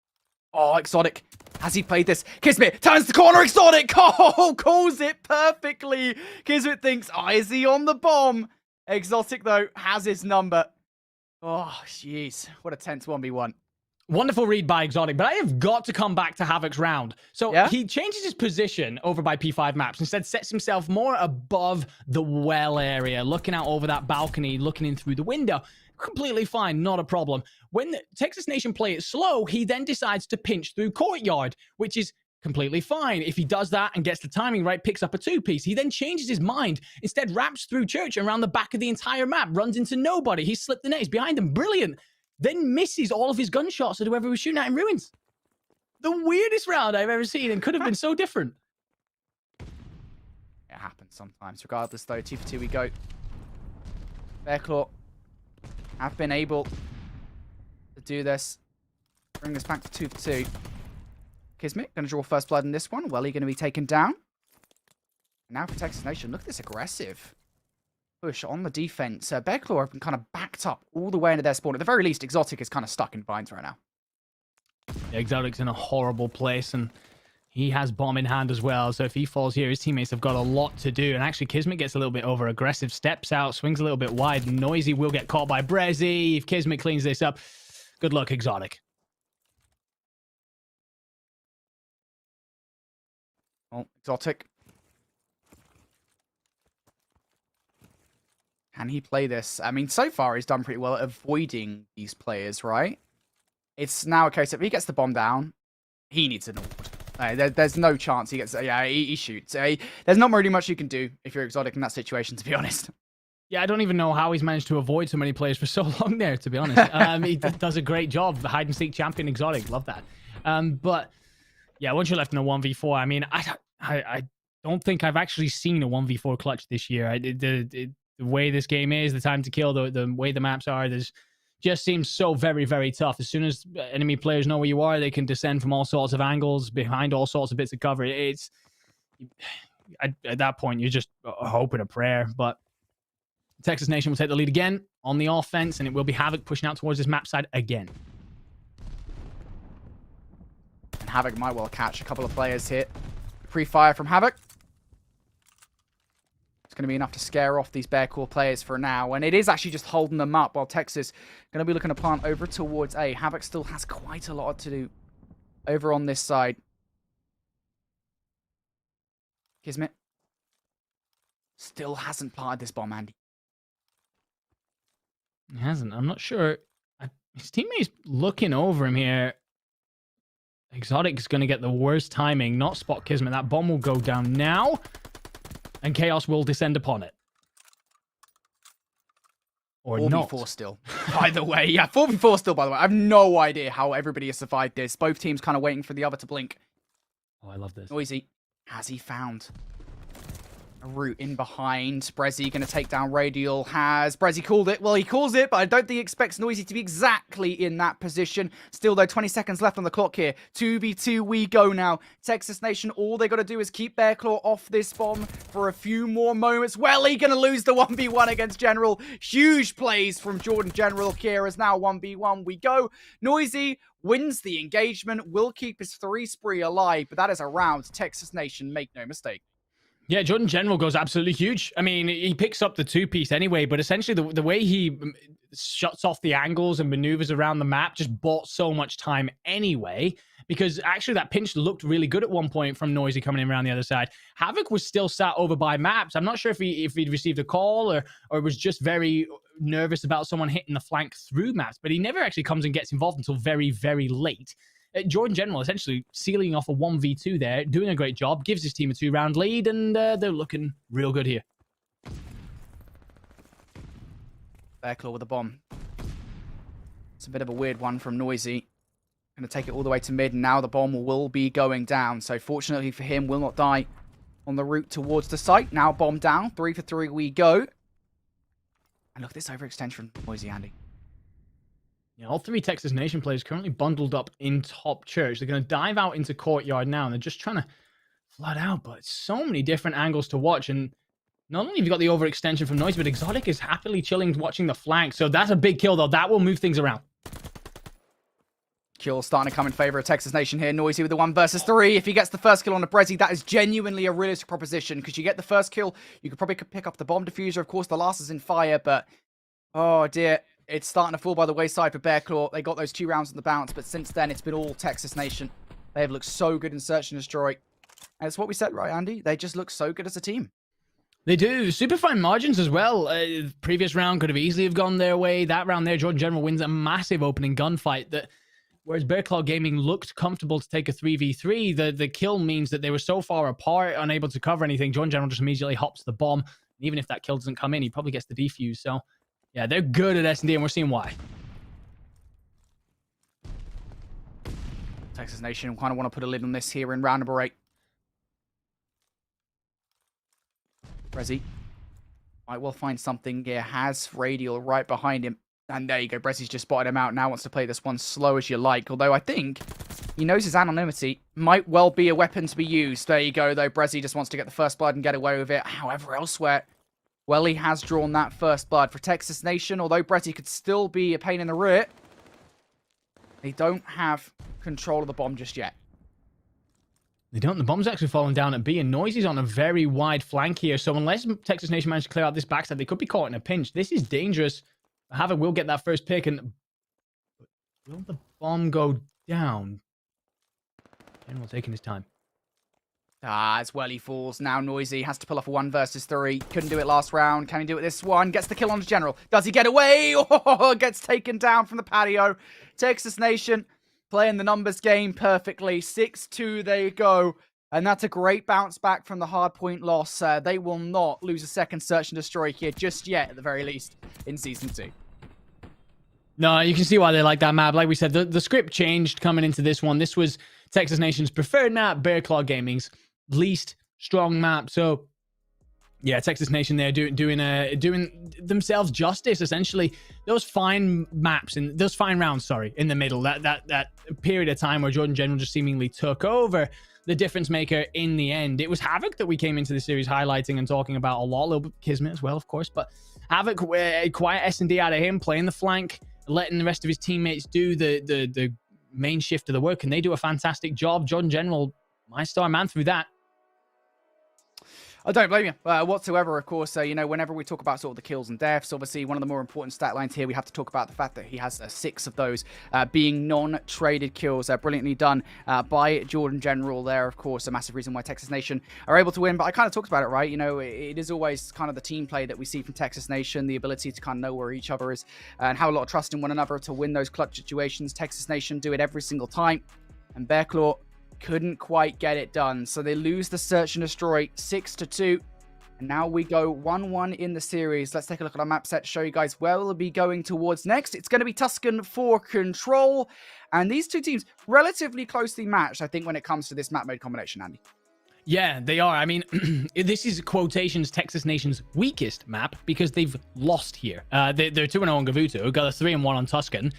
Oh, Exotic. Has he played this? Kismet turns the corner. Exotic. Oh, calls it perfectly. Kismet thinks, oh, is he on the bomb? Exotic, though, has his number. Oh, jeez. What a tense 1v1. Wonderful read by Exotic, but I have got to come back to Havoc's round. So he changes his position over by P5 maps. Instead, sets himself more above the well area, looking out over that balcony, looking in through the window. Completely fine, not a problem. When the Texas Nation play it slow, he then decides to pinch through courtyard, which is completely fine. If he does that and gets the timing right, picks up a 2-piece. He then changes his mind. Instead, wraps through church around the back of the entire map, runs into nobody. He's slipped the net. He's behind him. Brilliant. Then misses all of his gunshots at whoever was shooting at in ruins. The weirdest round I've ever seen, and could have been so different. It happens sometimes. Regardless, though, 2 for 2 we go. Bearclaw have been able to do this. Bring this back to 2 for 2. Kismet going to draw first blood in this one. Welly going to be taken down. And now for Texas Nation. Look at this aggressive push on the defense. Bearclaw have been kind of backed up all the way into their spawn. At the very least, Exotic is kind of stuck in vines right now. Yeah, Exotic's in a horrible place, and he has bomb in hand as well. So if he falls here, his teammates have got a lot to do. And actually, Kismet gets a little bit over aggressive, steps out, swings a little bit wide. Noisy will get caught by Brezzy. If Kismet cleans this up, good luck, Exotic. Oh, Exotic. Can he play this? I mean, so far he's done pretty well at avoiding these players, right? It's now a case of if he gets the bomb down, he needs an award. There's no chance he gets... Yeah, he shoots. There's not really much you can do if you're Exotic in that situation, to be honest. Yeah, I don't even know how he's managed to avoid so many players for so long there, to be honest. He does a great job. The hide-and-seek champion Exotic. Love that. But, yeah, once you're left in a 1v4, I mean, I don't think I've actually seen a 1v4 clutch this year. The way this game is, the time to kill, the way the maps are, there's just seems so very, very tough. As soon as enemy players know where you are, they can descend from all sorts of angles, behind all sorts of bits of cover. At that point, you're just hoping a prayer. But Texas Nation will take the lead again on the offense, and it will be Havoc pushing out towards this map side again. And Havoc might well catch a couple of players here. Pre-fire from Havoc. It's going to be enough to scare off these Bearclaw players for now. And it is actually just holding them up while Texas going to be looking to plant over towards A. Havoc still has quite a lot to do over on this side. Kismet still hasn't planted this bomb, Andy. He hasn't. I'm not sure. His teammate's looking over him here. Exotic's going to get the worst timing. Not spot Kismet. That bomb will go down now. And Chaos will descend upon it. Or 4v4 not. still, by the way. Yeah, 4v4 still, by the way. I have no idea how everybody has survived this. Both teams kind of waiting for the other to blink. Oh, I love this. Noisy. Has he found a route in behind? Brezzy going to take down Radial. Has Brezzy called it? Well, he calls it, but I don't think he expects Noisy to be exactly in that position. Still, though, 20 seconds left on the clock here. 2v2 we go now. Texas Nation, all they got to do is keep Bearclaw off this bomb for a few more moments. Well, he going to lose the 1v1 against General. Huge plays from Jordan General. Kira's now 1v1 we go. Noisy wins the engagement, will keep his 3 spree alive, but that is around Texas Nation, make no mistake. Yeah, Jordan General goes absolutely huge. I mean, he picks up the 2-piece anyway, but essentially the way he shuts off the angles and maneuvers around the map just bought so much time anyway, because actually that pinch looked really good at one point from Noisy coming in around the other side. Havoc was still sat over by maps. I'm not sure if he'd received a call or was just very nervous about someone hitting the flank through maps, but he never actually comes and gets involved until very, very late. Jordan General essentially sealing off a 1v2 there, doing a great job, gives his team a 2-round lead, and they're looking real good here. Bearclaw with a bomb. It's a bit of a weird one from Noisy. Going to take it all the way to mid, and now the bomb will be going down. So fortunately for him, will not die on the route towards the site. Now bomb down. 3 for 3 we go. And look at this overextension from Noisy, Andy. Yeah, all 3 Texas Nation players currently bundled up in top church. They're going to dive out into courtyard now, and they're just trying to flood out. But it's so many different angles to watch, and not only have you got the overextension from Noisy, but Exotic is happily chilling, watching the flank. So that's a big kill, though. That will move things around. Kill starting to come in favor of Texas Nation here. Noisy with the 1 versus 3. If he gets the first kill on the Brezzy, that is genuinely a realistic proposition, because you get the first kill, you could probably pick up the bomb diffuser. Of course, the last is in fire, but oh dear. It's starting to fall by the wayside for Bearclaw. They got those 2 rounds on the bounce, but since then, it's been all Texas Nation. They have looked so good in Search and Destroy. And it's what we said, right, Andy? They just look so good as a team. They do. Super fine margins as well. Previous round could have easily have gone their way. That round there, Jordan General wins a massive opening gunfight. Whereas Bearclaw Gaming looked comfortable to take a 3v3, the kill means that they were so far apart, unable to cover anything. Jordan General just immediately hops the bomb. Even if that kill doesn't come in, he probably gets the defuse. So yeah, they're good at S&D, and we're seeing why. Texas Nation kind of want to put a lid on this here in round number 8. Brezzy might well find something here. Has Radial right behind him. And there you go. Brezzy's just spotted him out. Now wants to play this one slow as you like. Although I think he knows his anonymity might well be a weapon to be used. There you go, though. Brezzy just wants to get the first blood and get away with it. However, elsewhere, well, he has drawn that first blood for Texas Nation. Although Brezzy could still be a pain in the rear, they don't have control of the bomb just yet. They don't. The bomb's actually falling down at B, and Noisy's on a very wide flank here. So unless Texas Nation managed to clear out this backside, they could be caught in a pinch. This is dangerous. Havoc will get that first pick, and will the bomb go down? General taking his time. As well he falls. Now Noisy has to pull off a 1 versus 3. Couldn't do it last round. Can he do it this one? Gets the kill on the General. Does he get away? Oh, gets taken down from the patio. Texas Nation playing the numbers game perfectly. 6-2 they go. And that's a great bounce back from the hardpoint loss. They will not lose a second Search and Destroy here just yet, at the very least, in Season 2. No, you can see why they like that map. Like we said, the script changed coming into this one. This was Texas Nation's preferred map, Bearclaw Gaming's least strong map. So yeah, Texas Nation there doing themselves justice, essentially. Those fine maps and those fine rounds, in the middle, that period of time where Jordan General just seemingly took over. the difference maker in the end. It was Havoc that we came into the series highlighting and talking about a lot, a little bit Kismet as well, of course, but Havoc, quiet S&D out of him, playing the flank, letting the rest of his teammates do the main shift of the work, and they do a fantastic job. Jordan General, my star man through that. I don't blame you whatsoever, of course. Whenever we talk about sort of the kills and deaths, obviously one of the more important stat lines here, we have to talk about the fact that he has 6 of those being non-traded kills. Brilliantly done by Jordan General there, of course. A massive reason why Texas Nation are able to win. But I kind of talked about it, right? It is always kind of the team play that we see from Texas Nation, the ability to kind of know where each other is and have a lot of trust in one another to win those clutch situations. Texas Nation do it every single time. And Bearclaw couldn't quite get it done. So they lose the search and destroy 6-2. And now we go 1-1 in the series. Let's take a look at our map set, show you guys where we'll be going towards next. It's going to be Tuscan for Control. And these two teams relatively closely matched, I think, when it comes to this map mode combination, Andy. Yeah, they are. I mean, this is quotations Texas Nation's weakest map because they've lost here. They're 2-0 on Gavuto, got a 3-1 on Tuscan.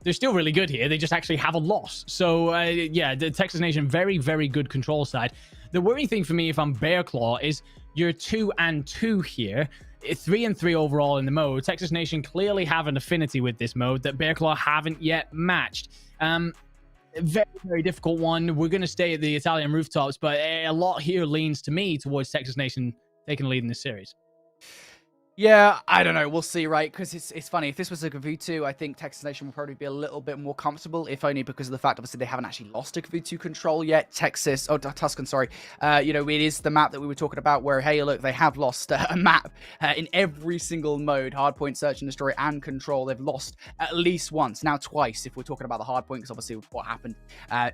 They're still really good here. They just actually have a loss. So, yeah, the Texas Nation, very, very good control side. The worrying thing for me, if I'm Bearclaw, is you're 2-2 here. 3-3 overall in the mode. Texas Nation clearly have an affinity with this mode that Bearclaw haven't yet matched. Very, very difficult one. We're going to stay at the Italian rooftops, but a lot here leans to me towards Texas Nation taking the lead in this series. Yeah, I don't know. We'll see, right? Because it's funny. If this was a Gavuto, I think Texas Nation will probably be a little bit more comfortable, if only because of the fact, obviously, they haven't actually lost a Gavuto control yet. Tuscan, sorry. It is the map that we were talking about where, hey, look, they have lost a map in every single mode. Hardpoint, Search and Destroy, and Control. They've lost at least once. Now twice, if we're talking about the hardpoint, because obviously what happened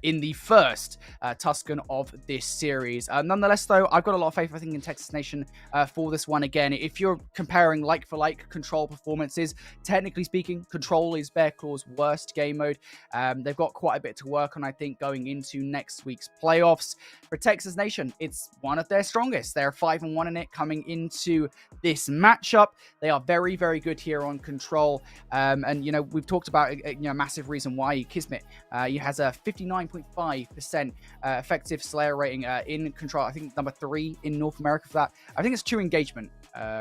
in the first Tuscan of this series. Nonetheless, though, I've got a lot of faith, I think, in Texas Nation for this one. Again, if you're comparing like for like Control performances, technically speaking, Control is Bearclaw's worst game mode. They've got quite a bit to work on, I think, going into next week's playoffs. For Texas Nation, it's one of their strongest. They're 5-1 in it coming into this matchup. They are very, very good here on Control. We've talked about a massive reason why Kismet he has a 59.5% effective Slayer rating in Control. I think number 3 in North America for that. I think it's true engagement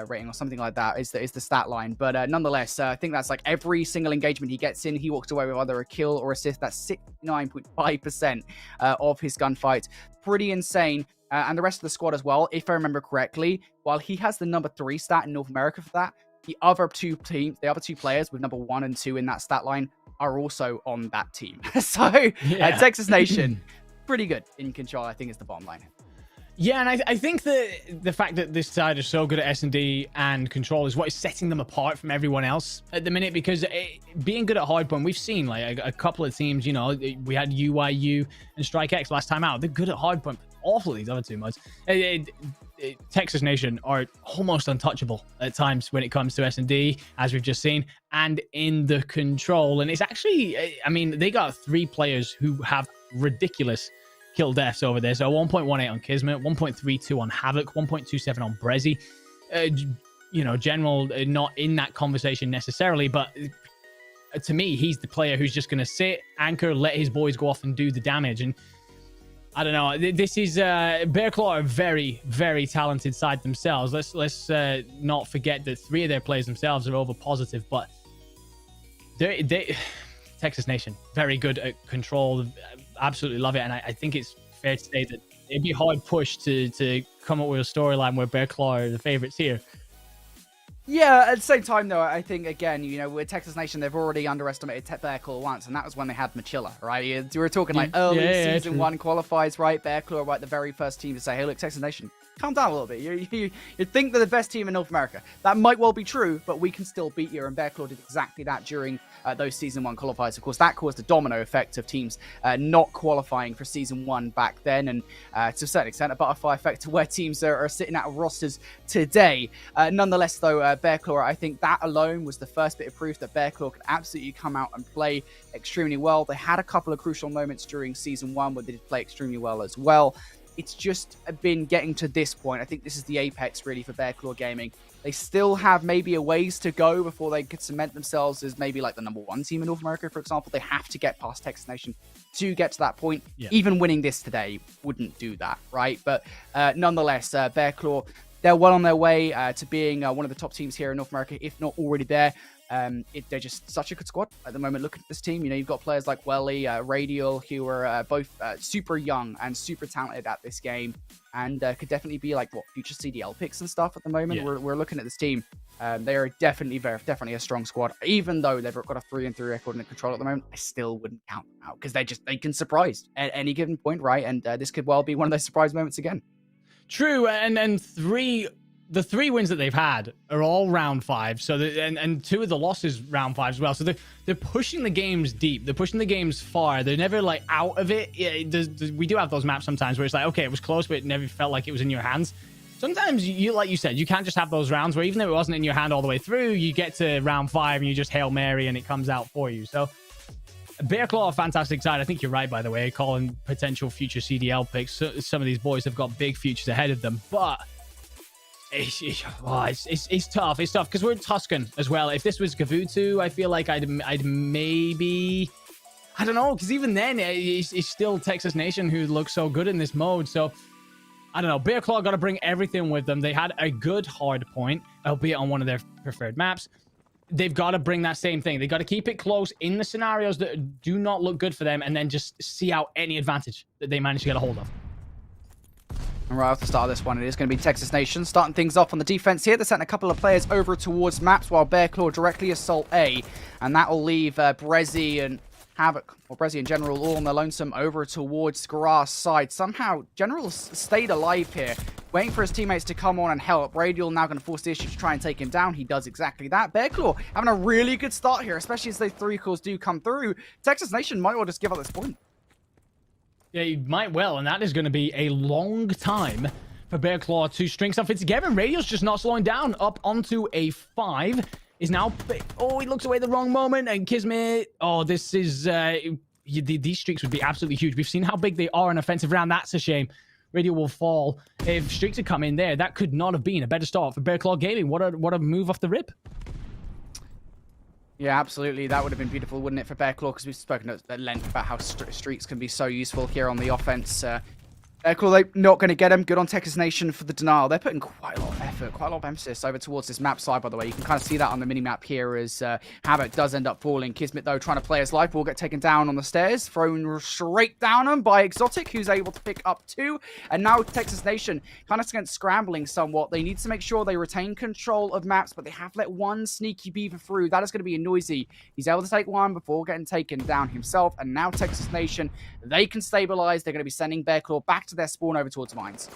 rating or something like that is the stat line. But nonetheless, I think that's like every single engagement he gets in, he walks away with either a kill or assist. That's 69.5% of his gunfights. Pretty insane. And the rest of the squad as well, if I remember correctly, while he has the number 3 stat in North America for that, the other two players with number 1 and 2 in that stat line are also on that team. So yeah. Texas Nation, pretty good in Control, I think, is the bottom line. Yeah, and I think the fact that this side is so good at S&D and Control is what is setting them apart from everyone else at the minute, because being good at hardpoint, we've seen like a couple of teams, we had UYU and StrikeX last time out. They're good at hardpoint, awful at these other two modes. Texas Nation are almost untouchable at times when it comes to S&D, as we've just seen, and in the Control. And it's actually, I mean, they got 3 players who have ridiculous kill deaths over there. So 1.18 on Kismet, 1.32 on Havoc, 1.27 on Brezzy. General not in that conversation necessarily, but to me, he's the player who's just going to sit, anchor, let his boys go off and do the damage. And I don't know. This is Bearclaw are a very, very talented side themselves. Let's not forget that 3 of their players themselves are over positive, but they Texas Nation, very good at Control. Absolutely love it. And I think it's fair to say that it'd be hard push to come up with a storyline where Bearclaw are the favorites here. Yeah, at the same time, though, I think, again, with Texas Nation, they've already underestimated Bearclaw once, and that was when they had Machilla, right? We were talking like early season 1 qualifies, right? Bearclaw, right, the very first team to say, hey, look, Texas Nation, calm down a little bit. You think they're the best team in North America. That might well be true, but we can still beat you. And Bearclaw did exactly that during those Season 1 qualifiers. Of course, that caused a domino effect of teams not qualifying for Season 1 back then. And to a certain extent, a butterfly effect to where teams are sitting out of rosters today. Nonetheless, though, Bearclaw, I think that alone was the first bit of proof that Bearclaw could absolutely come out and play extremely well. They had a couple of crucial moments during Season 1 where they did play extremely well as well. it's just been getting to this point. I think this is the apex, really, for Bear Claw Gaming. They still have maybe a ways to go before they could cement themselves as maybe like the #1 team in North America, for example. They have to get past Texas Nation to get to that point. Yeah. Even winning this today wouldn't do that, right? But nonetheless, Bear Claw, they're well on their way to being one of the top teams here in North America, if not already there. They're just such a good squad at the moment. Looking at this team, you've got players like Welly, Radial, who are both super young and super talented at this game, and could definitely be like future CDL picks and stuff at the moment. Yeah. We're looking at this team. They are definitely a strong squad. Even though they've got a 3-3 record in the control at the moment, I still wouldn't count them out because they can surprise at any given point, right? And this could well be one of those surprise moments again. True, and the 3 wins that they've had are all round 5. So and 2 of the losses round 5 as well. So they're pushing the games deep. They're pushing the games far. They're never like out of it. We do have those maps sometimes where it's like, okay, it was close, but it never felt like it was in your hands. Sometimes you like you said, you can't just have those rounds where even though it wasn't in your hand all the way through, you get to round 5 and you just Hail Mary and it comes out for you. So Bear Claw, a fantastic side. I think you're right, by the way, calling potential future CDL picks. So, some of these boys have got big futures ahead of them, but it's tough. It's tough because we're in Tuscan as well. If this was Gavutu, I feel like I'd maybe, I don't know, because even then it's still Texas Nation who looks so good in this mode. So I don't know. Bear Claw got to bring everything with them. They had a good hard point, albeit on one of their preferred maps. They've got to bring that same thing. They got to keep it close in the scenarios that do not look good for them, and then just see out any advantage that they manage to get a hold of. And right off the start of this one, it is going to be Texas Nation starting things off on the defense here. They're sending a couple of players over towards maps while Bear Claw directly assault A. And that will leave Brezzy and Havoc, or Brezzy in general, all on their lonesome over towards Grass side. Somehow, General stayed alive here, waiting for his teammates to come on and help. Radial now going to force the issue to try and take him down. He does exactly that. Bear Claw having a really good start here, especially as those 3 calls do come through. Texas Nation might well just give up this point. Yeah, you might well, and that is going to be a long time for Bear Claw to string something together. And Radial's just not slowing down. Up onto a 5. Is now... Oh, he looks away at the wrong moment. And Kismet... Oh, this is... these streaks would be absolutely huge. We've seen how big they are in offensive round. That's a shame. Radial will fall. If streaks had come in there, that could not have been a better start for Bear Claw Gaming. What a move off the rip. Yeah, absolutely. That would have been beautiful, wouldn't it, for Bear Claw? Because we've spoken at length about how streaks can be so useful here on the offense. Bear Claw, they're not going to get him. Good on Texas Nation for the denial. They're putting quite a lot of effort, quite a lot of emphasis over towards this map side, by the way. You can kind of see that on the mini-map here as Havoc does end up falling. Kismet, though, trying to play his life, will get taken down on the stairs. Thrown straight down him by Exotic, who's able to pick up 2. And now Texas Nation kind of scrambling somewhat. They need to make sure they retain control of maps, but they have let one sneaky beaver through. That is going to be a Noisy. He's able to take one before getting taken down himself. And now Texas Nation, they can stabilize. They're going to be sending Bear Claw back to their spawn over towards mines.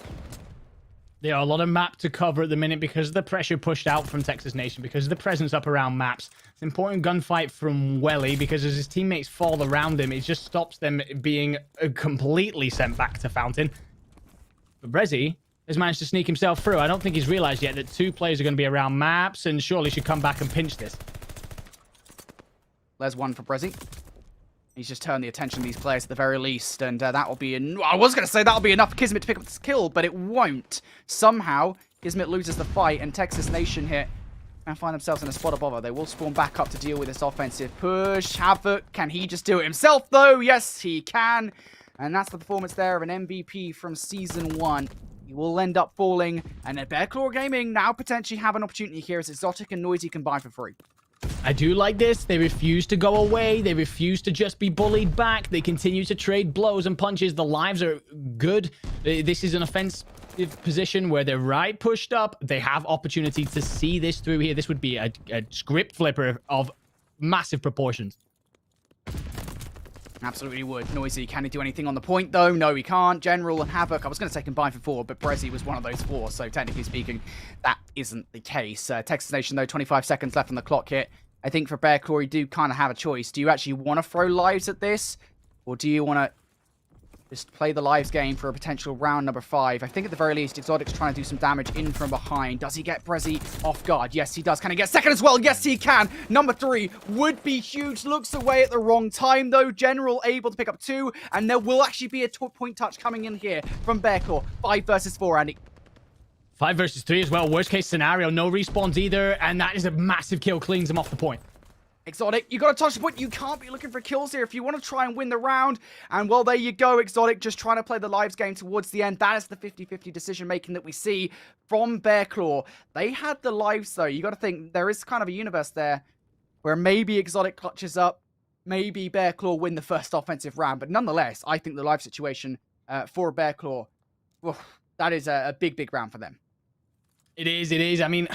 There are a lot of map to cover at the minute because of the pressure pushed out from Texas Nation, because of the presence up around maps. It's an important gunfight from Welly because as his teammates fall around him, it just stops them being completely sent back to Fountain. But Brezzy has managed to sneak himself through. I don't think he's realized yet that 2 players are going to be around maps and surely should come back and pinch this. There's one for Brezzy. He's just turned the attention of these players at the very least, and that will be... I was going to say that'll be enough for Kismet to pick up this kill, but it won't. Somehow, Kismet loses the fight, and Texas Nation here and find themselves in a spot of bother. They will spawn back up to deal with this offensive push. Havoc, can he just do it himself, though? Yes, he can. And that's the performance there of an MVP from Season 1. He will end up falling, and Bear Claw Gaming now potentially have an opportunity here as Exotic and Noisy combine for free. I do like this. They refuse to go away. They refuse to just be bullied back. They continue to trade blows and punches. The lives are good. This is an offensive position where they're right pushed up. They have opportunity to see this through here. This would be a script flipper of massive proportions. Absolutely would. Noisy, can he do anything on the point, though? No, he can't. General and Havoc, I was going to say combine for 4, but Brezzy was one of those 4, so technically speaking, that isn't the case. Texas Nation, though, 25 seconds left on the clock here. I think for Bear Claw, you do kind of have a choice. Do you actually want to throw lives at this, or do you want to Just play the lives game for a potential round number 5. I think at the very least, Exotic's trying to do some damage in from behind. Does he get Brezzy off guard? Yes, he does. Can he get second as well? Yes, he can. Number 3 would be huge. Looks away at the wrong time, though. General able to pick up 2, and there will actually be a point touch coming in here from Bearclaw. 5 versus 4, Andy. 5 versus 3 as well. Worst case scenario, no respawns either, and that is a massive kill. Cleans him off the point. Exotic, you got to touch the point. You can't be looking for kills here if you want to try and win the round. And well, there you go, Exotic, just trying to play the lives game towards the end. That is the 50-50 decision-making that we see from Bearclaw. They had the lives, though. You got to think there is kind of a universe there where maybe Exotic clutches up, maybe Bearclaw win the first offensive round. But nonetheless, I think the live situation for Bearclaw, that is a big, big round for them. It is. I mean...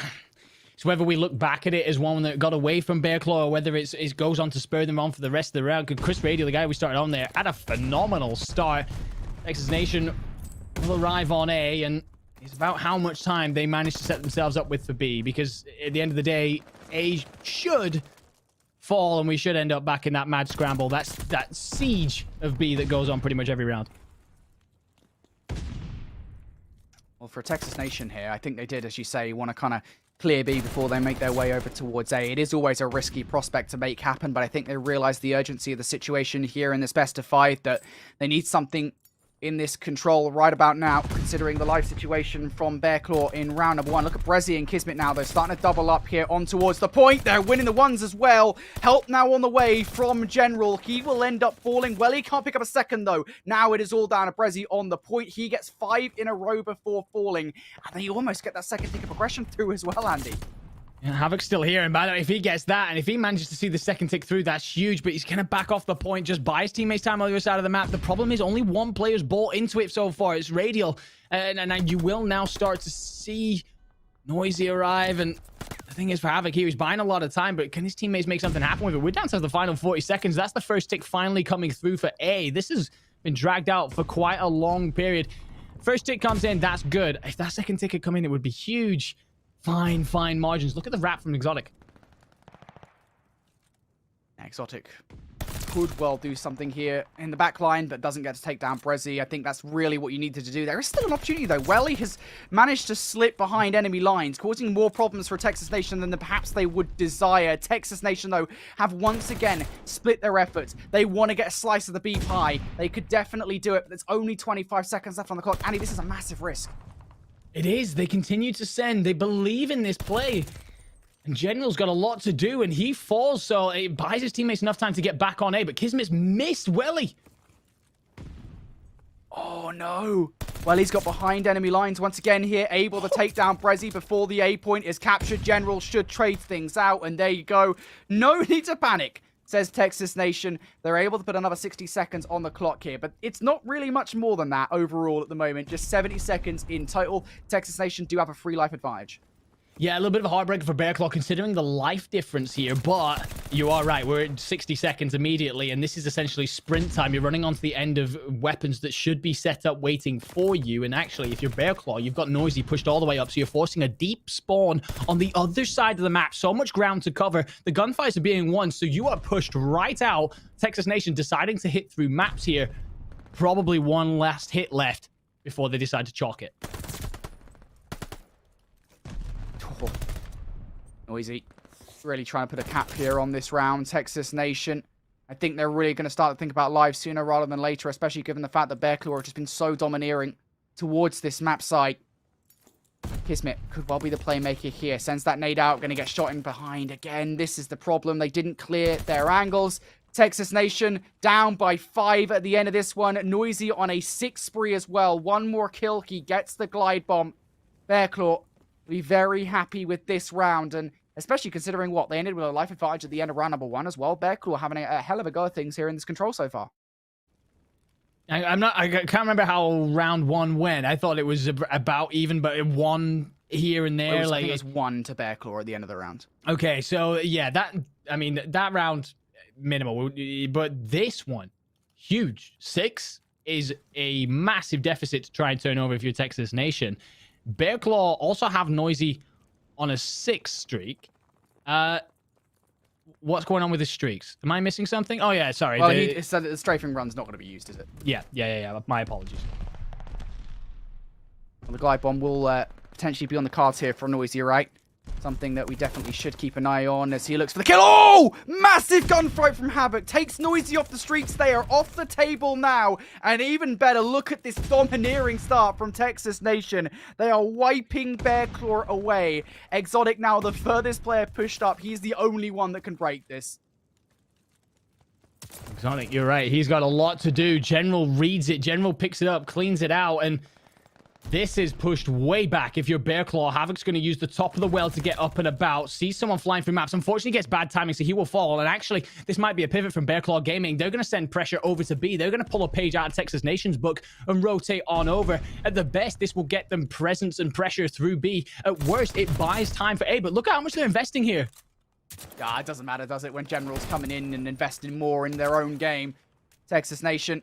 So whether we look back at it as one that got away from Bearclaw or whether it goes on to spur them on for the rest of the round. Chris Radio, the guy we started on there, had a phenomenal start. Texas Nation will arrive on A, and it's about how much time they manage to set themselves up with for B, because at the end of the day, A should fall, and we should end up back in that mad scramble. That's that siege of B that goes on pretty much every round. Well, for Texas Nation here, I think they did, as you say, want to kind of clear B before they make their way over towards A. It is always a risky prospect to make happen, but I think they realize the urgency of the situation here in this best of 5, that they need something in this control right about now, considering the live situation from Bearclaw in round number 1. Look at Brezzy and Kismet now. They're starting to double up here on towards the point. They're winning the ones as well. Help now on the way from General. He will end up falling. Well, he can't pick up a second, though. Now it is all down to Brezzy on the point. He gets 5 in a row before falling. And then you almost get that second tick of progression through as well, Andy. Yeah, Havoc's still here, and by the way, if he gets that, and if he manages to see the second tick through, that's huge, but he's going to back off the point, just buy his teammates time on the other side of the map. The problem is only one player's bought into it so far. It's Radial, and you will now start to see Noisy arrive, and the thing is for Havoc here, he's buying a lot of time, but can his teammates make something happen with it? We're down to the final 40 seconds. That's the first tick finally coming through for A. This has been dragged out for quite a long period. First tick comes in, that's good. If that second tick had come in, it would be huge. Fine margins. Look at the wrap from Exotic. Exotic could well do something here in the back line, but doesn't get to take down Brezzy. I think that's really what you needed to do. There is still an opportunity, though. Welly has managed to slip behind enemy lines, causing more problems for Texas Nation than perhaps they would desire. Texas Nation, though, have once again split their efforts. They want to get a slice of the B pie. They could definitely do it, but there's only 25 seconds left on the clock. Andy, this is a massive risk. It is. They continue to send. They believe in this play. And General's got a lot to do, and he falls, so it buys his teammates enough time to get back on A, but Kismet's missed Welly. Oh, no. Well, he's got behind enemy lines once again here, able to take down Brezzy before the A point is captured. General should trade things out, and there you go. No need to panic, says Texas Nation. They're able to put another 60 seconds on the clock here, but it's not really much more than that overall at the moment. Just 70 seconds in total. Texas Nation do have a free life advantage. Yeah, a little bit of a heartbreaker for Bearclaw considering the life difference here, but you are right. We're at 60 seconds immediately, and this is essentially sprint time. You're running onto the end of weapons that should be set up waiting for you, and actually, if you're Bearclaw, you've got Noisy pushed all the way up, so you're forcing a deep spawn on the other side of the map. So much ground to cover. The gunfights are being won, so you are pushed right out. Texas Nation deciding to hit through maps here. Probably one last hit left before they decide to chalk it. Noisy. Really trying to put a cap here on this round. Texas Nation. I think they're really going to start to think about lives sooner rather than later, especially given the fact that Bearclaw have just been so domineering towards this map site. Kismet could well be the playmaker here. Sends that nade out. Going to get shot in behind again. This is the problem. They didn't clear their angles. Texas Nation down by 5 at the end of this one. Noisy on a 6 spree as well. One more kill. He gets the glide bomb. Bearclaw be very happy with this round, and especially considering what they ended with a life advantage at the end of round number 1 as well. Bearclaw having a hell of a go at things here in this control so far. I can't remember how round 1 went. I thought it was about even, but it won here and there. I think it was 1 to Bearclaw at the end of the round. Okay, so yeah, that round minimal, but this one huge. 6 is a massive deficit to try and turn over if you're Texas Nation. Bearclaw also have Noisy on a 6 streak. what's going on with his streaks? Am I missing something? Oh, yeah, sorry. Well, he said that the strafing run's not going to be used, is it? Yeah. My apologies. Well, the glide bomb will potentially be on the cards here for Noisy, right? Something that we definitely should keep an eye on as he looks for the kill. Oh! Massive gunfight from Havoc. Takes Noisy off the streaks. They are off the table now. And even better, look at this domineering start from Texas Nation. They are wiping Bearclaw away. Exotic now the furthest player pushed up. He's the only one that can break this. Exotic, you're right. He's got a lot to do. General reads it. General picks it up, cleans it out, and this is pushed way back. If you're Bearclaw, Havoc's going to use the top of the well to get up and about. Sees someone flying through maps. Unfortunately, gets bad timing, so he will fall. And actually, this might be a pivot from Bearclaw Gaming. They're going to send pressure over to B. They're going to pull a page out of Texas Nation's book and rotate on over. At the best, this will get them presence and pressure through B. At worst, it buys time for A. But look at how much they're investing here. Yeah, it doesn't matter, does it, when General's coming in and investing more in their own game. Texas Nation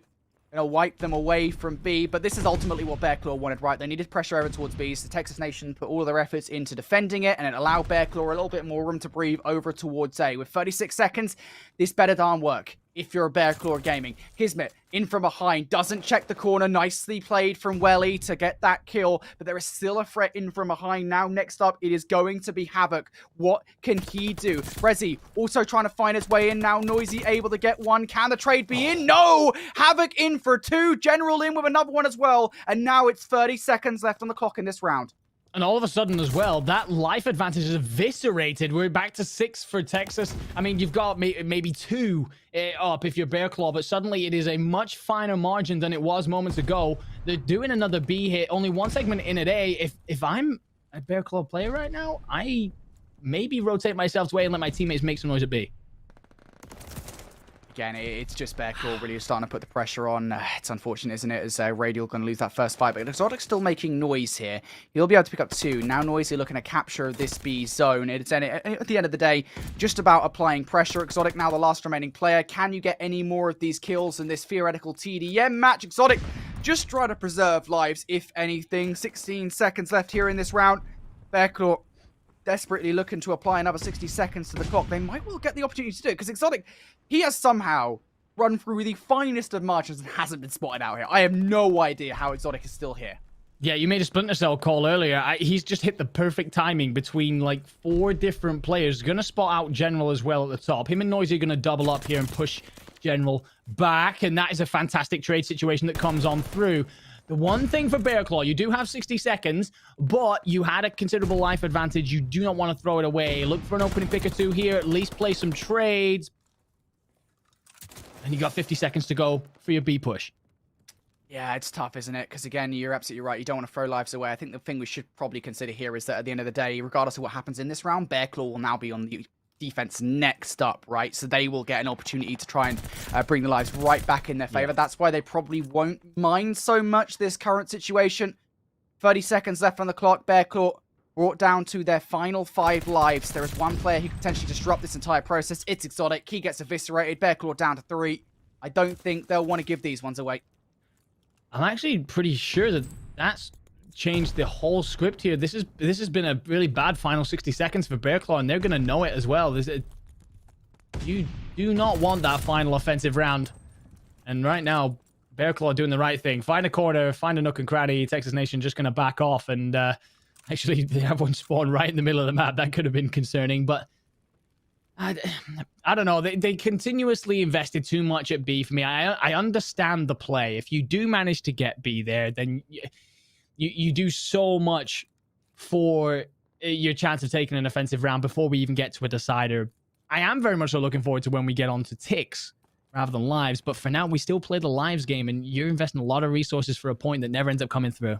gonna wipe them away from B, but this is ultimately what Bearclaw wanted, right? They needed pressure over towards B, so Texas Nation put all their efforts into defending it, and it allowed Bearclaw a little bit more room to breathe over towards A. With 36 seconds, this better darn work if you're a Bearclaw Gaming. Kismet in from behind, doesn't check the corner. Nicely played from Welly to get that kill, but there is still a threat in from behind. Now, next up, it is going to be Havoc. What can he do? Rezi also trying to find his way in now. Noisy able to get one. Can the trade be in? No! Havoc in for two. General in with another one as well. And now it's 30 seconds left on the clock in this round. And all of a sudden as well, that life advantage is eviscerated. We're back to 6 for Texas. I mean, you've got maybe 2 up if you're Bearclaw, but suddenly it is a much finer margin than it was moments ago. They're doing another B hit, only 1 segment in at A. If I'm a Bearclaw player right now, I maybe rotate myself to A and let my teammates make some noise at B. Again, it's just Bearclaw really starting to put the pressure on. It's unfortunate, isn't it, as Radial going to lose that first fight. But Exotic's still making noise here. He'll be able to pick up 2. Now Noisy looking to capture this B zone. It's at the end of the day, just about applying pressure. Exotic now the last remaining player. Can you get any more of these kills in this theoretical TDM match? Exotic just trying to preserve lives, if anything. 16 seconds left here in this round. Bearclaw desperately looking to apply another 60 seconds to the clock. They might well get the opportunity to do it, because Exotic, he has somehow run through the finest of marches and hasn't been spotted out here. I have no idea how Exotic is still here. Yeah, you made a Splinter Cell call earlier. He's just hit the perfect timing between, like, 4 different players. Gonna spot out General as well at the top. Him and Noisy are gonna double up here and push General back, and that is a fantastic trade situation that comes on through. The one thing for Bearclaw, you do have 60 seconds, but you had a considerable life advantage. You do not want to throw it away. Look for an opening pick or 2 here. At least play some trades. And you got 50 seconds to go for your B push. Yeah, it's tough, isn't it? Because again, you're absolutely right. You don't want to throw lives away. I think the thing we should probably consider here is that at the end of the day, regardless of what happens in this round, Bearclaw will now be on the defense next up, right? So they will get an opportunity to try and bring the lives right back in their favor. Yeah. That's why they probably won't mind so much this current situation. 30 seconds left on the clock. Bearclaw brought down to their final 5 lives. There is one player who could potentially disrupt this entire process. It's Exotic. He gets eviscerated. Bearclaw down to 3. I don't think they'll want to give these ones away. I'm actually pretty sure that that's changed the whole script here. This has been a really bad final 60 seconds for Bearclaw, and they're going to know it as well. You do not want that final offensive round. And right now, Bearclaw doing the right thing. Find a corner, find a nook and cranny. Texas Nation just going to back off, and actually they have one spawn right in the middle of the map. That could have been concerning, but I don't know. They continuously invested too much at B for me. I understand the play. If you do manage to get B there, then you do so much for your chance of taking an offensive round before we even get to a decider. I am very much so looking forward to when we get on to ticks rather than lives, but for now, we still play the lives game, and you're investing a lot of resources for a point that never ends up coming through.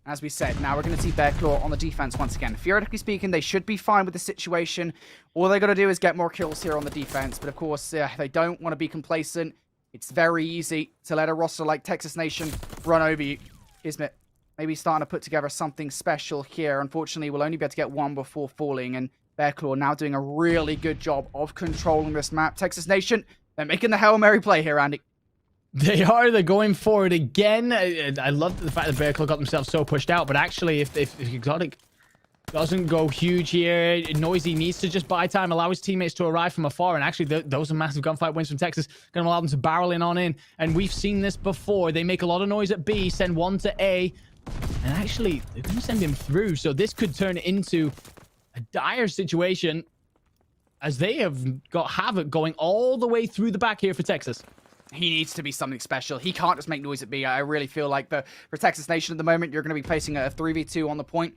As we said, now we're going to see Bearclaw on the defense once again. Theoretically speaking, they should be fine with the situation. All they got to do is get more kills here on the defense, but of course, they don't want to be complacent. It's very easy to let a roster like Texas Nation run over you. Kismet maybe starting to put together something special here. Unfortunately, we'll only be able to get 1 before falling, and Bearclaw now doing a really good job of controlling this map. Texas Nation, they're making the Hail Mary play here, Andy. They are. They're going for it again. I love the fact that Bearclaw got themselves so pushed out, but actually, if Exotic doesn't go huge here. Noisy needs to just buy time, allow his teammates to arrive from afar. And actually, those are massive gunfight wins from Texas. Going to allow them to barrel in on in. And we've seen this before. They make a lot of noise at B, send one to A. And actually, they're going to send him through. So this could turn into a dire situation as they have got Havoc going all the way through the back here for Texas. He needs to be something special. He can't just make noise at B. I really feel like for Texas Nation at the moment, you're going to be placing a 3v2 on the point.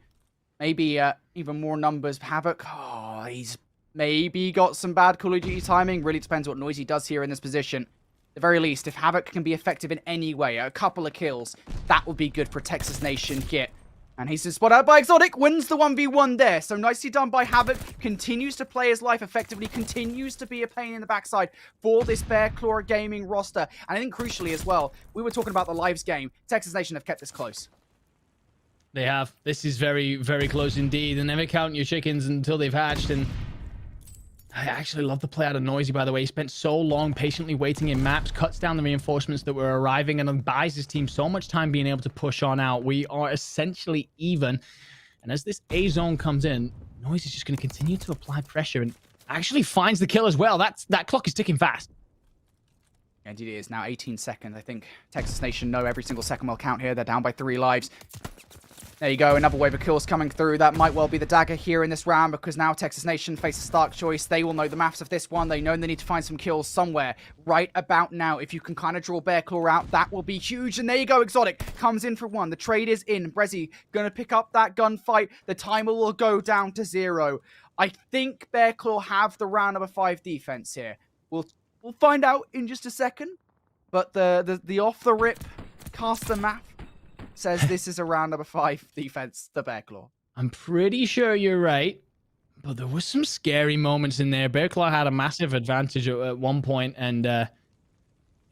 Maybe even more numbers. Havoc, oh, he's maybe got some bad Call of Duty timing. Really depends what Noisy does here in this position. At the very least, if Havoc can be effective in any way, a couple of kills, that would be good for Texas Nation here. And he's spot out by Exotic, wins the 1v1 there. So nicely done by Havoc, continues to play his life effectively, continues to be a pain in the backside for this Bear Claw Gaming roster. And I think crucially as well, we were talking about the Lives game. Texas Nation have kept this close. They have. This is very, very close indeed. And never count your chickens until they've hatched. And I actually love the play out of Noisy, by the way. He spent so long patiently waiting in maps, cuts down the reinforcements that were arriving, and then buys his team so much time being able to push on out. We are essentially even. And as this A zone comes in, Noisy is just going to continue to apply pressure and actually finds the kill as well. That clock is ticking fast. Indeed it is. Now 18 seconds. I think Texas Nation know every single second will count here. They're down by 3 lives. There you go, another wave of kills coming through. That might well be the dagger here in this round because now Texas Nation face a stark choice. They will know the maths of this one. They know they need to find some kills somewhere right about now. If you can kind of draw Bear Claw out, that will be huge. And there you go, Exotic comes in for one. The trade is in. Brezzy going to pick up that gunfight. The timer will go down to 0. I think Bear Claw have the round number 5 defense here. We'll find out in just a second. But the off-the-rip caster map says this is a round number 5 defense, the Bear Claw. I'm pretty sure you're right, but there was some scary moments in there. Bear Claw had a massive advantage at one point, and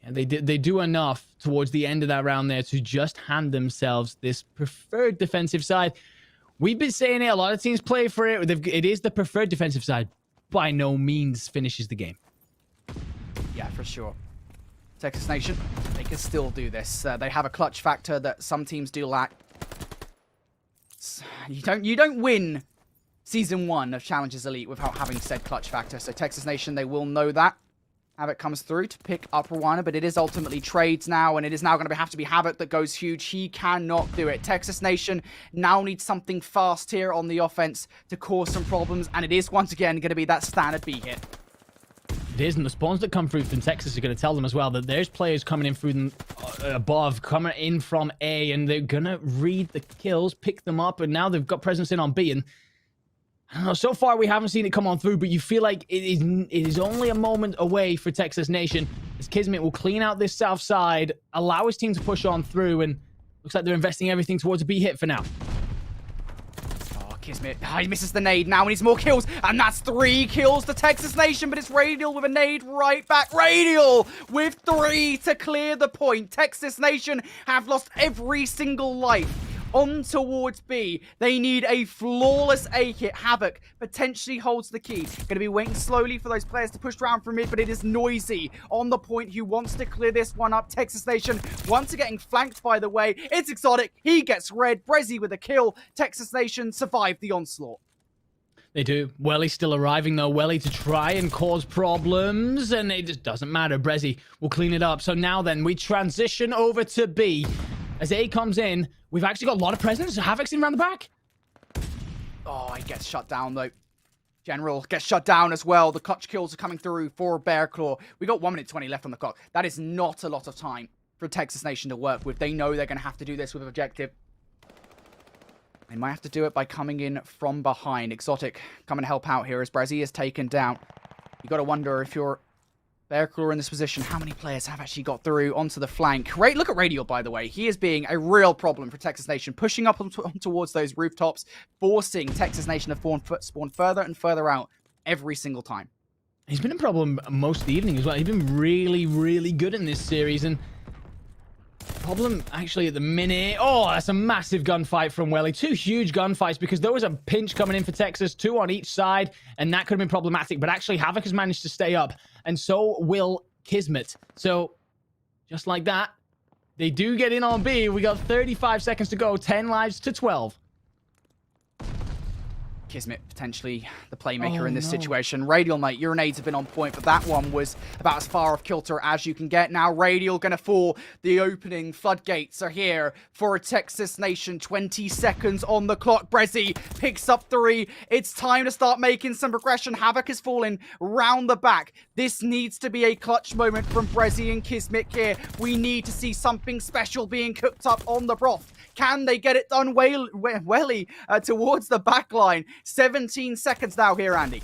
they do enough towards the end of that round there to just hand themselves this preferred defensive side. We've been saying it, a lot of teams play for it. It is the preferred defensive side. By no means finishes the game. Yeah, for sure. Texas Nation, they can still do this. They have a clutch factor that some teams do lack. You don't win Season 1 of Challengers Elite without having said clutch factor. So Texas Nation, they will know that. Havoc comes through to pick up Rwanda, but it is ultimately trades now, and it is now going to have to be Havoc that goes huge. He cannot do it. Texas Nation now needs something fast here on the offense to cause some problems, and it is once again going to be that standard B hit. It is, and the spawns that come through from Texas are going to tell them as well that there's players coming in through them above, coming in from A, and they're going to read the kills, pick them up, and now they've got presence in on B, and I don't know, so far we haven't seen it come on through, but you feel like it is only a moment away for Texas Nation, as Kismet will clean out this south side, allow his team to push on through, and looks like they're investing everything towards a B hit for now. Kismet, he misses the nade now and needs more kills, and that's 3 kills to Texas Nation, but it's Radial with a nade right back. Radial with 3 to clear the point. Texas Nation have lost every single life. On towards B. They need a flawless A hit. Havoc potentially holds the key. Going to be waiting slowly for those players to push around from mid, but it is Noisy on the point who wants to clear this one up. Texas Nation once getting flanked, by the way. It's Exotic. He gets red. Brezzy with a kill. Texas Nation survive the onslaught. They do. Welly's still arriving, though. Welly to try and cause problems, and it just doesn't matter. Brezzy will clean it up. So now then, we transition over to B. As A comes in, we've actually got a lot of presence. Havoc's in around the back. Oh, he gets shut down, though. General gets shut down as well. The clutch kills are coming through for Bear Claw. We got 1 minute 20 left on the clock. That is not a lot of time for Texas Nation to work with. They know they're going to have to do this with an objective. They might have to do it by coming in from behind. Exotic come and help out here as Brezzy is taken down. You got to wonder if you're Bear Claw in this position, how many players have actually got through onto the flank? Look at Radial, by the way. He is being a real problem for Texas Nation, pushing up on towards those rooftops, forcing Texas Nation to spawn further and further out every single time. He's been a problem most of the evening as well. He's been really, really good in this series, and problem actually at the minute. Oh, that's a massive gunfight from Welly. 2 huge gunfights because there was a pinch coming in for Texas, 2 on each side, and that could have been problematic. But actually, Havoc has managed to stay up, and so will Kismet. So, just like that, they do get in on B. We got 35 seconds to go, 10 lives to 12. Kismet potentially the playmaker in this no. situation. Radial, mate, your nades have been on point, but that one was about as far off kilter as you can get. Now Radial gonna fall. The opening floodgates are here for a Texas Nation. 20 seconds on the clock. Brezzy picks up 3. It's time to start making some progression. Havoc is falling round the back. This needs to be a clutch moment from Brezzy and Kismet here. We need to see something special being cooked up on the broth. Can they get it done welly towards the back line? 17 seconds now here, Andy.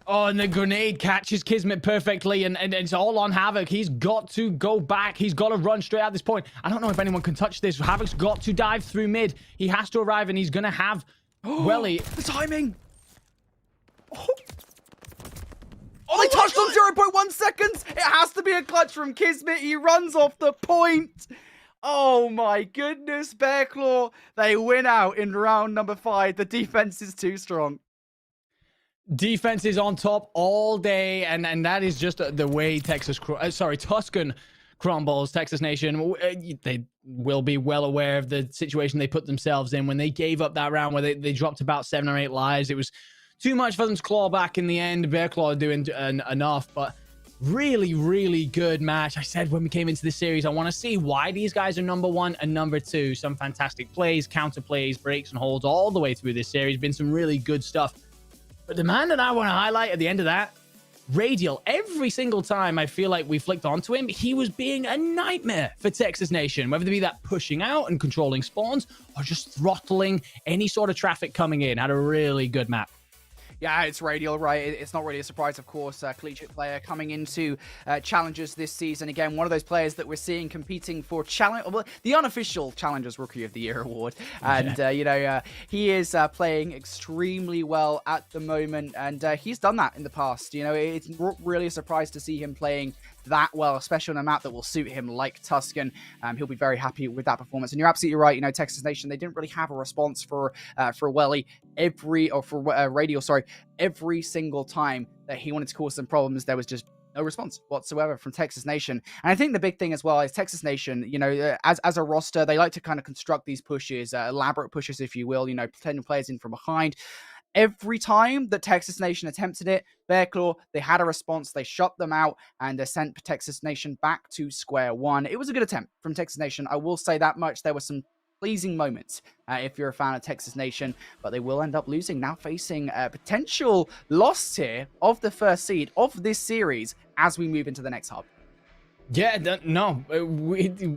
Oh, and the grenade catches Kismet perfectly, and it's all on Havoc. He's got to go back. He's got to run straight at this point. I don't know if anyone can touch this. Havoc's got to dive through mid. He has to arrive, and he's going to have Welly. The timing. Oh, they touched on 0.1 seconds. It has to be a clutch from Kismet. He runs off the point. Oh my goodness, Bearclaw. They win out in round number 5. The defense is too strong. Defense is on top all day, and that is just the way Tuscan crumbles. Texas Nation, they will be well aware of the situation they put themselves in when they gave up that round where they dropped about 7 or 8 lives. It was too much for them to claw back in the end. Bearclaw doing enough, but really, really good match. I said when we came into this series, I want to see why these guys are number 1 and number 2. Some fantastic plays, counter plays, breaks, and holds all the way through this series. Been some really good stuff. But the man that I want to highlight at the end of that, Radial. Every single time I feel like we flicked onto him, he was being a nightmare for Texas Nation, whether it be that pushing out and controlling spawns or just throttling any sort of traffic coming in. Had a really good map. Yeah, it's Radial, right? It's not really a surprise, of course. Collegiate player coming into challenges this season. Again, one of those players that we're seeing competing for the unofficial Challengers Rookie of the Year award. And, he is playing extremely well at the moment. And he's done that in the past. You know, it's really a surprise to see him playing that well, especially on a map that will suit him like Tuscan. He'll be very happy with that performance. And you're absolutely right. You know, Texas Nation, they didn't really have a response for Welly Radial, every single time that he wanted to cause some problems. There was just no response whatsoever from Texas Nation. And I think the big thing as well is Texas Nation, you know, as a roster, they like to kind of construct these pushes, elaborate pushes, if you will, you know, pretending players in from behind. Every time that Texas Nation attempted it, Bearclaw, they had a response, they shut them out, and they sent Texas Nation back to square one. It was a good attempt from Texas Nation, I will say that much. There were some pleasing moments if you're a fan of Texas Nation, but they will end up losing, now facing a potential loss here of the first seed of this series as we move into the next hub. Yeah, no,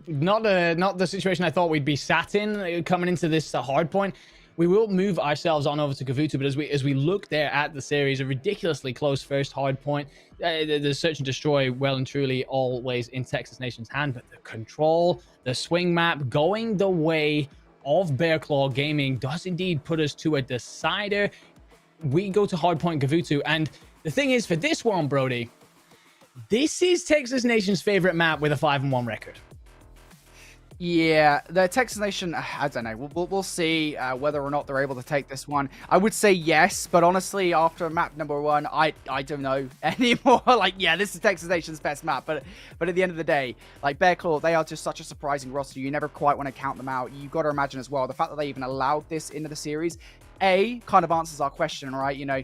not the situation I thought we'd be sat in coming into this hard point. We will move ourselves on over to Gavutu, but as we look there at the series, a ridiculously close first hard point. The search and destroy well and truly always in Texas Nation's hand, but the control, the swing map going the way of Bearclaw Gaming does indeed put us to a decider. We go to hard point Gavutu, and the thing is, for this one, Brody, this is Texas Nation's favorite map with a 5-1 record. Yeah, the Texas Nation, I don't know. We'll see whether or not they're able to take this one. I would say yes, but honestly, after map number 1, I don't know anymore. Like, yeah, this is Texas Nation's best map, but at the end of the day, like Bearclaw, they are just such a surprising roster. You never quite want to count them out. You've got to imagine as well, the fact that they even allowed this into the series, kind of answers our question, right? You know,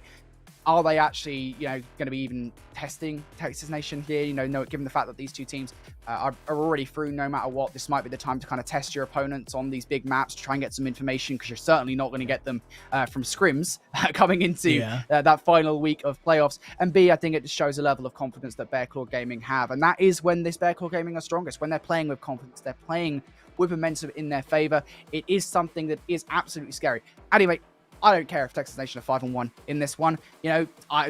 are they actually, going to be even testing Texas Nation here? Given the fact that these two teams are already through, no matter what, this might be the time to kind of test your opponents on these big maps, to try and get some information, because you're certainly not going to get them from scrims coming into that final week of playoffs. And B, I think it just shows a level of confidence that Bearclaw Gaming have. And that is when this Bearclaw Gaming are strongest, when they're playing with confidence, they're playing with momentum in their favor. It is something that is absolutely scary. Anyway, I don't care if Texas Nation are 5-1 in this one.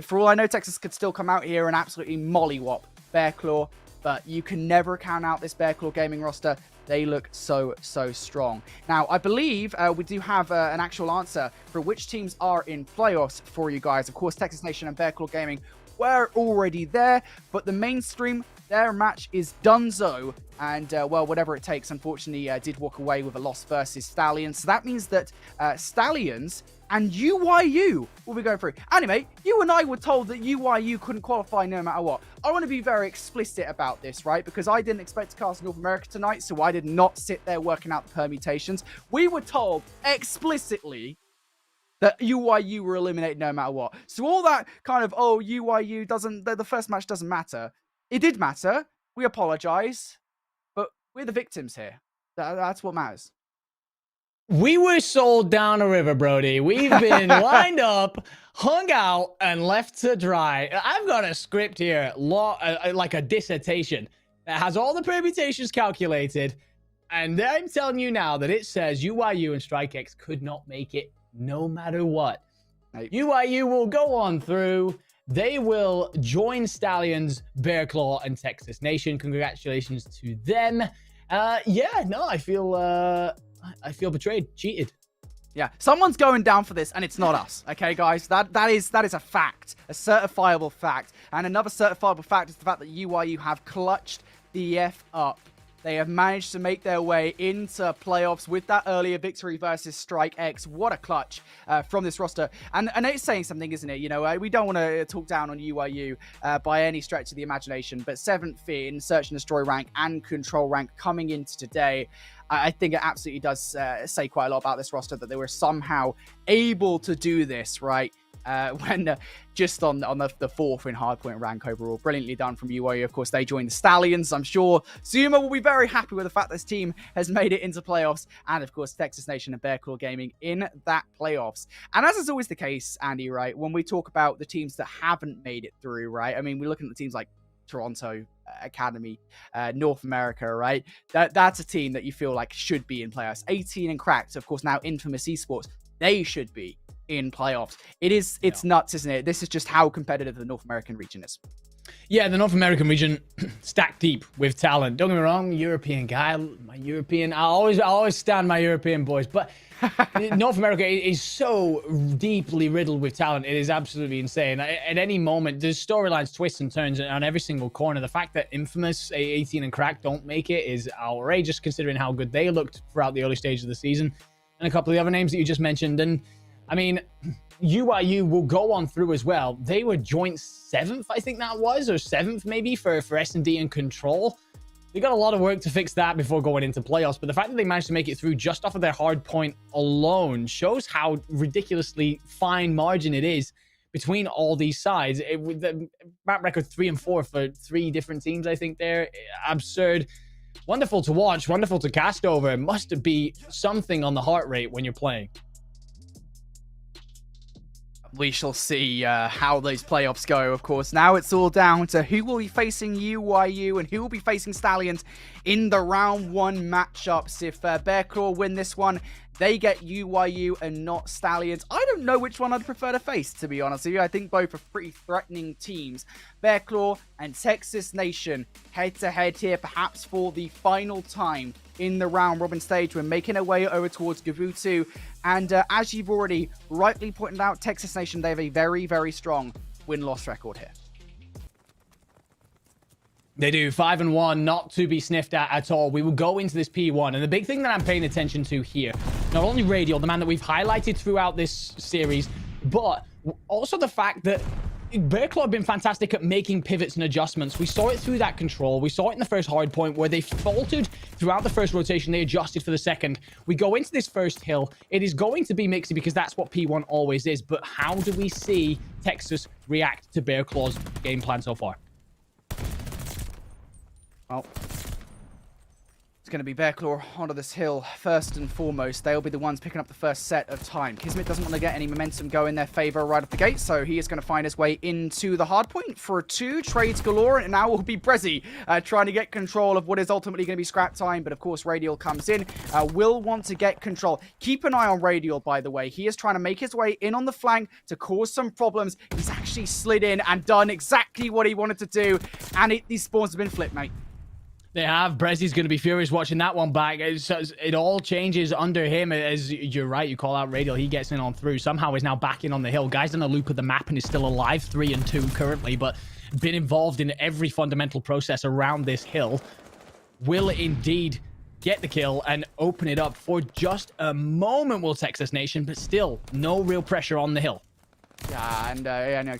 For all I know, Texas could still come out here and absolutely mollywop Bearclaw, but you can never count out this Bearclaw Gaming roster. They look so strong. Now, I believe we do have an actual answer for which teams are in playoffs for you guys. Of course, Texas Nation and Bearclaw Gaming were already there, but the mainstream, their match is donezo, and well, whatever it takes, unfortunately, did walk away with a loss versus Stallions. So that means that Stallions and UYU will be going through. Anyway, you and I were told that UYU couldn't qualify no matter what. I want to be very explicit about this, right? Because I didn't expect to cast North America tonight, so I did not sit there working out the permutations. We were told explicitly that UYU were eliminated no matter what. So all that kind of, oh, UYU doesn't, the first match doesn't matter. It did matter. We apologize, but we're the victims here. That's what matters. We were sold down a river, Brody. We've been lined up, hung out, and left to dry. I've got a script here, like a dissertation, that has all the permutations calculated. And I'm telling you now that it says UYU and StrikeX could not make it no matter what. Right. UYU will go on through. They will join Stallions, Bear Claw, and Texas Nation. Congratulations to them. Yeah, no, I feel betrayed, cheated. Yeah, someone's going down for this, and it's not us. Okay, guys, that is a fact, a certifiable fact. And another certifiable fact is the fact that UYU have clutched the F up. They have managed to make their way into playoffs with that earlier victory versus StrikeX. What a clutch from this roster. And it's saying something, isn't it? You know, we don't want to talk down on UYU by any stretch of the imagination, but 7th in Search and Destroy rank and Control rank coming into today, I think it absolutely does say quite a lot about this roster that they were somehow able to do this, right? When just on the 4th in hardpoint rank overall. Brilliantly done from UYU. Of course, they joined the Stallions. I'm sure Zuma will be very happy with the fact this team has made it into playoffs. And of course, Texas Nation and Bear Claw Gaming in that playoffs. And as is always the case, Andy, right, when we talk about the teams that haven't made it through, right? I mean, we're looking at the teams like Toronto Academy, North America, right? That's a team that you feel like should be in playoffs. 18 and Cracked, of course, now Infamous Esports. They should be in playoffs. It's nuts, isn't it? This is just how competitive the North American region is. Yeah, the North American region stacked deep with talent. Don't get me wrong, European guy, I always stand my European boys, but North America is so deeply riddled with talent. It is absolutely insane. At any moment, there's storylines, twists, and turns on every single corner. The fact that Infamous, 18 and Crack don't make it is outrageous, considering how good they looked throughout the early stages of the season. And a couple of the other names that you just mentioned. And I mean, UYU will go on through as well. They were joint 7th, I think that was, or 7th maybe for S&D and Control. They got a lot of work to fix that before going into playoffs, but the fact that they managed to make it through just off of their hard point alone shows how ridiculously fine margin it is between all these sides. With the map record 3 and 4 for 3 different teams, I think they're absurd. Wonderful to watch, wonderful to cast over. It must be something on the heart rate when you're playing. We shall see how those playoffs go, of course. Now it's all down to who will be facing UYU and who will be facing Stallions in the round 1 matchups. If Bear Claw win this one, they get UYU and not Stallions. I don't know which one I'd prefer to face, to be honest with you. I think both are pretty threatening teams. Bear Claw and Texas Nation head-to-head here, perhaps for the final time in the round robin stage. We're making our way over towards Gavutu. And as you've already rightly pointed out, Texas Nation, they have a very, very strong win-loss record here. They do 5-1, not to be sniffed at all. We will go into this P1. And the big thing that I'm paying attention to here, not only Radial, the man that we've highlighted throughout this series, but also the fact that Bear Claw have been fantastic at making pivots and adjustments. We saw it through that Control. We saw it in the first hard point where they faltered throughout the first rotation. They adjusted for the second. We go into this first hill. It is going to be mixy because that's what P1 always is. But how do we see Texas react to Bear Claw's game plan so far? Well, it's going to be Bear Claw onto this hill first and foremost. They'll be the ones picking up the first set of time. Kismet doesn't want to get any momentum go in their favor right off the gate, so he is going to find his way into the hard point for 2 trades galore, and now will be Brezzy trying to get control of what is ultimately going to be scrap time. But of course, Radial comes in, will want to get control. Keep an eye on Radial, by the way. He is trying to make his way in on the flank to cause some problems. He's actually slid in and done exactly what he wanted to do, and these spawns have been flipped, mate. They have. Brezzy's going to be furious watching that one back. It all changes under him. As you're right, you call out Radial. He gets in on through. Somehow is now back in on the hill. Guy's in a loop of the map and is still alive, 3-2 currently, but been involved in every fundamental process around this hill. Will indeed get the kill and open it up for just a moment, will Texas Nation, but still no real pressure on the hill. Yeah, and I know.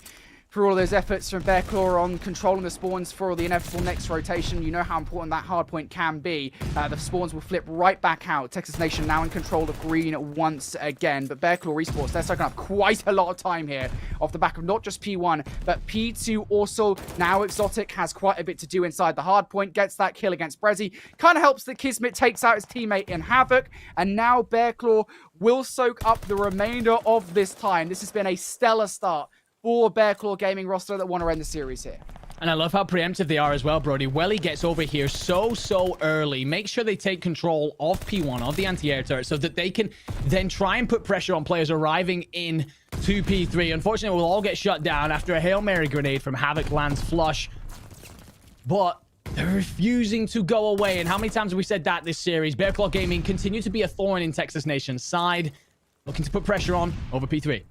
after all of those efforts from Bearclaw on controlling the spawns for the inevitable next rotation, you know how important that hard point can be. The spawns will flip right back out. Texas Nation now in control of green once again. But Bearclaw Esports, they're soaking up quite a lot of time here off the back of not just P1, but P2 also. Now Exotic has quite a bit to do inside the hard point, gets that kill against Brezzy. Kind of helps that Kismet takes out his teammate in Havoc. And now Bearclaw will soak up the remainder of this time. This has been a stellar start for Bearclaw Gaming roster that want to end the series here. And I love how preemptive they are as well, Brody. Welly gets over here so early. Make sure they take control of P1, of the anti-air turret, so that they can then try and put pressure on players arriving in to P3. Unfortunately, we'll all get shut down after a Hail Mary grenade from Havoc lands flush. But they're refusing to go away. And how many times have we said that this series? Bearclaw Gaming continue to be a thorn in Texas Nation's side, looking to put pressure on over P3.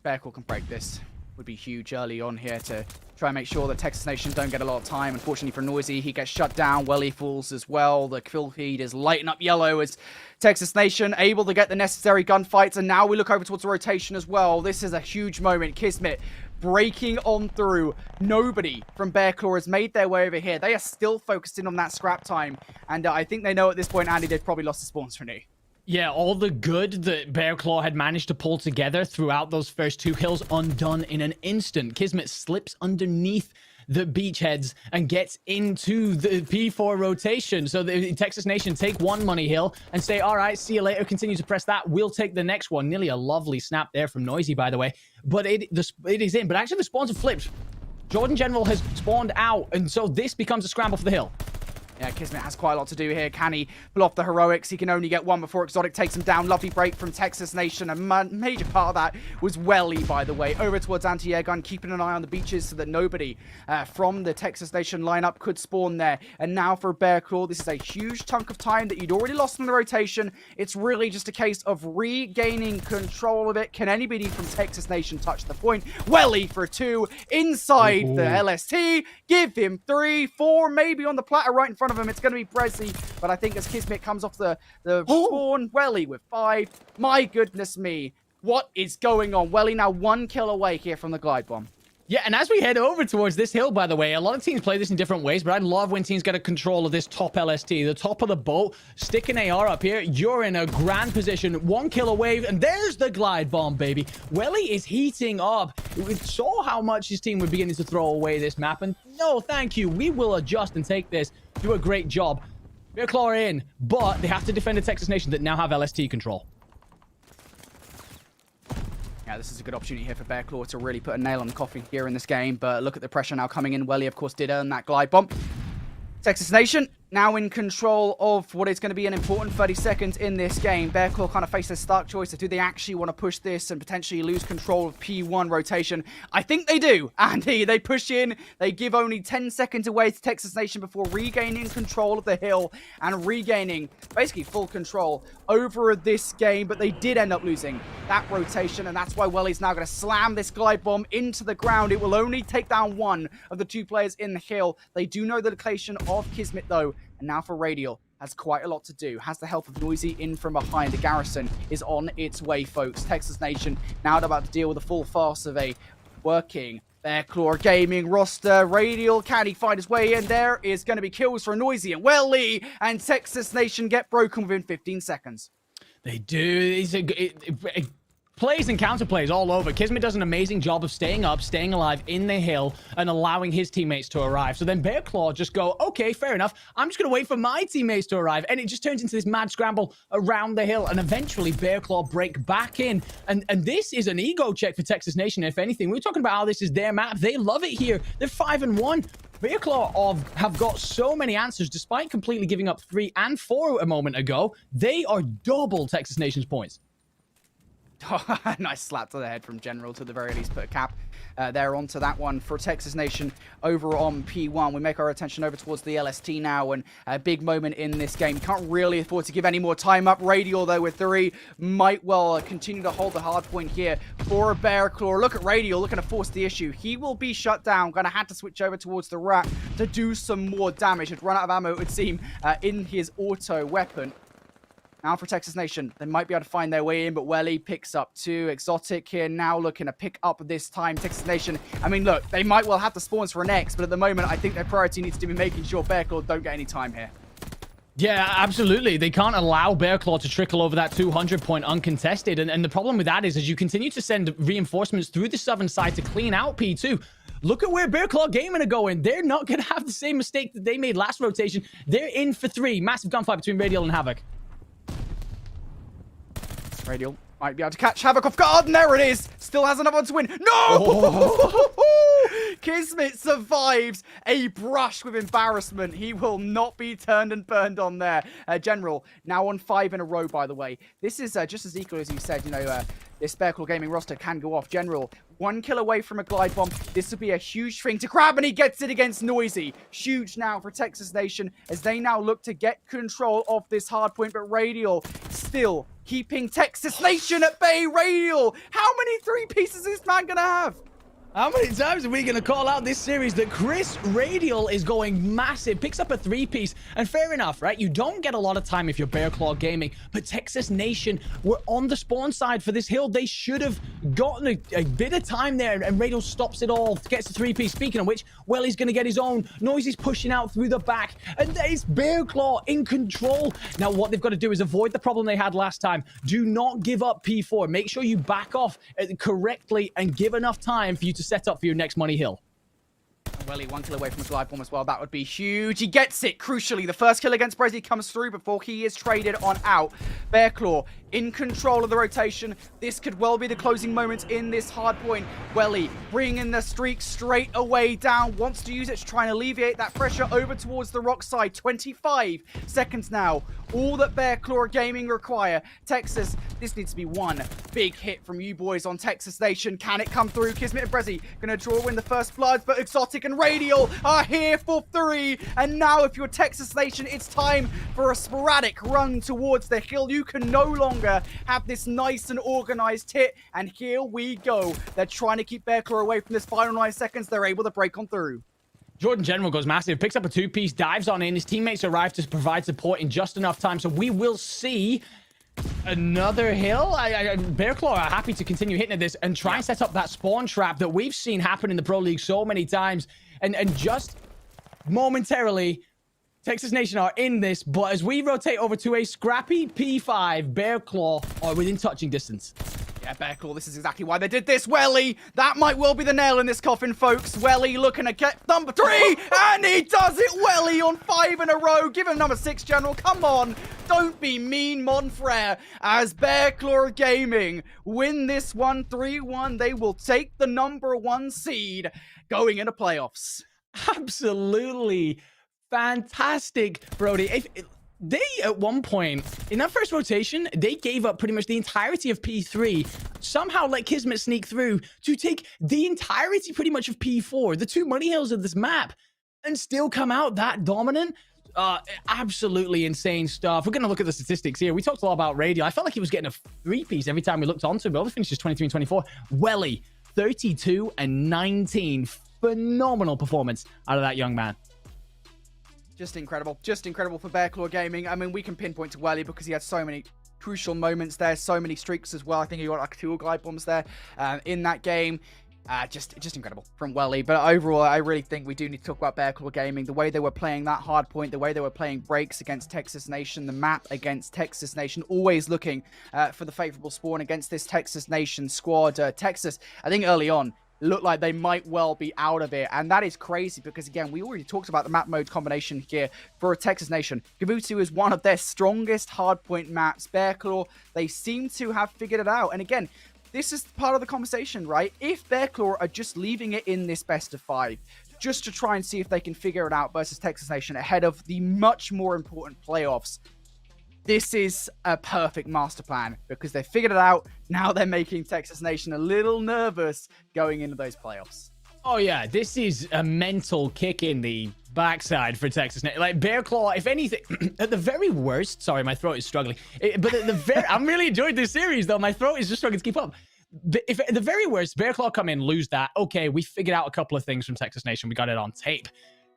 Bearclaw can break this. Would be huge early on here to try and make sure that Texas Nation don't get a lot of time. Unfortunately for Noisy, he gets shut down. Welly falls as well. The kill feed is lighting up yellow as Texas Nation able to get the necessary gunfights. And now we look over towards the rotation as well. This is a huge moment. Kismet breaking on through. Nobody from Bearclaw has made their way over here. They are still focusing on that scrap time. And I think they know at this point, Andy, they've probably lost the spawns for new. Yeah, all the good that Bearclaw had managed to pull together throughout those first two hills undone in an instant. Kismet slips underneath the beachheads and gets into the P4 rotation. So the Texas Nation take one money hill and say, all right, see you later. Continue to press that. We'll take the next one. Nearly a lovely snap there from Noisy, by the way. But it is in. But actually, the spawns have flipped. Jordan General has spawned out. And so this becomes a scramble for the hill. Yeah, Kismet has quite a lot to do here. Can he pull off the heroics? He can only get one before Exotic takes him down. Lovely break from Texas Nation. A major part of that was Welly, by the way. Over towards anti-air gun, keeping an eye on the beaches so that nobody from the Texas Nation lineup could spawn there. And now for Bearclaw, this is a huge chunk of time that you'd already lost in the rotation. It's really just a case of regaining control of it. Can anybody from Texas Nation touch the point? Welly for 2 inside the LST. Give him 3, 4, maybe on the platter right in front of him. It's going to be Brezzy, but I think as Kismet comes off the spawn, Welly with 5. My goodness me. What is going on? Welly now 1 kill away here from the glide bomb. Yeah, and as we head over towards this hill, by the way, a lot of teams play this in different ways, but I love when teams get a control of this top LST, the top of the boat. Stick an AR up here. You're in a grand position. 1 kill away, and there's the glide bomb, baby. Welly is heating up. We saw how much his team were beginning to throw away this map, and no, thank you. We will adjust and take this. Do a great job. Bearclaw are in, but they have to defend a Texas Nation that now have LST control. Yeah, this is a good opportunity here for Bearclaw to really put a nail on the coffin here in this game. But look at the pressure now coming in. Welly, of course, did earn that glide bomb. Texas Nation now in control of what is going to be an important 30 seconds in this game. Bearclaw kind of face a stark choice of do they actually want to push this and potentially lose control of P1 rotation. I think they do, Andy. They push in. They give only 10 seconds away to Texas Nation before regaining control of the hill and regaining basically full control over this game. But they did end up losing that rotation, and that's why Welly's now going to slam this glide bomb into the ground. It will only take down one of the 2 players in the hill. They do know the location of Kismet, though. And now for Radial, has quite a lot to do. Has the help of Noisy in from behind. The garrison is on its way, folks. Texas Nation now about to deal with the full farce of a working Bearclaw Gaming roster. Radial, can he find his way in? There is going to be kills for Noisy and Welly, and Texas Nation get broken within 15 seconds. They do. Plays and counterplays all over. Kismet does an amazing job of staying up, staying alive in the hill, and allowing his teammates to arrive. So then Bearclaw just go, okay, fair enough. I'm just going to wait for my teammates to arrive. And it just turns into this mad scramble around the hill. And eventually Bearclaw break back in. And this is an ego check for Texas Nation, if anything. We were talking about how this is their map. They love it here. They're 5-1. Bearclaw have got so many answers, despite completely giving up 3 and 4 a moment ago. They are double Texas Nation's points. Nice slap to the head from General, to the very least. Put a cap there onto that one for Texas Nation over on P1. We make our attention over towards the LST now, and a big moment in this game. Can't really afford to give any more time up. Radial, though, with 3, might well continue to hold the hard point here for Bearclaw. Look at Radial looking to force the issue. He will be shut down. Gonna have to switch over towards the Rat to do some more damage. He'd run out of ammo, it would seem, in his auto weapon. Now for Texas Nation, they might be able to find their way in, but Welly picks up 2. Exotic here now looking to pick up this time. Texas Nation, I mean, look, they might well have the spawns for an X, but at the moment, I think their priority needs to be making sure Bearclaw don't get any time here. Yeah, absolutely. They can't allow Bearclaw to trickle over that 200 point uncontested. And the problem with that is, as you continue to send reinforcements through the southern side to clean out P2, look at where Bearclaw Gaming are going. They're not going to have the same mistake that they made last rotation. They're in for 3. Massive gunfight between Radial and Havoc. Radial might be able to catch Havoc off guard, and there it is. Still has another one to win. No! Oh. Kismet survives a brush with embarrassment. He will not be turned and burned on there. General, now on 5 in a row, by the way. This is just as equal as you said, you know, this Bearclaw Gaming roster can go off. General, 1 kill away from a glide bomb. This would be a huge thing to grab, and he gets it against Noisy. Huge now for Texas Nation as they now look to get control of this hard point, but Radial still keeping Texas Nation at bay. Radial, how many 3 pieces is this man gonna have? How many times are we going to call out this series that Chris Radial is going massive, picks up a 3-piece, and fair enough, right? You don't get a lot of time if you're Bearclaw Gaming, but Texas Nation were on the spawn side for this hill. They should have gotten a bit of time there, and Radial stops it all, gets the 3-piece. Speaking of which, well, he's going to get his own. Noisy's pushing out through the back, and there's Bearclaw in control. Now, what they've got to do is avoid the problem they had last time. Do not give up P4. Make sure you back off correctly and give enough time for you to set up for your next money hill. Well, he 1 kill away from a glide bomb as well. That would be huge. He gets it, crucially. The first kill against Brezzy comes through before he is traded on out. Bearclaw in control of the rotation. This could well be the closing moments in this hard point. Welly bringing the streak straight away down. Wants to use it to try and alleviate that pressure over towards the rock side. 25 seconds now. All that Bearclaw Gaming require. Texas, this needs to be one big hit from you boys on Texas Nation. Can it come through? Kismet and Brezzy gonna draw in the first bloods, but Exotic and Radial are here for 3. And now if you're Texas Nation, it's time for a sporadic run towards the hill. You can no longer have this nice and organized hit. And here we go. They're trying to keep Bearclaw away from this final 9 seconds. They're able to break on through. Jordan General goes massive, picks up a 2-piece, dives on in. His teammates arrive to provide support in just enough time. So we will see another hill. Bearclaw are happy to continue hitting at this and try and set up that spawn trap that we've seen happen in the Pro League so many times. And just momentarily, Texas Nation are in this. But as we rotate over to a scrappy P5, Bearclaw are within touching distance. Yeah, Bearclaw, this is exactly why they did this. Welly, that might well be the nail in this coffin, folks. Welly looking to get number 3, and he does it. Welly on 5 in a row. Give him number 6, General. Come on. Don't be mean, mon frere. As Bearclaw Gaming win this one 3-1, they will take the number 1 seed going into playoffs. Absolutely fantastic, Brody. They, at one point, in that first rotation, they gave up pretty much the entirety of P3, somehow let Kismet sneak through to take the entirety pretty much of P4, the 2 money hills of this map, and still come out that dominant. Absolutely insane stuff. We're going to look at the statistics here. We talked a lot about Radial. I felt like he was getting a 3-piece every time we looked onto him, but all the finishes 23 and 24. Welly, 32 and 19. Phenomenal performance out of that young man. Just incredible for Bearclaw Gaming. I mean, we can pinpoint to Welly because he had so many crucial moments there, so many streaks as well. I think he got like 2 glide bombs there in that game. Just incredible from Welly. But overall, I really think we do need to talk about Bearclaw Gaming. The way they were playing that hard point, the way they were playing breaks against Texas Nation, the map against Texas Nation, always looking for the favorable spawn against this Texas Nation squad. Texas, I think early on, look like they might well be out of it. And that is crazy because, again, we already talked about the map mode combination here for a Texas Nation. Gavutu is one of their strongest hardpoint maps. Bearclaw, they seem to have figured it out. And again, this is part of the conversation, right? If Bearclaw are just leaving it in this best of 5, just to try and see if they can figure it out versus Texas Nation ahead of the much more important playoffs, this is a perfect master plan because they figured it out. Now they're making Texas Nation a little nervous going into those playoffs. Oh, yeah. This is a mental kick in the backside for Texas Nation. Like, Bearclaw, if anything, at the very worst, sorry, my throat is struggling. But at the very, I'm really enjoying this series, though. My throat is just struggling to keep up. If at the very worst, Bearclaw come in, lose that. Okay, we figured out a couple of things from Texas Nation. We got it on tape.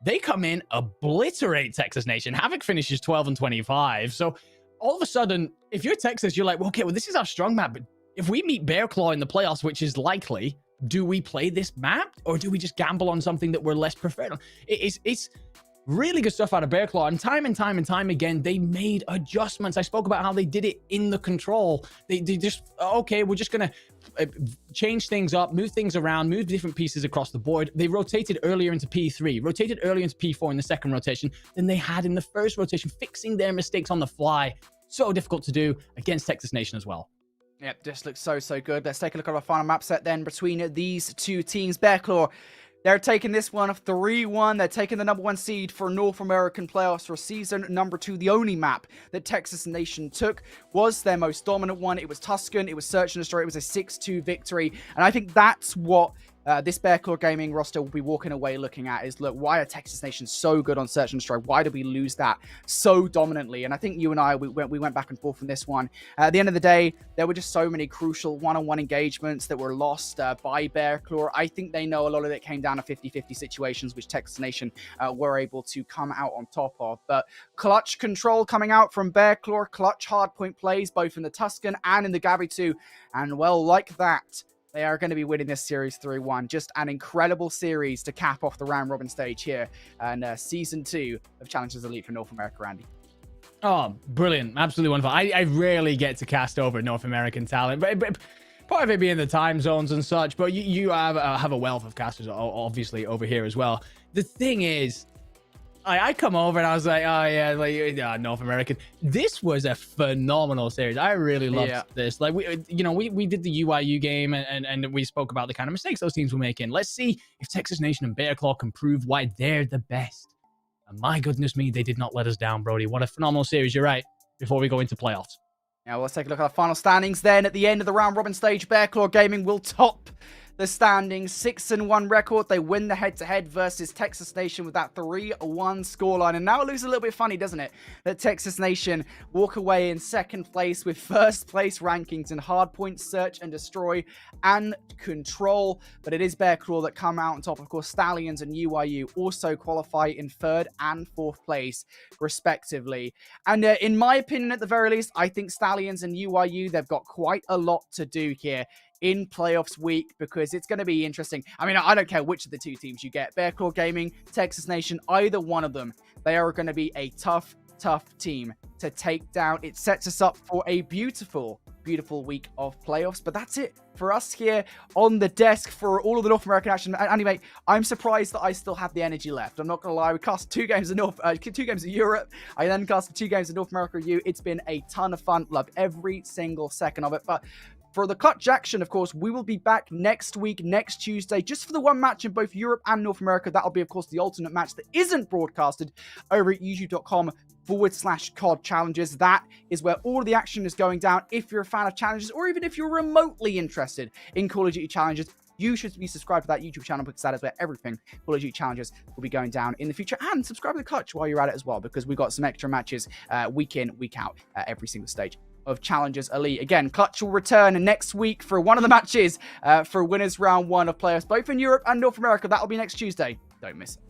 They come in, obliterate Texas Nation. Havoc finishes 12 and 25. So all of a sudden, if you're Texas, you're like, well, okay, well, this is our strong map, but if we meet Bear Claw in the playoffs, which is likely, do we play this map or do we just gamble on something that we're less preferred on? It's really good stuff out of Bear Claw, and time again, they made adjustments. I spoke about how they did it in the control. They just, okay, we're just going to change things up, move things around, move different pieces across the board. They rotated earlier into P3, rotated earlier into P4 in the second rotation than they had in the first rotation, fixing their mistakes on the fly. So difficult to do against Texas Nation as well. Yep, this looks so good. Let's take a look at our final map set then between these two teams. Bear Claw, they're taking this one of 3-1. They're taking the #1 seed for North American playoffs for season number 2. The only map that Texas Nation took was their most dominant one. It was Tuscan. It was Search and Destroy. It was a 6-2 victory. And I think that's what this Bear Claw Gaming roster will be walking away looking at is, look, why are Texas Nation so good on Search and Destroy? Why did we lose that so dominantly? And I think you and I, we went back and forth on this one. At the end of the day, there were just so many crucial one-on-one engagements that were lost by Bear Claw. I think they know a lot of it came down to 50-50 situations, which Texas Nation were able to come out on top of. But clutch control coming out from Bear Claw, clutch hardpoint plays, both in the Tuscan and in the Gabby 2. And well, like that, they are going to be winning this series 3-1. Just an incredible series to cap off the round robin stage here. And season 2 of Challengers Elite for North America, Andy. Oh, brilliant. Absolutely wonderful. I rarely get to cast over North American talent, but part of it being the time zones and such, but you have a wealth of casters, obviously, over here as well. The thing is, I come over and I was like, oh yeah, like North American. This was a phenomenal series. I really loved this. Like we did the UIU game and we spoke about the kind of mistakes those teams were making. Let's see if Texas Nation and Bear Claw can prove why they're the best. And my goodness me, they did not let us down, Brody. What a phenomenal series. You're right. Before we go into playoffs. Now let's take a look at our final standings then. At the end of the round robin stage, Bear Claw Gaming will top the standings, 6-1 record. They win the head-to-head versus Texas Nation with that 3-1 scoreline. And now it looks a little bit funny, doesn't it? That Texas Nation walk away in second place with first place rankings in hardpoint, search and destroy, and control. But it is Bear Claw that come out on top. Of course, Stallions and UIU also qualify in third and fourth place, respectively. And in my opinion, at the very least, I think Stallions and UIU, they've got quite a lot to do here in playoffs week, because it's going to be interesting. I mean, I don't care which of the two teams you get. Bear Claw Gaming, Texas Nation, either one of them, they are going to be a tough team to take down. It sets us up for a beautiful week of playoffs. But that's it for us here on the desk for all of the North American action. Andy, mate, I'm surprised that I still have the energy left. I'm not going to lie. We cast 2 games in Europe. I then cast 2 games in North America review. It's been a ton of fun. Loved every single second of it. But for the clutch action, of course, we will be back next week, next Tuesday, just for the one match in both Europe and North America. That'll be, of course, the alternate match that isn't broadcasted over at youtube.com/COD Challenges. That is where all of the action is going down. If you're a fan of challenges, or even if you're remotely interested in Call of Duty Challenges, you should be subscribed to that YouTube channel, because that is where everything Call of Duty Challenges will be going down in the future. And subscribe to the Clutch while you're at it as well, because we've got some extra matches week in, week out at every single stage of Challengers Elite. Again, Clutch will return next week for one of the matches for Winners Round 1 of playoffs, both in Europe and North America. That'll be next Tuesday. Don't miss it.